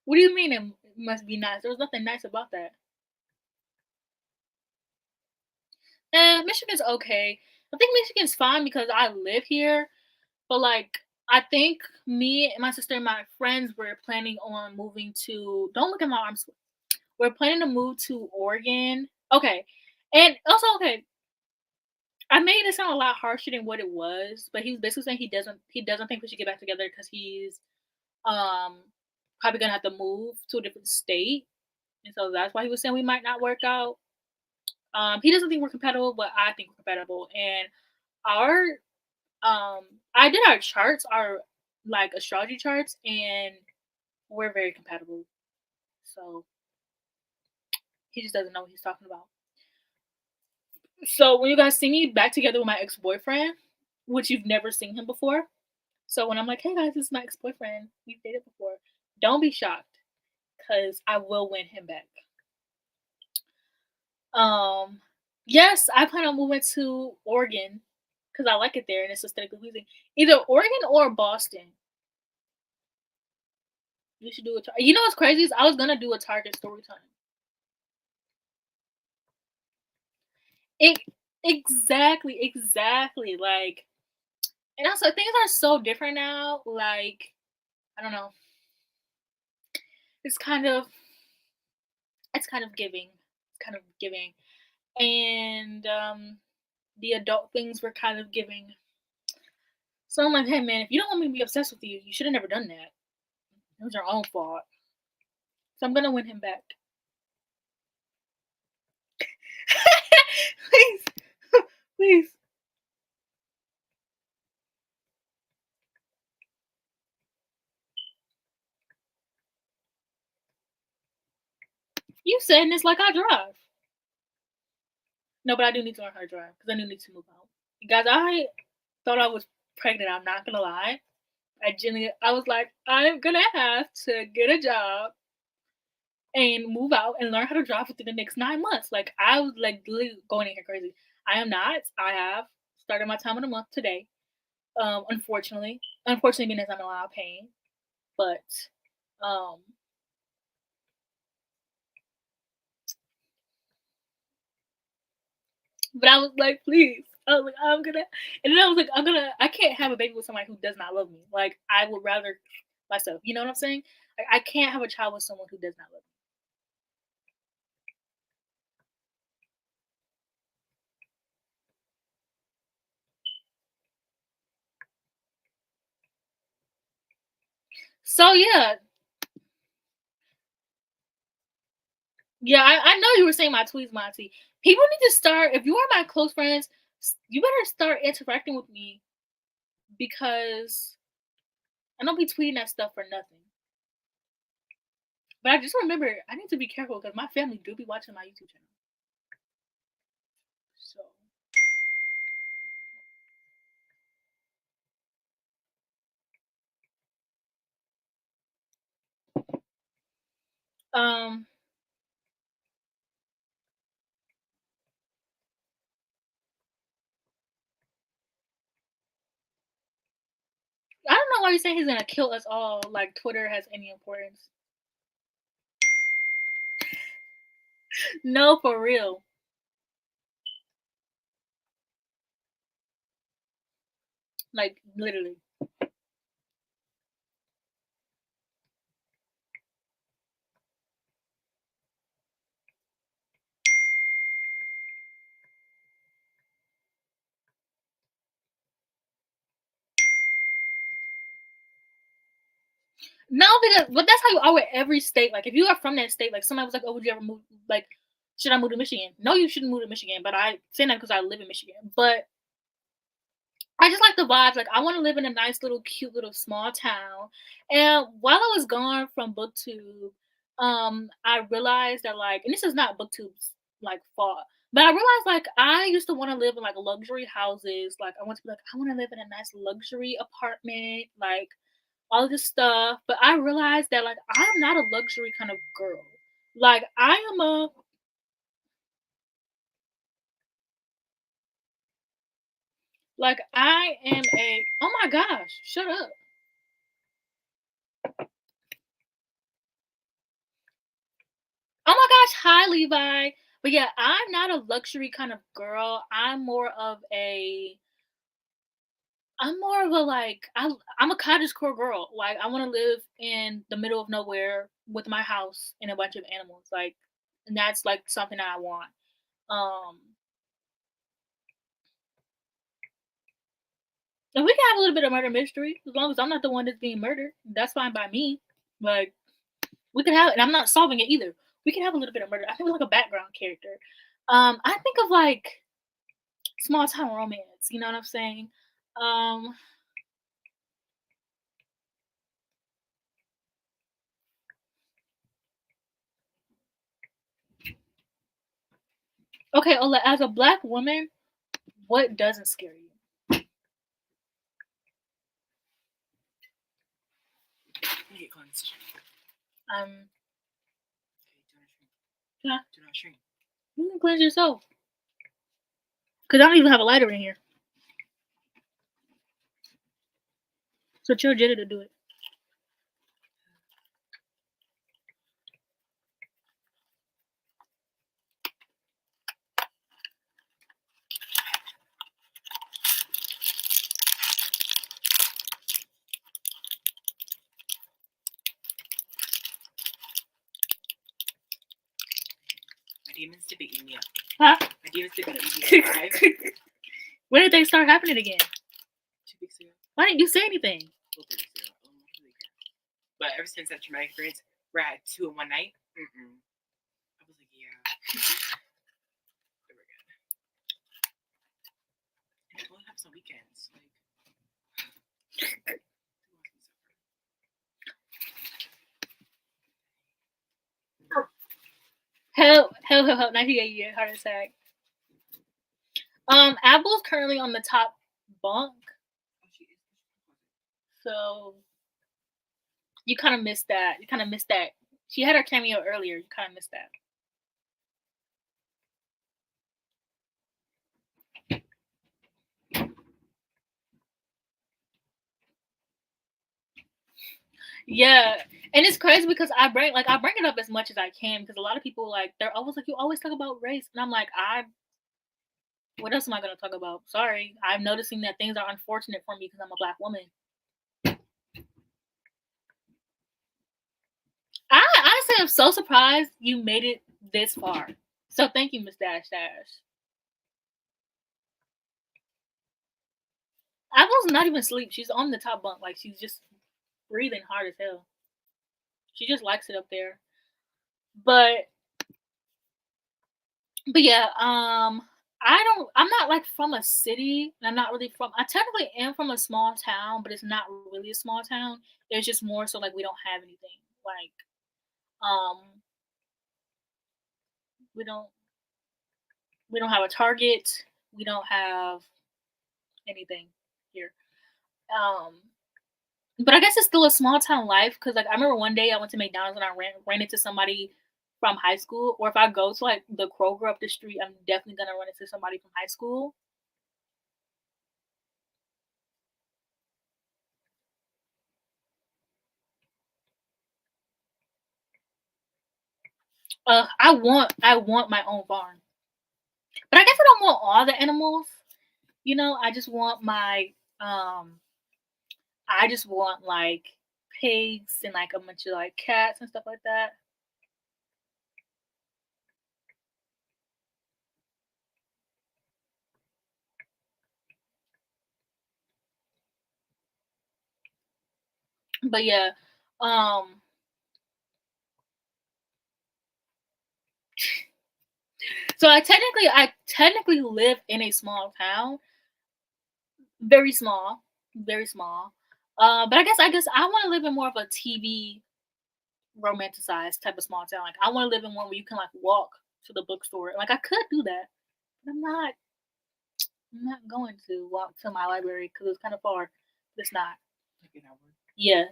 What do you mean it must be nice? There was nothing nice about that. Michigan's okay. I think Michigan's fine because I live here, but like I think me and my sister and my friends were planning on moving to. Don't look at my arms. We're planning to move to Oregon. Okay, and also okay. I made it sound a lot harsher than what it was, but he was basically saying he doesn't think we should get back together because he's um probably gonna have to move to a different state, and so that's why he was saying we might not work out. He doesn't think we're compatible, but I think we're compatible, and our I did our charts, our like astrology charts, and we're very compatible. So he just doesn't know what he's talking about. So when you guys see me back together with my ex boyfriend, which you've never seen him before, so when I'm like, hey guys, this is my ex boyfriend, we've dated before, don't be shocked because I will win him back. Um, yes, I plan on moving to Oregon because I like it there and it's aesthetically pleasing. Either Oregon or Boston. You should do a. You know what's crazy is I was gonna do a Target story time. It exactly. Like, and also things are so different now. Like, I don't know. It's kind of it's kind of giving. It's kind of giving, and the adult things were kind of giving. So I'm like, hey man, if you don't want me to be obsessed with you, you should have never done that. It was your own fault. So I'm gonna win him back. Please, please. You saying this like I drive. No, but I do need to learn how to drive because I do need to move out. Guys, I thought I was pregnant. I'm not gonna lie. I was like, I'm gonna have to get a job and move out and learn how to drive within the next 9 months. Like I was like literally going in here crazy. I am not. I have started my time of the month today. Unfortunately, meaning I'm in a lot of pain. But um, but I was like, please. I was like, I'm gonna, and then I was like, I can't have a baby with somebody who does not love me. Like, I would rather myself. You know what I'm saying? Like, I can't have a child with someone who does not love me. So yeah, Yeah, I know you were saying my tweets, Monty. People need to start. If you are my close friends, you better start interacting with me because I don't be tweeting that stuff for nothing. But I just remember I need to be careful because my family do be watching my YouTube channel. So, um, I don't know why you're saying he's gonna kill us all. Like Twitter has any importance? No, for real. Like literally. No, because but that's how you are with every state. Like if you are from that state, like somebody was like, "Oh, would you ever move? Like, should I move to Michigan?" No, you shouldn't move to Michigan. But I say that because I live in Michigan. But I just like the vibes. Like I want to live in a nice little, cute little small town. And while I was gone from Booktube, I realized that like, and this is not Booktube's like fault, but I realized like I used to want to live in like luxury houses. Like I want to be like I want to live in a nice luxury apartment, like all of this stuff. But I realized that like I'm not a luxury kind of girl. Like I am a oh my gosh, shut up. Oh my gosh, hi Levi. But yeah, I'm not a luxury kind of girl. I'm more of a like I'm a cottagecore girl. Like I want to live in the middle of nowhere with my house and a bunch of animals. Like and that's like something that I want. Um and we can have a little bit of murder mystery as long as I'm not the one that's being murdered. That's fine by me. Like we can have and I'm not solving it either. We can have a little bit of murder. I think like a background character. I think of like small town romance, you know what I'm saying? Um, okay, Ola, as a black woman, what doesn't scare you? You get cleansed. Um, Okay, yeah, do not shrink. you can cleanse yourself. Cause I don't even have a lighter in here. So chill Jetta to do it. My demons to be eating me up. Huh? My demons to be eating me up. Okay? When did they start happening again? 2 weeks ago. Why didn't you say anything? Well, 3 weeks ago. But ever since that traumatic experience, we're at 2 in one night. I was like, yeah. They were good. And it only happens on weekends. Like, Help! 98 heart attack. Apple's currently on the top bunk, so you kind of missed that. You kind of missed that. She had her cameo earlier. You kind of missed that. Yeah, and it's crazy because I bring it up as much as I can because a lot of people like they're always like you always talk about race and I'm like what else am I gonna talk about? Sorry, I'm noticing that things are unfortunate for me because I'm a black woman. I honestly am so surprised you made it this far. So thank you, Miss Dash Dash. Apple's not even asleep. She's on the top bunk, like she's just breathing hard as hell. She just likes it up there. But But yeah, I'm not like from a city, and I'm not really from. I technically am from a small town, but it's not really a small town. It's just more so like we don't have anything. Like we don't we don't have a Target. We don't have anything here. Um, but I guess it's still a small town life because like I remember one day I went to McDonald's and I ran into somebody from high school. Or if I go to like the Kroger up the street, I'm definitely gonna run into somebody from high school. I want my own farm, but I guess I don't want all the animals. I just want um I just want like pigs and like a bunch of like cats and stuff like that. But yeah, um so I technically live in a small town, very small, very small. But I guess I want to live in more of a TV romanticized type of small town. Like I want to live in one where you can like walk to the bookstore. Like I could do that, but I'm not going to walk to my library because it's kind of far. It's not. Like an hour. Yeah.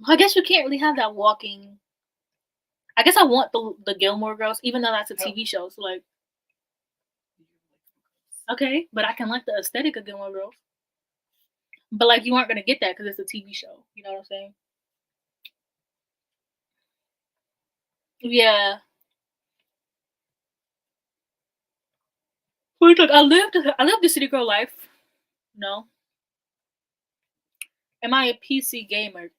I guess you can't really have that walking. I guess I want the Gilmore Girls, even though that's a TV show. So like, okay, but I can like the aesthetic of Gilmore Girls. But like, you aren't gonna get that because it's a TV show. You know what I'm saying? Yeah. But look, I lived the city girl life. No. Am I a PC gamer?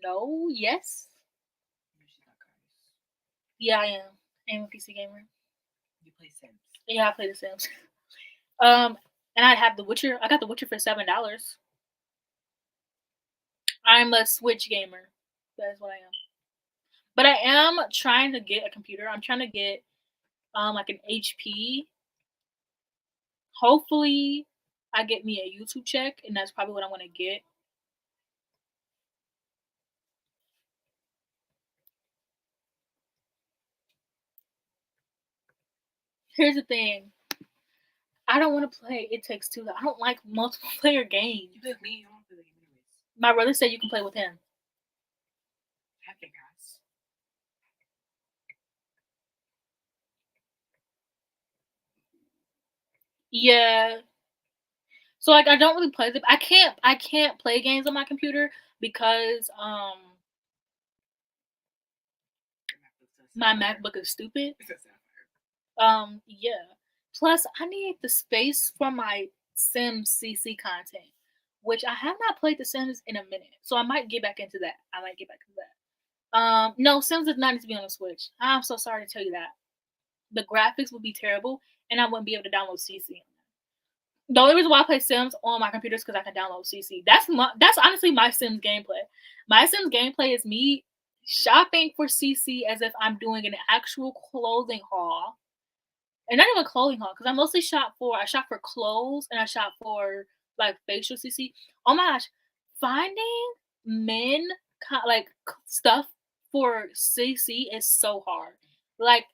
No. Yes. No, she's not guys. Yeah, I am. I'm a PC gamer. You play Sims. Yeah, I play The Sims. And I have The Witcher. I got The Witcher for $7. I'm a Switch gamer. That is what I am. But I am trying to get a computer. I'm trying to get like an HP. Hopefully, I get me a YouTube check, and that's probably what I'm gonna get. Here's the thing. I don't want to play It Takes Two. I don't like multiple player games. You play with me. I don't play the game anyways. My brother said you can play with him. Heck yeah, guys. Yeah. So like I don't really play the I can't play games on my computer because my MacBook is stupid. Yeah. Plus I need the space for my Sims CC content, which I have not played The Sims in a minute. So I might get back into that. No, Sims does not need to be on the Switch. I'm so sorry to tell you that. The graphics would be terrible and I wouldn't be able to download CC. The only reason why I play Sims on my computer is because I can download CC. That's honestly my Sims gameplay. My Sims gameplay is me shopping for CC as if I'm doing an actual clothing haul, and not even clothing haul because I shop for clothes and I shop for like facial CC. Oh my gosh, finding men like stuff for CC is so hard. Like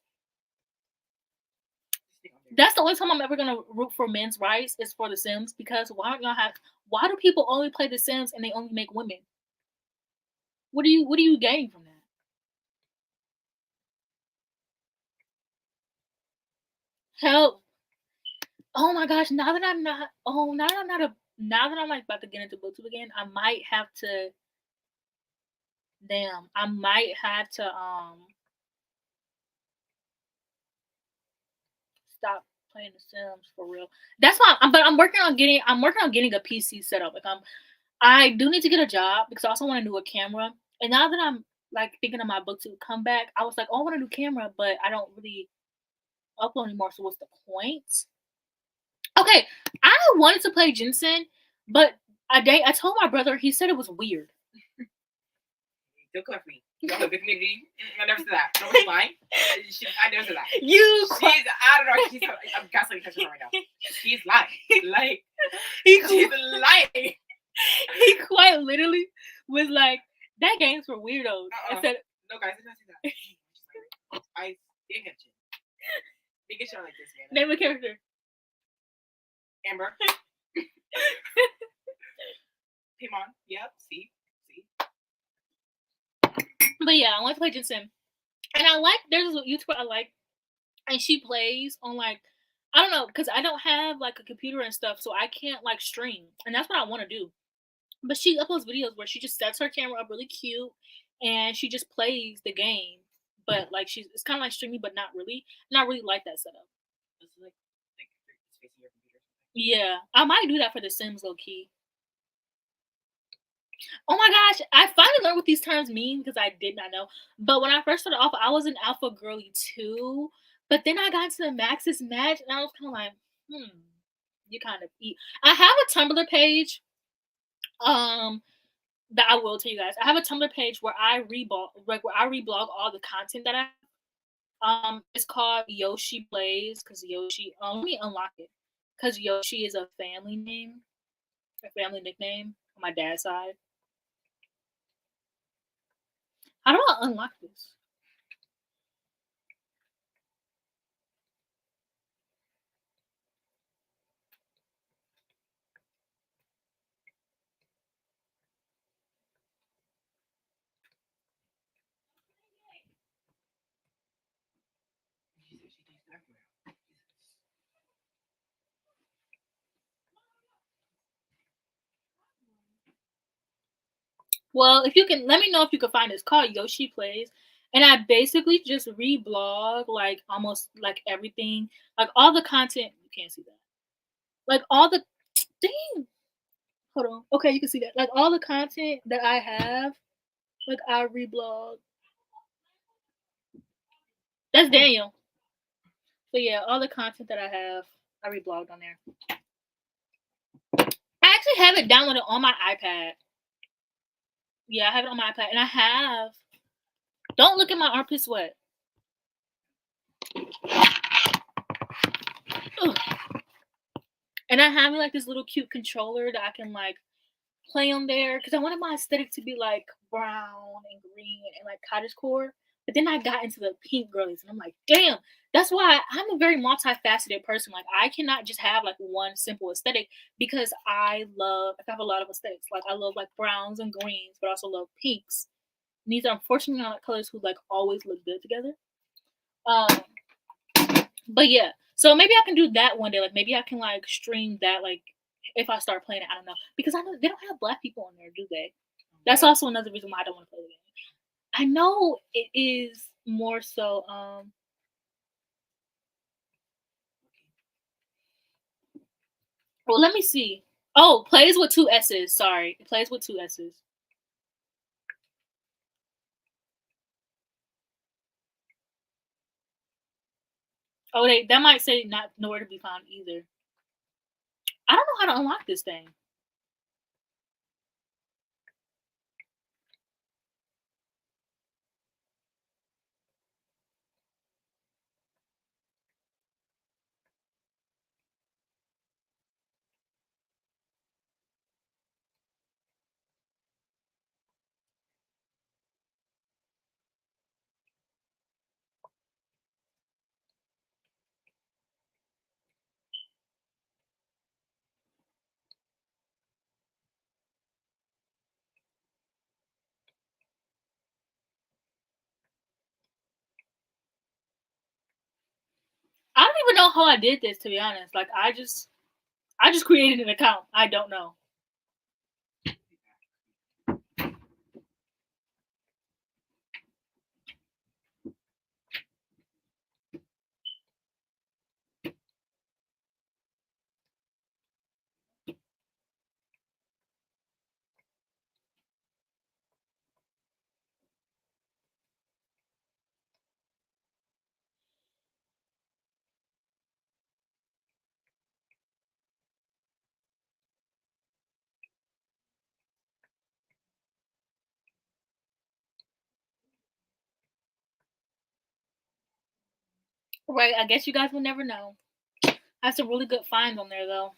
that's the only time I'm ever gonna root for men's rights is for The Sims because why do people only play The Sims and they only make women? What do you gain from that? Help. Oh my gosh, now that I'm like about to get into Booktube again, I might have to stop playing The Sims for real. That's why but I'm working on getting a PC set up. Like I do need to get a job because I also want to do a camera. And now that I'm like thinking of my Booktube comeback, I was like, oh, I want to do camera, but I don't really upload anymore. So what's the point? Okay, I wanted to play Jensen, but I told my brother. He said it was weird. Don't come for me. Don't have the community. I never said that. Don't be lying. I never said that. I don't know. I'm gaslighting her right now. She's lying. Like, she's lying. He quite literally was like, that game's for weirdos. I said, no, guys, I did not say that. I didn't get you. Make it sound like this, man. Name a character. Amber. Pimon. Yep. See. But yeah, I want to play Jin Sim. And I like, there's a YouTuber I like, and she plays on like, I don't know, because I don't have like a computer and stuff, so I can't like stream. And that's what I want to do. But she uploads videos where she just sets her camera up really cute and she just plays the game. But like it's kind of like streaming, but not really. Not really like that setup. It's like facing your computer. Yeah, I might do that for The Sims low key. Oh my gosh, I finally learned what these terms mean because I did not know. But when I first started off, I was an alpha girly too. But then I got into the Maxis match and I was kind of like, you kind of eat. I have a Tumblr page. That I will tell you guys. I have a Tumblr page where I reblog all the content that I have. It's called Yoshi Plays because Yoshi. Let me unlock it because Yoshi is a family name, a family nickname on my dad's side. How do I unlock this? Well, if you can, let me know if you can find it. It's called Yoshi Plays. And I basically just reblog like almost like everything, like all the content. You can't see that. Like all the dang. Hold on. Okay, you can see that. Like all the content that I have, like I reblog. That's Daniel. So yeah, all the content that I have, I reblogged on there. I actually have it downloaded on my iPad. Yeah, I have it on my iPad, and I have. Don't look at my armpit sweat. Ugh. And I have like this little cute controller that I can like play on there because I wanted my aesthetic to be like brown and green and like cottagecore. But then I got into the pink girlies, and I'm like, damn. That's why I'm a very multifaceted person. Like I cannot just have like one simple aesthetic because I have a lot of aesthetics. Like I love like browns and greens, but I also love pinks. And these are unfortunately not colors who like always look good together. But yeah, so maybe I can do that one day. Like maybe I can like stream that like if I start playing it. I don't know because I know they don't have black people on there, do they? That's also another reason why I don't want to play the game. I know it is more so. Well, let me see. Oh, plays with 2 S's. Sorry, it plays with 2 S's. Oh, that might say not nowhere to be found either. I don't know how to unlock this thing. I don't even know how I did this, to be honest. Like I just created an account. I don't know. Right, I guess you guys will never know. I have some really good finds on there though.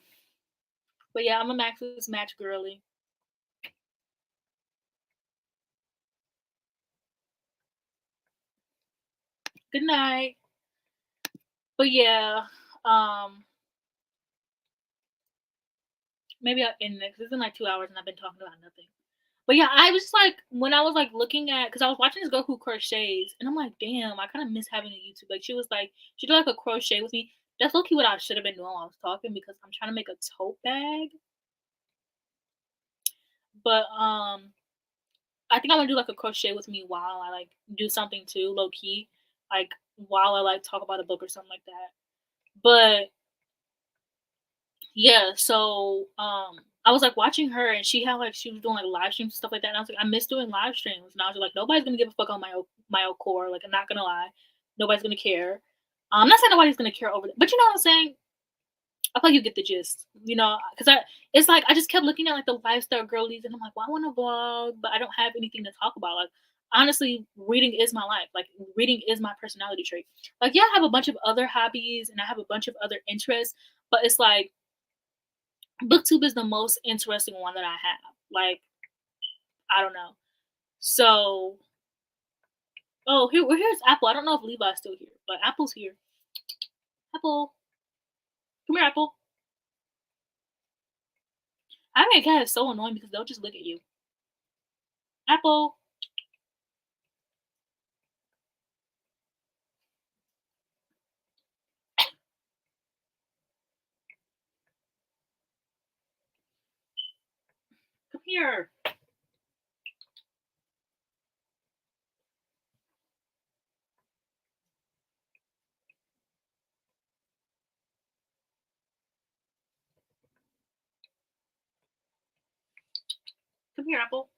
But yeah, I'm a Maxis match girly. Good night. But yeah, maybe I'll end it 'cause it's been like 2 hours and I've been talking about nothing. But yeah, I was like, when I was like looking at, because I was watching this girl who crochets, and I'm like, damn, I kind of miss having a YouTube. Like she was like, she did like a crochet with me. That's low key what I should have been doing while I was talking because I'm trying to make a tote bag. But I think I'm gonna do like a crochet with me while I like do something too, low key, like while I like talk about a book or something like that. But yeah, so I was like watching her and she had like she was doing like live streams and stuff like that. And I was like, I miss doing live streams. And I was like, nobody's gonna give a fuck on my old core. Like I'm not gonna lie. Nobody's gonna care. I'm not saying nobody's gonna care over it, but you know what I'm saying? I feel like you get the gist, you know, because it's like I just kept looking at like the lifestyle girlies, and I'm like, well, I want to vlog, but I don't have anything to talk about. Like, honestly, reading is my life. Like, reading is my personality trait. Like, yeah, I have a bunch of other hobbies and I have a bunch of other interests, but it's like Booktube is the most interesting one that I have. Like, I don't know. So, oh, here's Apple. I don't know if Levi's still here, but Apple's here. Apple, come here, Apple. Having a cat is so annoying because they'll just look at you. Apple, come here. Come here, Apple.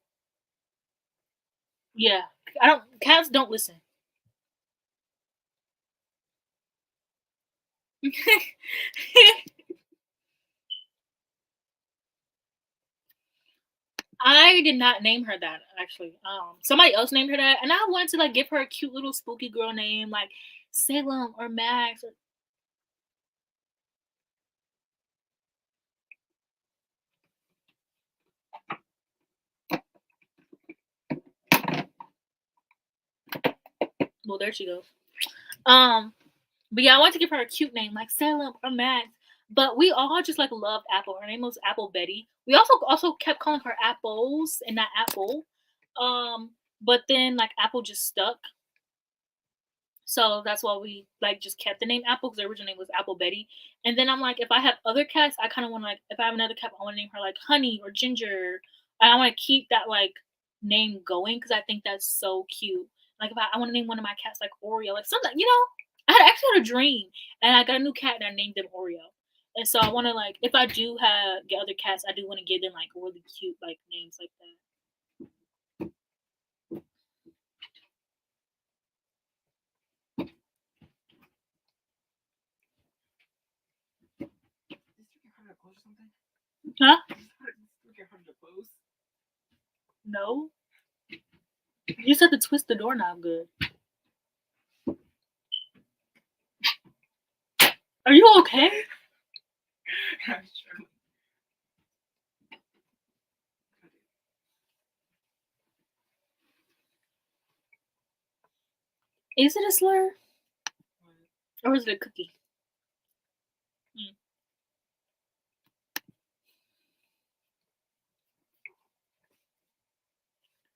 Yeah, I don't. Cats don't listen. I did not name her that actually. Somebody else named her that, and I wanted to like give her a cute little spooky girl name like Salem or Max. Or... Well, there she goes. But yeah, I wanted to give her a cute name like Salem or Max. But we all just like loved Apple. Her name was Apple Betty. We also kept calling her Apples and not Apple. But then like Apple just stuck. So that's why we like just kept the name Apple because the original name was Apple Betty. And then I'm like, if I have other cats, I kind of want to like, if I have another cat, I want to name her like Honey or Ginger. And I want to keep that like name going because I think that's so cute. Like if I want to name one of my cats like Oreo, like something, you know. I actually had a dream and I got a new cat and I named them Oreo. And so I want to like, if I do have get other cats, I do want to give them like really cute like names like that. Huh? No. You just have to twist the doorknob good. Are you okay? Is it a slur? Or is it a cookie?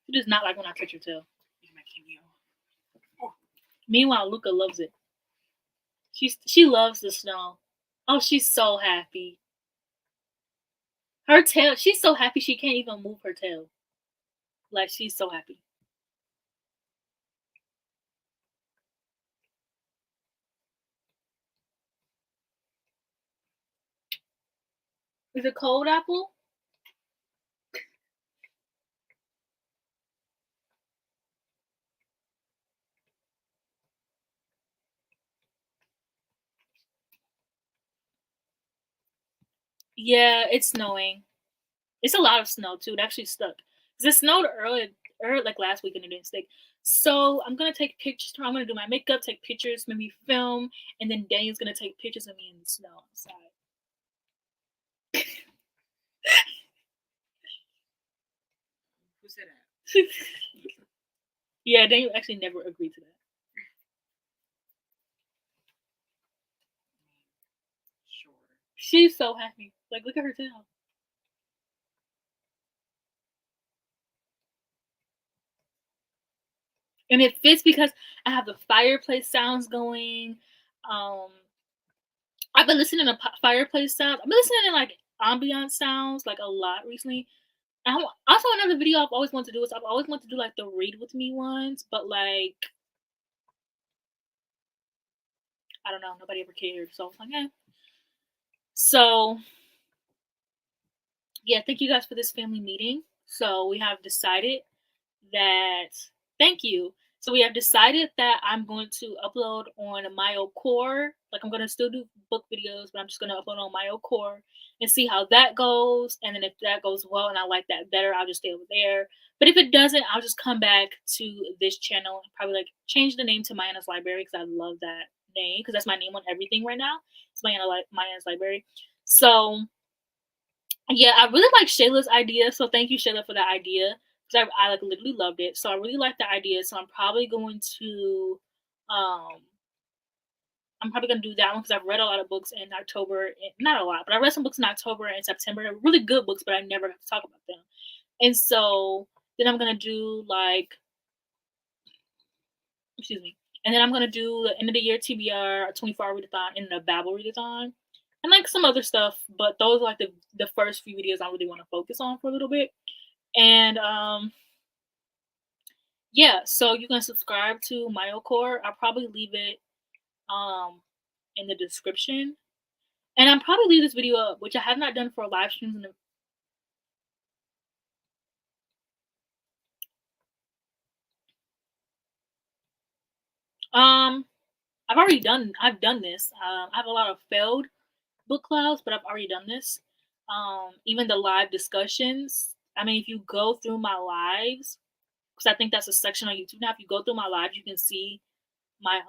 She does not like when I touch her tail. Meanwhile, Luca loves it. She loves the snow. Oh, she's so happy. Her tail, she's so happy she can't even move her tail. Like she's so happy. Is it cold, Apple? Yeah, it's snowing. It's a lot of snow too. It actually stuck. Cause it snowed early, like last week and it didn't stick. So I'm gonna take pictures. I'm gonna do my makeup, take pictures, maybe film, and then Daniel's gonna take pictures of me in the snow outside. Who said that? Yeah, Daniel actually never agreed to that. Sure. She's so happy. Like, look at her tail. And it fits because I have the fireplace sounds going. I've been listening to fireplace sounds. I've been listening to like ambient sounds like a lot recently. Also, another video I've always wanted to do is I've always wanted to do like the read with me ones, but like I don't know, nobody ever cared. So I was like, eh. So yeah, thank you guys for this family meeting. So we have decided that thank you. So we have decided that I'm going to upload on MyoCore. Like I'm gonna still do book videos, but I'm just gonna upload on MyoCore and see how that goes. And then if that goes well and I like that better, I'll just stay over there. But if it doesn't, I'll just come back to this channel and probably like change the name to Mayanna's Library because I love that name because that's my name on everything right now. It's Mayanna's Library. So yeah, I really like Shayla's idea. So thank you, Shayla, for that idea because I like literally loved it. So I really like the idea. So I'm probably going to do that one because I've read a lot of books in October. Not a lot, but I read some books in October and September. Really good books, but I never got to talk about them. And so then I'm gonna do like, excuse me, and then I'm gonna do the end of the year TBR, a 24-hour readathon, and a Babel readathon, and like some other stuff. But those are like the first few videos I really want to focus on for a little bit. And yeah, so you can subscribe to MyoCore. I'll probably leave it in the description. And I'm probably leave this video up, which I have not done for live streams in the I've done this. I have a lot of failed book clubs, but I've already done this. Even the live discussions. I mean, if you go through my lives, because I think that's a section on YouTube now. If you go through my lives, you can see my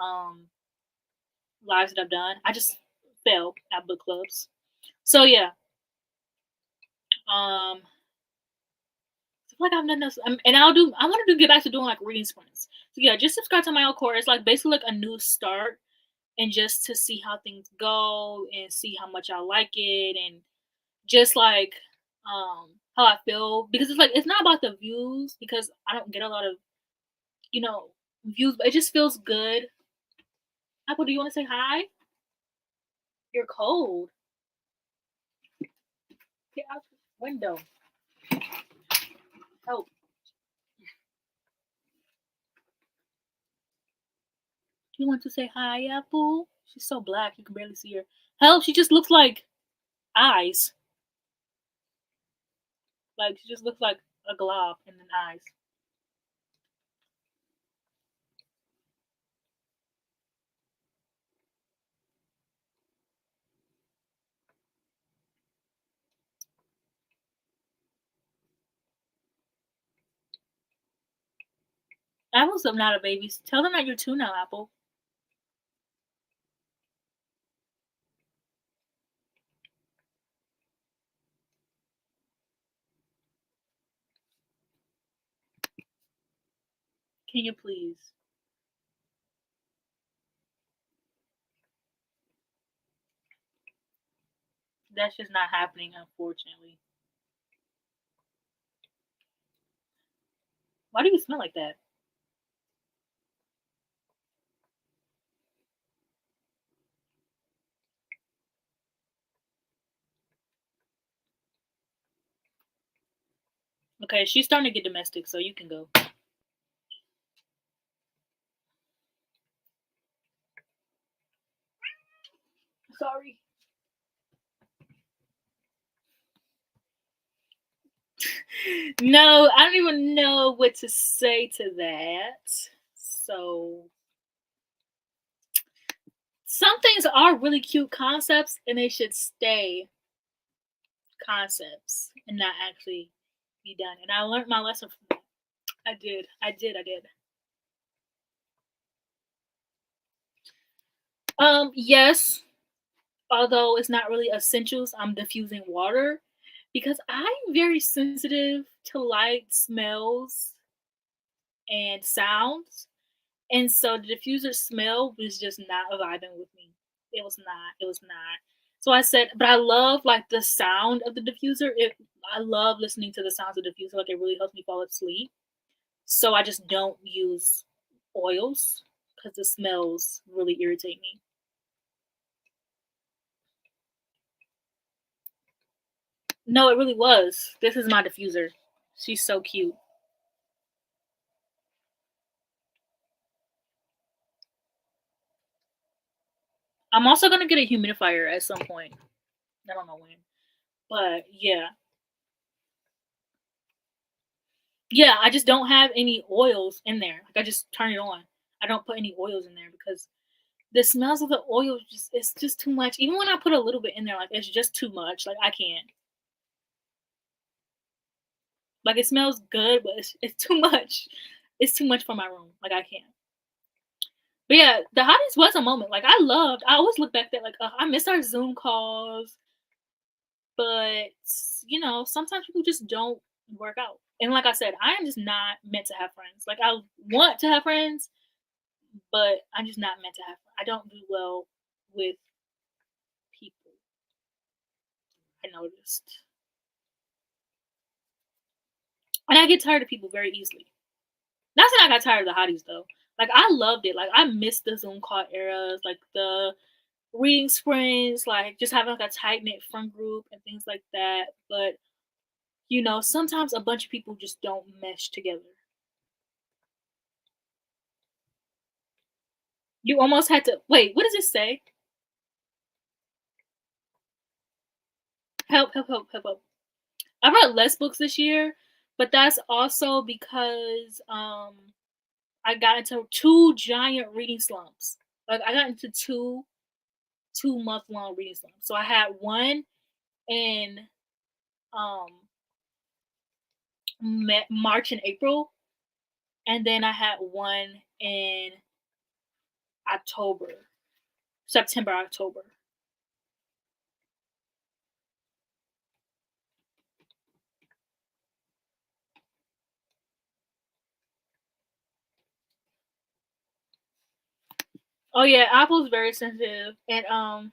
lives that I've done. I just fail at book clubs. So yeah. I feel like I've done this, and I want to get back to doing like reading sprints. So yeah, just subscribe to MyoCore. It's like basically like a new start, and just to see how things go and see how much I like it, and just like how I feel, because it's like it's not about the views because I don't get a lot of views, but it just feels good. Apple, do you want to say hi? You're cold. Get out the window. Help. Do you want to say hi, Apple? She's so black you can barely see her. Help, she just looks like eyes. Like she just looks like a glob and then eyes. Apple's not a baby. Tell them that you're two now, Apple. Can you please? That's just not happening, unfortunately. Why do you smell like that? Okay, she's starting to get domestic, so you can go. Sorry. No, I don't even know what to say to that. So some things are really cute concepts and they should stay concepts and not actually be done. And I learned my lesson from that. I did. Yes. Although it's not really essentials, I'm diffusing water because I'm very sensitive to light, smells, and sounds. And so the diffuser smell was just not vibing with me. It was not. It was not. So I said, but I love like the sound of the diffuser. I love listening to the sounds of the diffuser. Like it really helps me fall asleep. So I just don't use oils because the smells really irritate me. No, it really was. This is my diffuser. She's so cute. I'm also gonna get a humidifier at some point. I don't know when. But yeah. Yeah, I just don't have any oils in there. Like I just turn it on. I don't put any oils in there because the smells of the oil just it's just too much. Even when I put a little bit in there, like it's just too much. Like I can't. Like it smells good, but it's too much. It's too much for my room. Like I can't. But yeah, the hotties was a moment. Like I always look back at like I miss our Zoom calls, but sometimes people just don't work out. And like I said, I am just not meant to have friends. Like I want to have friends, but I'm just not meant to have. I don't do well with people. I noticed, and I get tired of people very easily. Not saying I got tired of the hotties though. Like I loved it. Like I missed the Zoom call eras, like the reading sprints, like just having like a tight knit friend group and things like that. But sometimes a bunch of people just don't mesh together. You almost had to wait. What does it say? Help! Help! Help! Help! Help! I read less books this year, but that's also because I got into two giant reading slumps. Like I got into two-month long reading slumps. So I had one in um March and April, and then I had one in October, September, October. Oh yeah, apple's very sensitive, and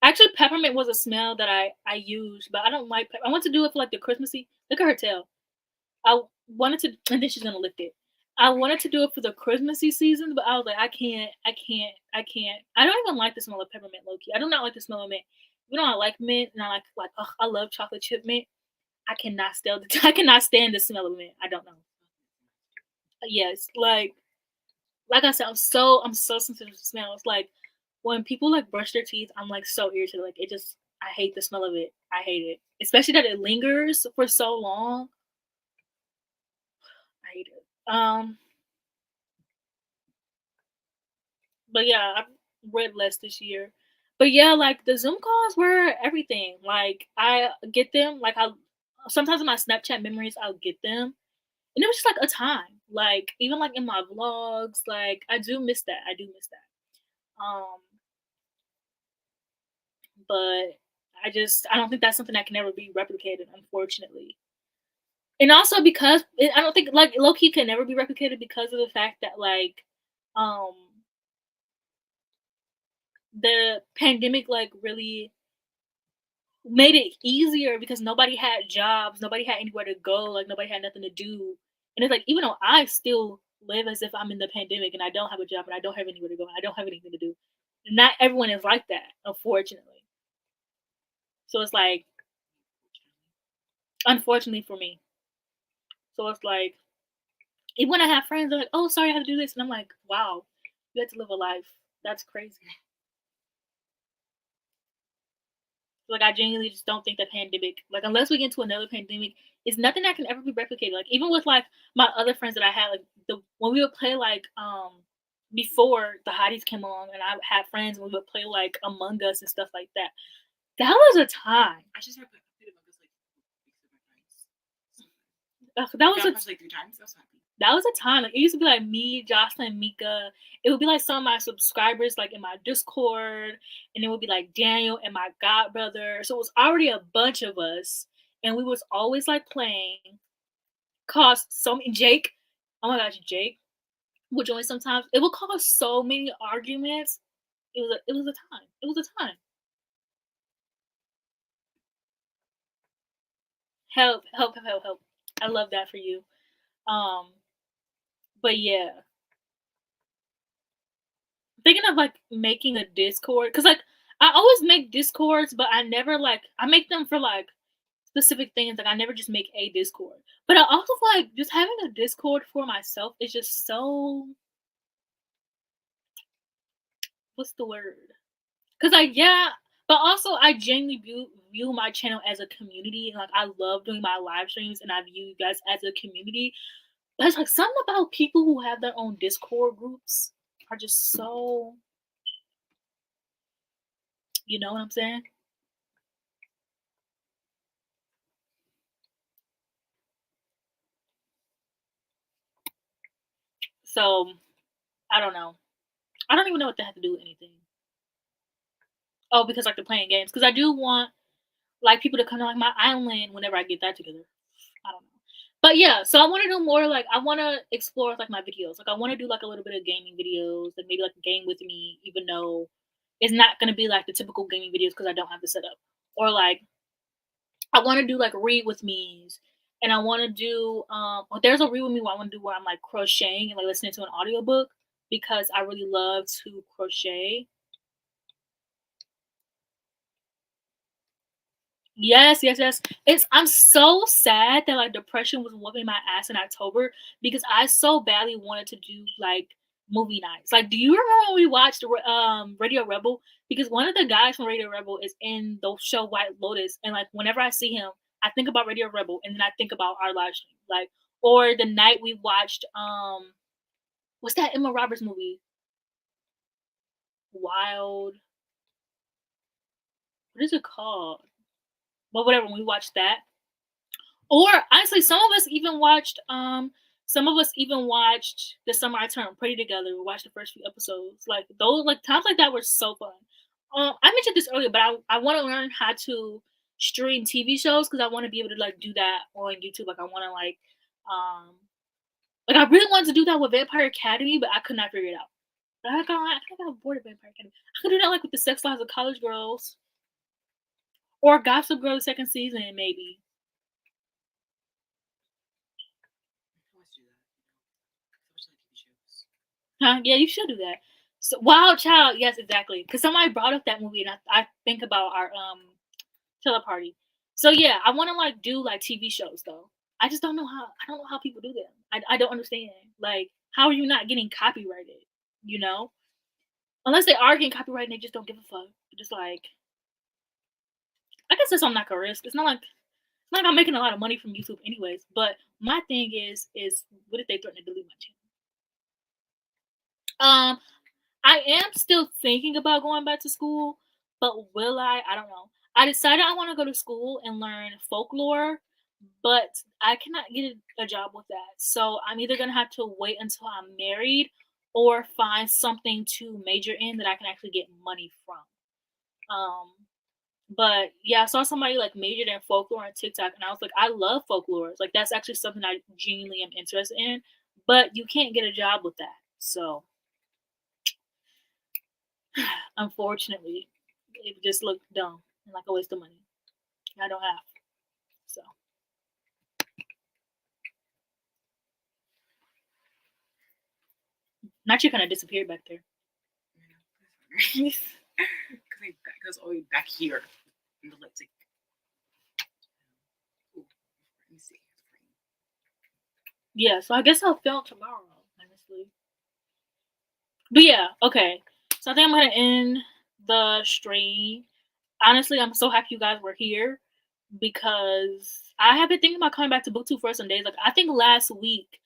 actually peppermint was a smell that I used, but I don't like. I want to do it for like the Christmassy. Look at her tail. I wanted to, and then she's gonna lift it. I wanted to do it for the Christmassy season, but I was like, I can't, I can't, I can't. I don't even like the smell of peppermint, low key. I do not like the smell of mint. I like mint, and I like, ugh, I love chocolate chip mint. I cannot stand I cannot stand the smell of mint. I don't know. Yes, like I said, I'm so sensitive to smells. Like when people like brush their teeth, I'm like so irritated. Like I hate the smell of it. I hate it, especially that it lingers for so long. I hate it. But yeah, I've read less this year. But yeah, like the Zoom calls were everything. Like I get them. Like I sometimes in my Snapchat memories, I'll get them, and it was just like a time. Like even like in my vlogs, like I do miss that. I do miss that. But I don't think that's something that can ever be replicated, unfortunately. And also because I don't think like low key can never be replicated because of the fact that like um the pandemic like really made it easier because nobody had jobs, nobody had anywhere to go, like nobody had nothing to do. And it's like even though I still live as if I'm in the pandemic and I don't have a job and I don't have anywhere to go and I don't have anything to do. Not everyone is like that, unfortunately. So it's like unfortunately for me. So it's like even when I have friends, they're like, "Oh, sorry, I have to do this," and I'm like, "Wow, you had to live a life. That's crazy." Like I genuinely just don't think the pandemic, like unless we get into another pandemic, is nothing that can ever be replicated. Like even with like my other friends that I had, like the when we would play like before the hotties came along, and I had friends and we would play like Among Us and stuff like that. That was a time. I just played Among Us like That was like 3 times. That's happy. That was a time. Like, it used to be like me, Jocelyn, Mika. It would be like some of my subscribers, like in my Discord, and it would be like Daniel and my god brother. So it was already a bunch of us, and we was always like playing. Cost so many. Jake, oh my gosh, Jake would join sometimes. It would cause so many arguments. It was a time. It was a time. Help, help, help, help, help. I love that for you. Um, but yeah, thinking of like making a Discord because like I always make Discords, but I never like I make them for like specific things. Like I never just make a Discord. But I also feel like just having a Discord for myself is just so what's the word? Because like yeah, but also I genuinely view my channel as a community. Like I love doing my live streams and I view you guys as a community. But it's like something about people who have their own Discord groups are just so you know what I'm saying? So I don't know. I don't even know what that had to do with anything. Oh, because like they're playing games. Because I do want like people to come to like my island whenever I get that together. I don't know. But yeah, so I want to do more like I want to explore like my videos. Like I want to do like a little bit of gaming videos, like maybe like a game with me, even though it's not gonna be like the typical gaming videos because I don't have the setup. Or like I want to do like read with me's, and I want to do well, there's a read with me where I want to do where I'm like crocheting and like listening to an audiobook because I really love to crochet. Yes, yes, yes. I'm so sad that like depression was whooping my ass in October because I so badly wanted to do like movie nights. Like, do you remember when we watched Radio Rebel? Because one of the guys from Radio Rebel is in the show White Lotus, and like whenever I see him, I think about Radio Rebel, and then I think about our live stream. Like, or the night we watched what's that Emma Roberts movie? Wild. What is it called? But whatever. When we watched that. Or honestly, some of us even watched The Summer I Turned Pretty Together. We watched the first few episodes. Like those like times like that were so fun. I mentioned this earlier, but I want to learn how to stream TV shows because I want to be able to like do that on YouTube. Like I want to like I really wanted to do that with Vampire Academy, but I could not figure it out. But I got bored of Vampire Academy. I could do that like with the Sex Lives of College Girls or Gossip Girl second season maybe. Huh? Yeah, you should do that. So, Wild Child, yes, exactly. Because somebody brought up that movie, and I think about our trailer party. So yeah, I want to like do like TV shows though. I just don't know how. I don't know how people do that. I don't understand. Like, how are you not getting copyrighted? You know, unless they are getting copyrighted, and they just don't give a fuck. Just like, I guess that's something I could risk. It's not like I'm making a lot of money from YouTube anyways. But my thing is what if they threaten to delete my channel? I am still thinking about going back to school, but will I? I don't know. I decided I want to go to school and learn folklore, but I cannot get a job with that. So I'm either gonna have to wait until I'm married or find something to major in that I can actually get money from. But yeah, I saw somebody like majored in folklore on TikTok, and I was like, I love folklore. Like that's actually something I genuinely am interested in, but you can't get a job with that. So unfortunately, it just looked dumb and like a waste of money. I don't have. So not you kind of disappeared back there. Because all the way back here in the lipstick. Let me see. Yeah, so I guess I'll film tomorrow, honestly. But yeah, okay. So I think I'm gonna end the stream. Honestly, I'm so happy you guys were here because I have been thinking about coming back to Booktube for some days. Like I think last week,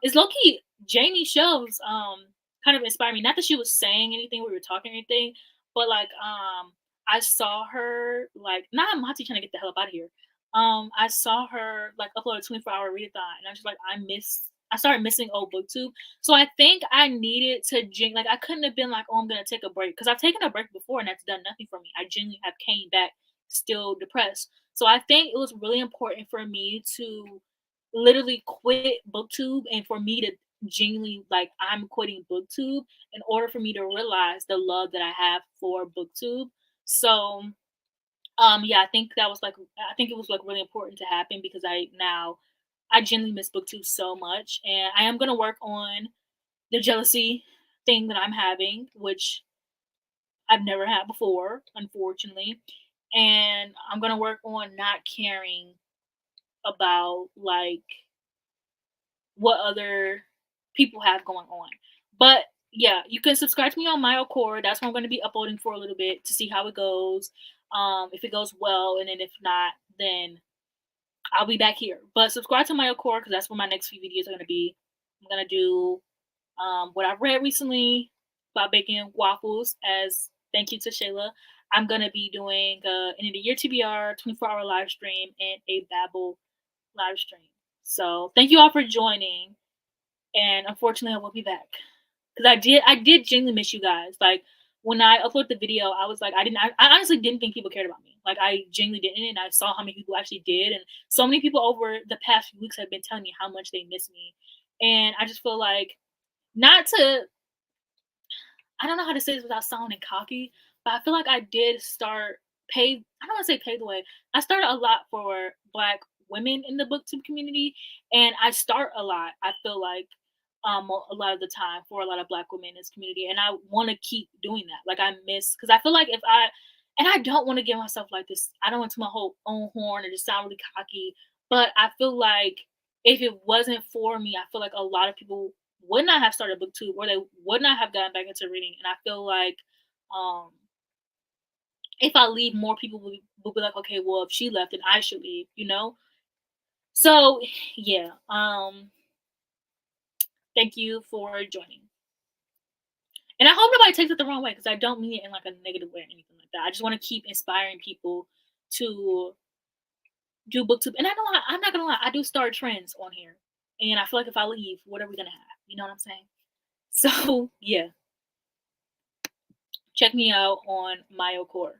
it's low key Jamie Shelves kind of inspired me. Not that she was saying anything, we were talking anything, but like I saw her like not Monty trying to get the hell up out of here. I saw her like upload a 24-hour readathon, and I was just like, I miss I started missing old Booktube. So I think I needed to like I couldn't have been like, oh, I'm gonna take a break, because I've taken a break before and that's done nothing for me. I genuinely have came back still depressed. So I think it was really important for me to literally quit Booktube, and for me to genuinely like, I'm quitting Booktube in order for me to realize the love that I have for Booktube. So yeah, I think that was like, I think it was like really important to happen, because I genuinely miss Booktube so much, and I am gonna work on the jealousy thing that I'm having, which I've never had before, unfortunately. And I'm gonna work on not caring about like what other people have going on. But yeah, you can subscribe to me on my Core. That's what I'm going to be uploading for a little bit to see how it goes. If it goes well, and then if not, then I'll be back here. But subscribe to my Core, because that's where my next few videos are going to be. I'm going to do what I read recently about baking waffles as thank you to Shayla. I'm going to be doing an end of the year TBR, 24-hour live stream, and a Babbel live stream. So thank you all for joining. And unfortunately, I will be back, because I did genuinely miss you guys. Like, when I uploaded the video, I was like, I honestly didn't think people cared about me. Like, I genuinely didn't, and I saw how many people actually did, and so many people over the past few weeks have been telling me how much they miss me, and I just feel like, not to, I don't know how to say this without sounding cocky, but I feel like I did start pay. I don't want to say pay the way. I started a lot for Black women in the Booktube community, and I start a lot. I feel like a lot of the time for a lot of Black women in this community, and I want to keep doing that. Like, I miss, because I feel like if I, and I don't want to give myself like this. I don't want to my whole own horn or just sound really cocky, but I feel like if it wasn't for me, I feel like a lot of people would not have started Booktube, or they would not have gotten back into reading. And I feel like um, if I leave, more people will be like, okay, well, if she left, then I should leave, you know? So yeah, thank you for joining. And I hope nobody takes it the wrong way, because I don't mean it in like a negative way or anything like that. I just want to keep inspiring people to do Booktube. And I'm not gonna lie, I do start trends on here. And I feel like if I leave, what are we gonna have? You know what I'm saying? So yeah. Check me out on my Core.